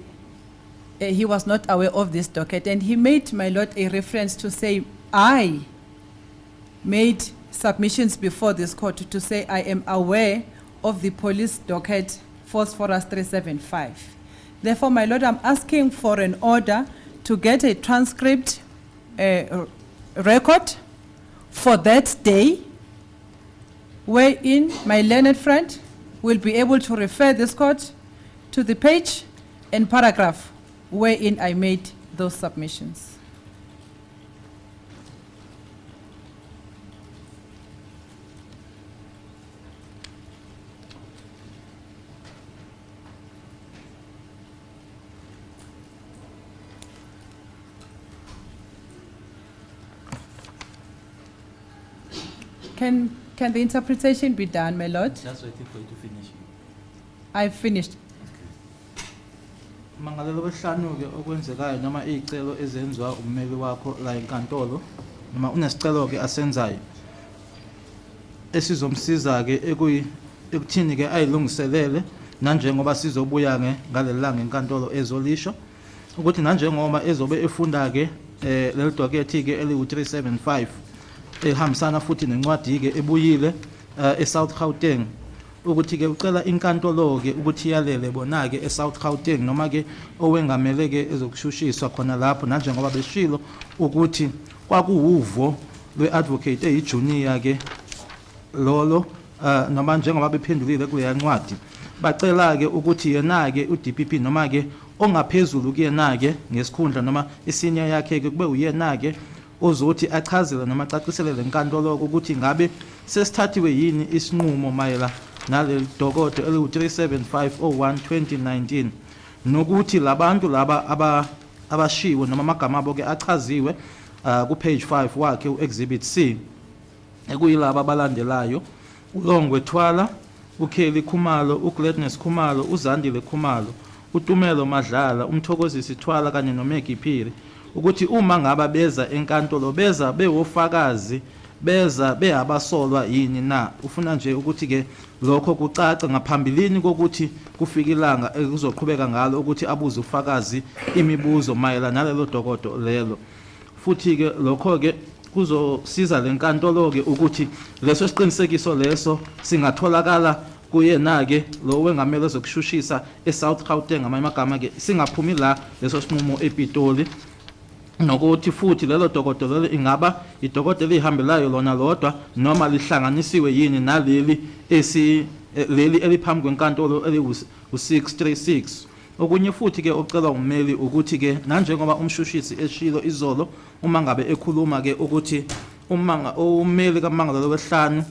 D: he was not aware of this docket. And he made, my lord, a reference to say, I made submissions before this court to say I am aware of the police docket Phosphorus 375. Therefore, my lord, I'm asking for an order to get a transcript record for that day, wherein my learned friend will be able to refer this court to the page and paragraph wherein I made those submissions. Can the interpretation be done, my lord?
C: Just waiting for you to finish.
D: I've finished.
C: Mangalelo behlanu-ke okwenzekayo noma iy'celo ezenziwa ummeli wakho la enkantolo noma unesicelo-ke asenzayo esizomsiza-ke ekuthini-ke ayilungiselele nanjengoba sizobuya-ke ngaleli langa enkantolo ezolisho ukuthi nanjengoba ezobe efunda-ke leli dokethi-ke eliwu-375 ehambisana futhi nencwadi-ke ebuyile eSouth Gauteng ukuthi ke ucela inkantolo ke ukuthi yalele bona ke eSouth Gauteng noma ke owengamele ke ezokushushiswa khona lapho nanjengoba beshilo ukuthi kwakuwuvo lweadvocate eyijunior ke lolo noma njengoba bephendulile kule ncwadi bacela ke ukuthi yena ke uDPP noma ke ongaphezulu kuyena ke ngesikhundla noma isenior yakhe ke kube uyena ke ozothi achazele noma acacisele lenkantolo ukuthi ngabe sesithathiwe yini isinqumo mayela nale dokodo eli-37501/2019 nokuthi labantu laba abashiwo noma amagama abo ke achaziwe ku page 5 wakhe uexhibit C ekuyilaba abalandelayo uLongwe Thwala, uKelly Khumalo, uGladness Khumalo, uZandile Khumalo, uTumelo Madlala, uMthokozisi Thwala kanye noMeggy Phiri ukuthi uma ngaba beza enkantolo beza bewofakazi beza beabasolwa yini na ufuna nje ukuthi ke lokho kucaca ngaphambilini kokuthi kufika ilanga ekuzoqhubeka ngalo ukuthi abuze ufakazi imibuzo mayela nalelo dokodo lelo futhi ke lokho ke kuzosiza lenkantolo ke ukuthi leso siqinisekiso leso singatholakala kuyena ke lo wengamele zokushushisa eSouth Gauteng ngamagama ke singaphumi la leso sinqumo ePitoli nokuthi futhi lelo dokodo lelo ingaba idokodo elihambelayo lona lodwa noma lihlanganisiwe yini naleli leli eliphambi kwenkantolo eli-636 okunye futhi ke ocela ummeli ukuthi ke nanjengoba umshushisi eshilo izolo uma ngabe ekhuluma ke ukuthi ummeli kaMangalo wehlanu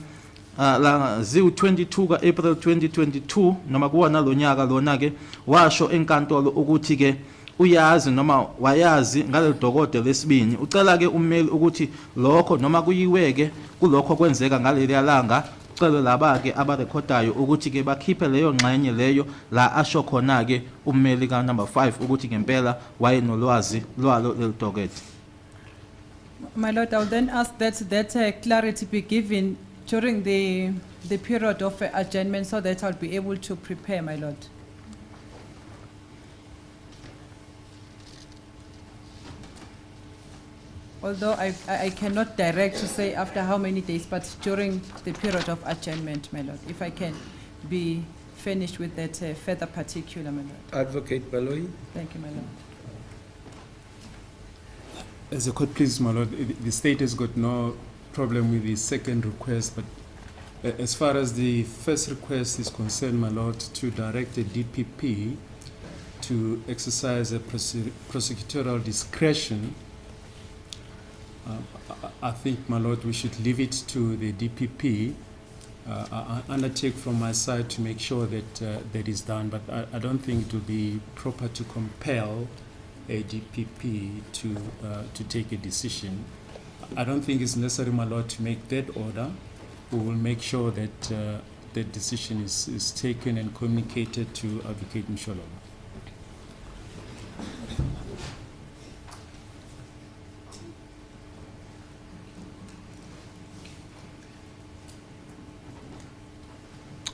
C: la ziwu-22 ka-April 2022 noma kuwona lo nyaka lona ke washo enkantolo ukuthi ke uyazi noma wayazi ngalelo dokodo lesibini ucela ke ummeli ukuthi lokho noma kuyiweke kulokho kwenzeka ngaleli yalanga ucele laba ke abarekhodayo ukuthi ke bakhiphe leyo ngxenye leyo la asho khona ke ummeli ka number 5 ukuthi ngempela wayenolwazi lwalo leli dokodo.
D: My Lord, I will then ask that clarity be given during the period of adjournment so that I'll be able to prepare, my Lord. Although I cannot direct to say after how many days, but during the period of adjournment, my Lord, if I can be finished with that further particular, my Lord.
B: Advocate Baloyi.
D: Thank you, my Lord.
E: As a court, please, my Lord, the state has got no problem with the second request, but as far as the first request is concerned, my Lord, to direct the DPP to exercise a prosecutorial discretion, I think, my Lord, we should leave it to the DPP. I undertake from my side to make sure that that is done, but I don't think it would be proper to compel a DPP to take a decision. I don't think it's necessary, my Lord, to make that order. We will make sure that that decision is taken and communicated to Advocate Mshololo.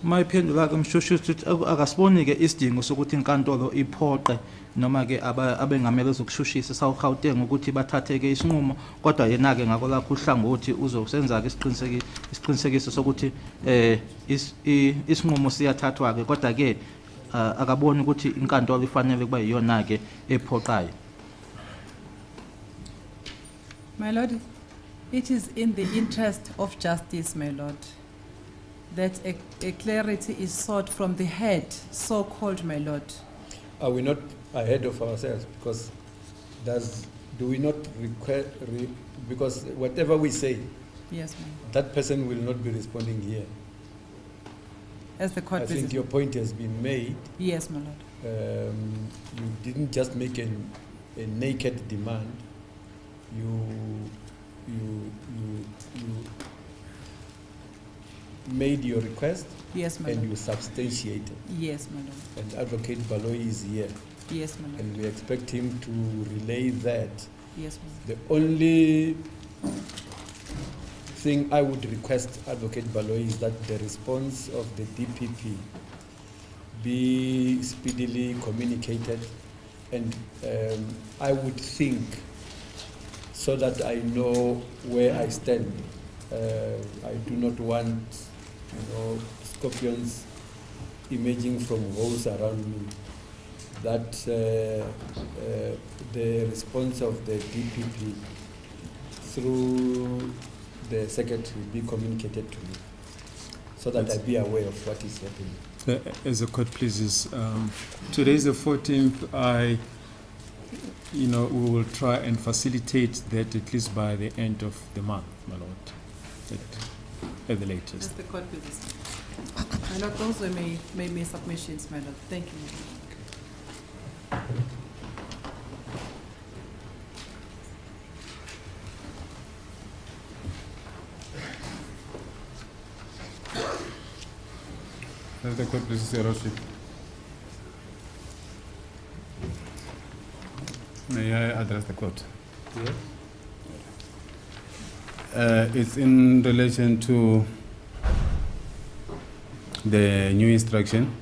C: Mayiphendula ke mshushuthi akasiboni ke isidingo sokuthi inkantolo iphoqe noma ke abengamele zokushushisa eSouth Gauteng ukuthi bathathe ke isinqumo kodwa yena ke ngako lakho uhlangothi uzosenza ke isiqinisekiso sokuthi isinqumo siyathathwa ke kodwa ke akaboni ukuthi inkantolo ifanele kuba yiyona ke ephoqayo.
D: My Lord, it is in the interest of justice, my Lord, that a clarity is sought from the head, so-called, my Lord.
B: Are we not ahead of ourselves? Because do we not require, because whatever we say,
D: Yes, ma'am.
B: that person will not be responding here.
D: As the court
B: I think
D: visits.
B: your point has been made.
D: Yes, my Lord.
B: You didn't just make a naked demand. You made your request.
D: Yes, my
B: and
D: Lord.
B: you substantiated.
D: Yes, my Lord.
B: And Advocate Baloyi is here,
D: Yes, my Lord.
B: and we expect him to relay that.
D: Yes, my Lord.
B: The only thing I would request Advocate Baloyi is that the response of the DPP be speedily communicated, and I would think, so that I know where I stand. I do not want, scorpions emerging from holes around me, that the response of the DPP through the secretary be communicated to me, so that I be aware of what is happening.
E: As the court pleases, today is the 14th. We will try and facilitate that at least by the end of the month, my lord, at the latest.
D: As the court pleases. My lord, those were my submissions, my lord. Thank you.
A: As the court pleases, Your Lordship. May I address the court?
B: Yeah.
A: It's in relation to the new instruction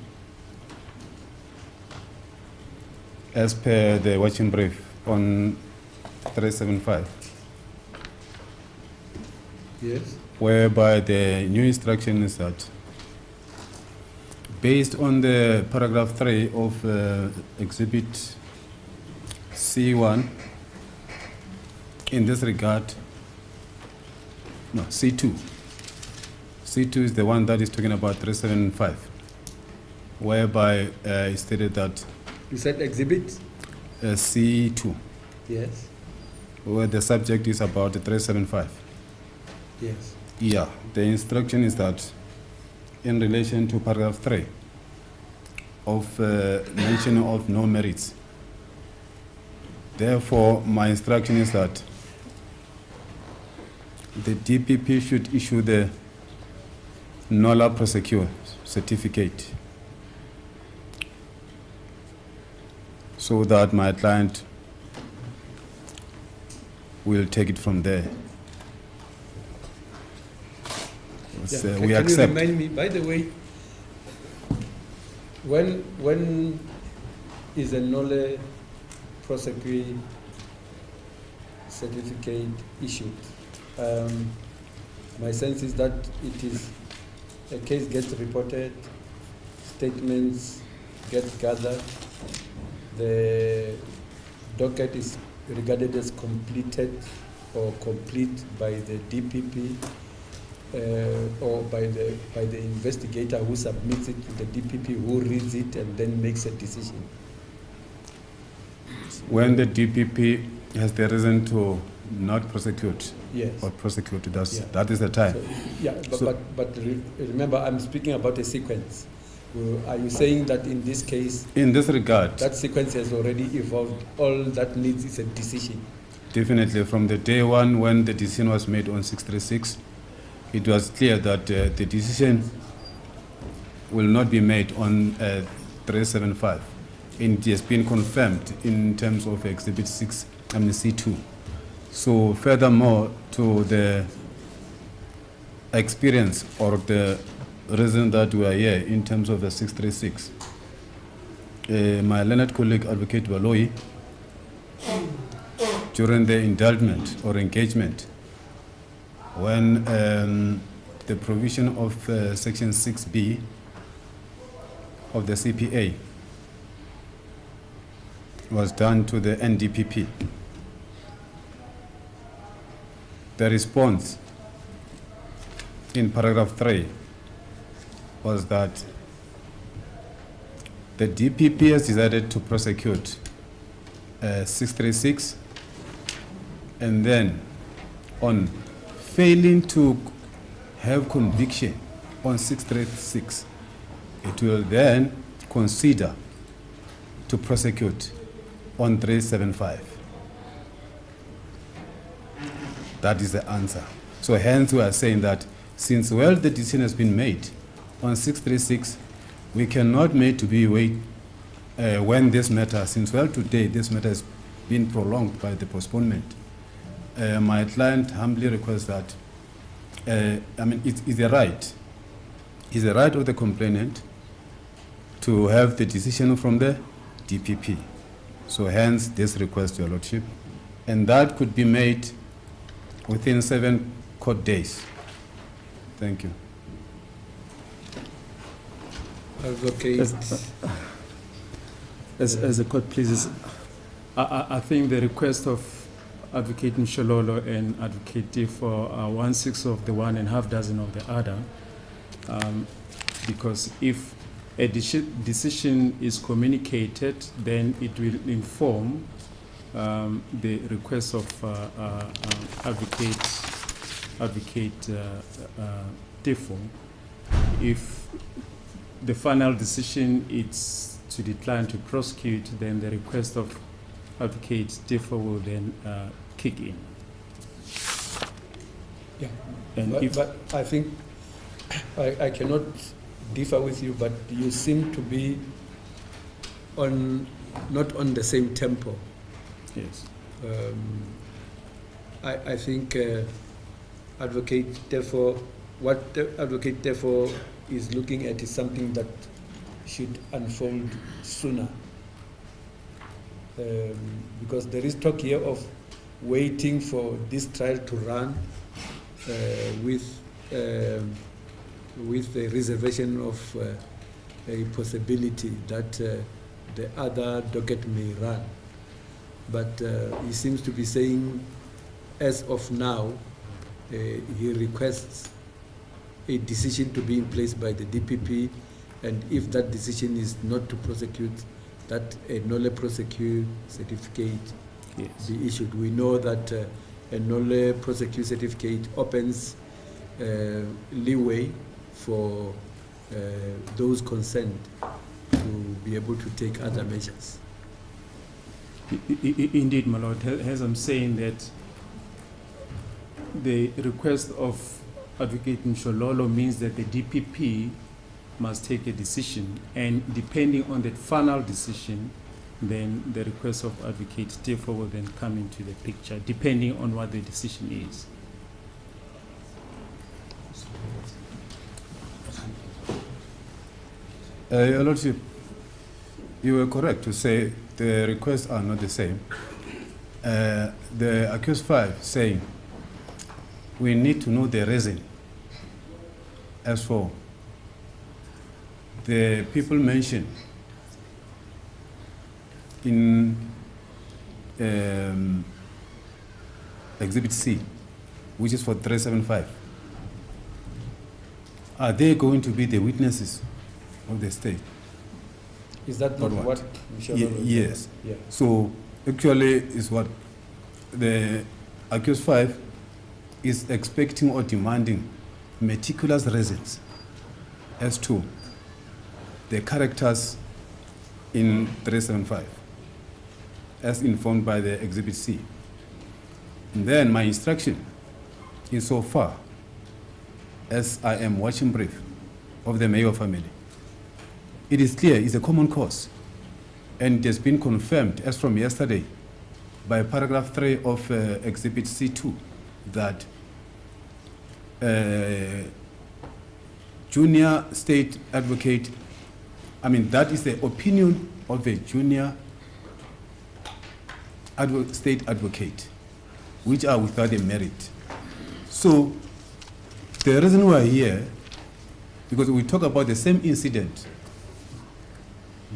A: as per the watching brief on 375,
B: Yes.
A: whereby the new instruction is that based on the paragraph 3 of exhibit C1, in this regard, no, C2. C2 is the one that is talking about 375, whereby it stated that
B: You said exhibit?
A: C2,
B: Yes.
A: where the subject is about 375.
B: Yes.
A: Yeah, the instruction is that in relation to paragraph 3 of mention of no merits. Therefore, my instruction is that the DPP should issue the nolla prosequi certificate so that my client will take it from there.
B: Yeah.
A: We
B: Can
A: accept.
B: you remind me, by the way, when is a nolle prosequi certificate issued? My sense is that it is a case gets reported, statements get gathered, the docket is regarded as completed or complete by the DPP or by the investigator who submits it to the DPP, who reads it and then makes a decision.
A: When the DPP has the reason to not prosecute
B: Yes.
A: or prosecute, that's,
B: Yeah.
A: that is the time.
B: So, yeah,
A: So-
B: but remember, I'm speaking about a sequence. Are you saying that in this case,
A: In this regard,
B: that sequence has already evolved? All that needs is a decision.
A: definitely from the day one when the decision was made on 636, it was clear that the decision will not be made on 375. It has been confirmed in terms of Exhibit 6, C2. So furthermore, to the experience or the reason that we are here in terms of the 636, my learned colleague Advocate Baloi, during the indictment or engagement, when the provision of Section 6B of the CPA was done to the NDPP, the response in paragraph 3 was that the DPP has decided to prosecute 636, and then on failing to have conviction on 636, it will then consider to prosecute on 375. That is the answer. So hence we are saying that since the decision has been made on 636, we cannot make to be wait when this matter, since today this matter has been prolonged by the postponement. My client humbly requests that, it's a right. It's a right of the complainant to have the decision from the DPP. So hence this request, Your Lordship. And that could be made within 7 court days. Thank you.
B: Advocate.
E: As the court pleases, I think the request of Advocate Mshololo and Advocate Tifo are 1/6 of the one and half dozen of the other, because if a decision is communicated, then it will inform the request of Advocate Tifo. If the final decision is to decline to prosecute, then the request of Advocate Tifo will then kick in.
B: Yeah.
E: And
B: But I think I cannot differ with you, but you seem to be not on the same tempo.
E: yes.
B: I think Advocate Tifo, what Advocate Tifo is looking at is something that should unfold sooner. Because there is talk here of waiting for this trial to run with a reservation of a possibility that the other docket may run. But he seems to be saying, as of now, he requests a decision to be in place by the DPP, and if that decision is not to prosecute, that a nolle prosecute certificate
E: Yes.
B: be issued. We know that a nolle prosecute certificate opens leeway for those concerned to be able to take other measures.
E: Indeed, my lord, as I'm saying that the request of Advocate Mshololo means that the DPP must take a decision, and depending on that final decision, then the request of Advocate Tifo will then come into the picture, depending on what the decision is.
A: Your Lordship, you were correct to say the requests are not the same. The accused 5 saying we need to know the reason. As for the people mentioned in Exhibit C, which is for 375, are they going to be the witnesses of the state?
B: Is that not
A: Or what?
B: what Michelle
A: Yes.
B: Yeah.
A: So actually is what the accused 5 is expecting or demanding meticulous reasons as to the characters in 375 as informed by the Exhibit C. And then my instruction is so far as I am watching brief of the Meyiwa family. It is clear it's a common cause, and it has been confirmed as from yesterday by paragraph 3 of Exhibit C2 that junior state advocate, that is the opinion of a junior state advocate, which are without a merit. So the reason we're here, because we talk about the same incident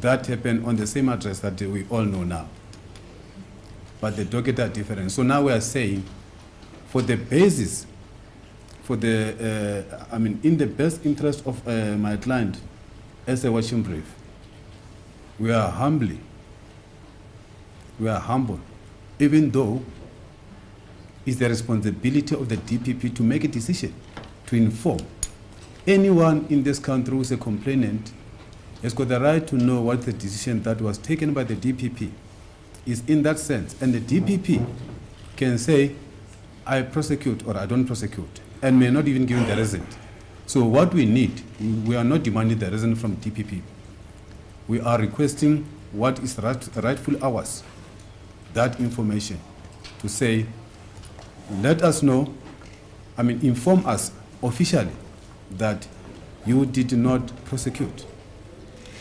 A: that happened on the same address that we all know now, but the docket are different. So now we are saying, for the basis, for the, in the best interest of my client as a watching brief, we are humble, even though it's the responsibility of the DPP to make a decision, to inform. Anyone in this country who is a complainant has got the right to know what the decision that was taken by the DPP is in that sense. And the DPP can say, I prosecute or I don't prosecute, and may not even give the reason. So what we need, we are not demanding the reason from DPP. We are requesting what is rightful ours, that information, to say, let us know, inform us officially that you did not prosecute,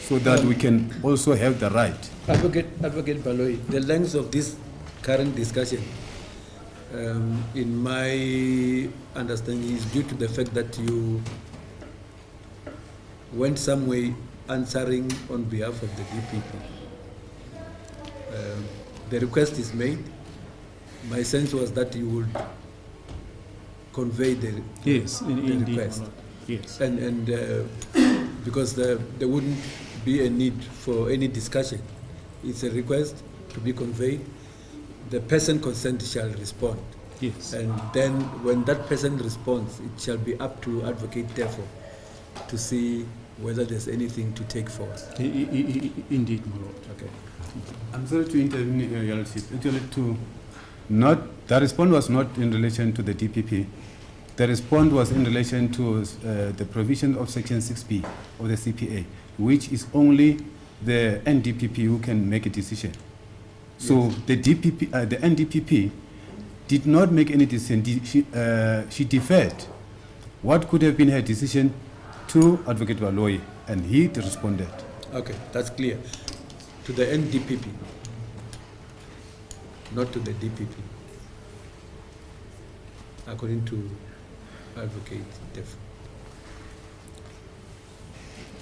A: so that we can also have the right.
B: Advocate Baloyi, the length of this current discussion, in my understanding, is due to the fact that you went some way answering on behalf of the DPP. The request is made. My sense was that you would convey the
E: Yes, indeed, my
B: request.
E: lord. Yes.
B: And because there wouldn't be a need for any discussion. It's a request to be conveyed. The person concerned shall respond.
E: Yes.
B: And then when that person responds, it shall be up to Advocate therefore to see whether there's anything to take forward.
E: Indeed, my lord.
B: Okay.
A: I'm sorry to intervene, Your Lordship. Actually, the response was not in relation to the DPP. The response was in relation to the provision of Section 6B of the CPA, which is only the NDPP who can make a decision. So the NDPP did not make any decision. She deferred what could have been her decision to Advocate Baloyi, and he responded.
B: Okay, that's clear. To the NDPP, not to the DPP, according to Advocate therefore.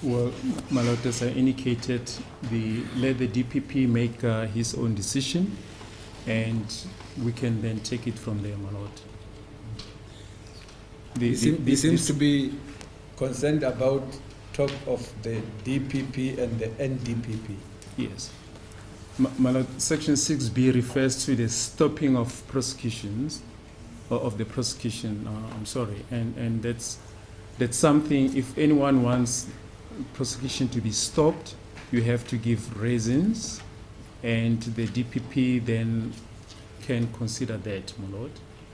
E: Well, my lord, as I indicated, let the DPP make his own decision, and we can then take it from there, my lord.
B: He seems to be concerned about talk of the DPP and the NDPP.
E: Yes. My lord, Section 6B refers to the stopping of prosecutions, or of the prosecution, I'm sorry, and that's something, if anyone wants prosecution to be stopped, you have to give reasons, and the DPP then can consider that, my lord.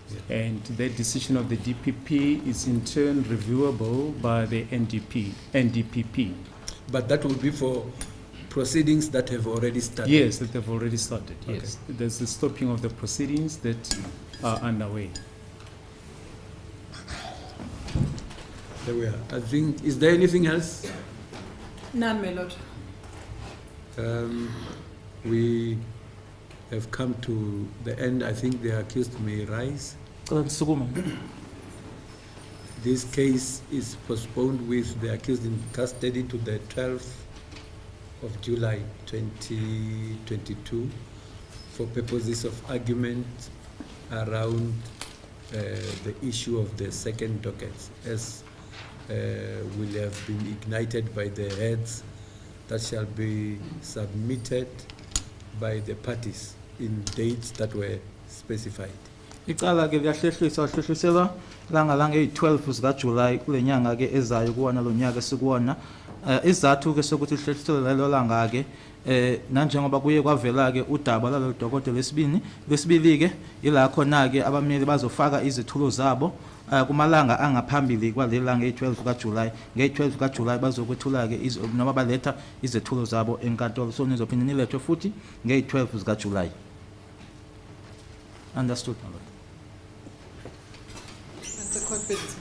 B: Yeah.
E: And that decision of the DPP is in turn reviewable by the NDPP.
B: But that would be for proceedings that have already started.
E: Yes, that have already started,
B: Okay.
E: yes. There's the stopping of the proceedings that are underway.
B: There we are. I think, is there anything else?
D: None, my lord.
B: We have come to the end. I think the accused may rise.
C: Cela ndisukume.
B: This case is postponed with the accused in custody to the 12th of July 2022 for purposes of argument around the issue of the second docket, as will have been ignited by the heads that shall be submitted by the parties in dates that were specified.
C: Icala ke liyahlehliswa langa 12 zika July kule nyanga ke ezayo kuwona lo nyaka sikuwona. Izathu ke sokuthi lihlehliswe lelo langa ke nanjengoba kuye kwavela ke udaba lalo dokotela lesibili ke ila khona ke abameli bazofaka izithulo zabo kumalanga angaphambili kwalelanga 12 ka July. Nge-12 ka July bazokwethula ke noma baletha izethulo zabo enkantolo, so nizophinda nilethwe futhi nge-12 zika July. Understood, my lord.
D: That's the court business.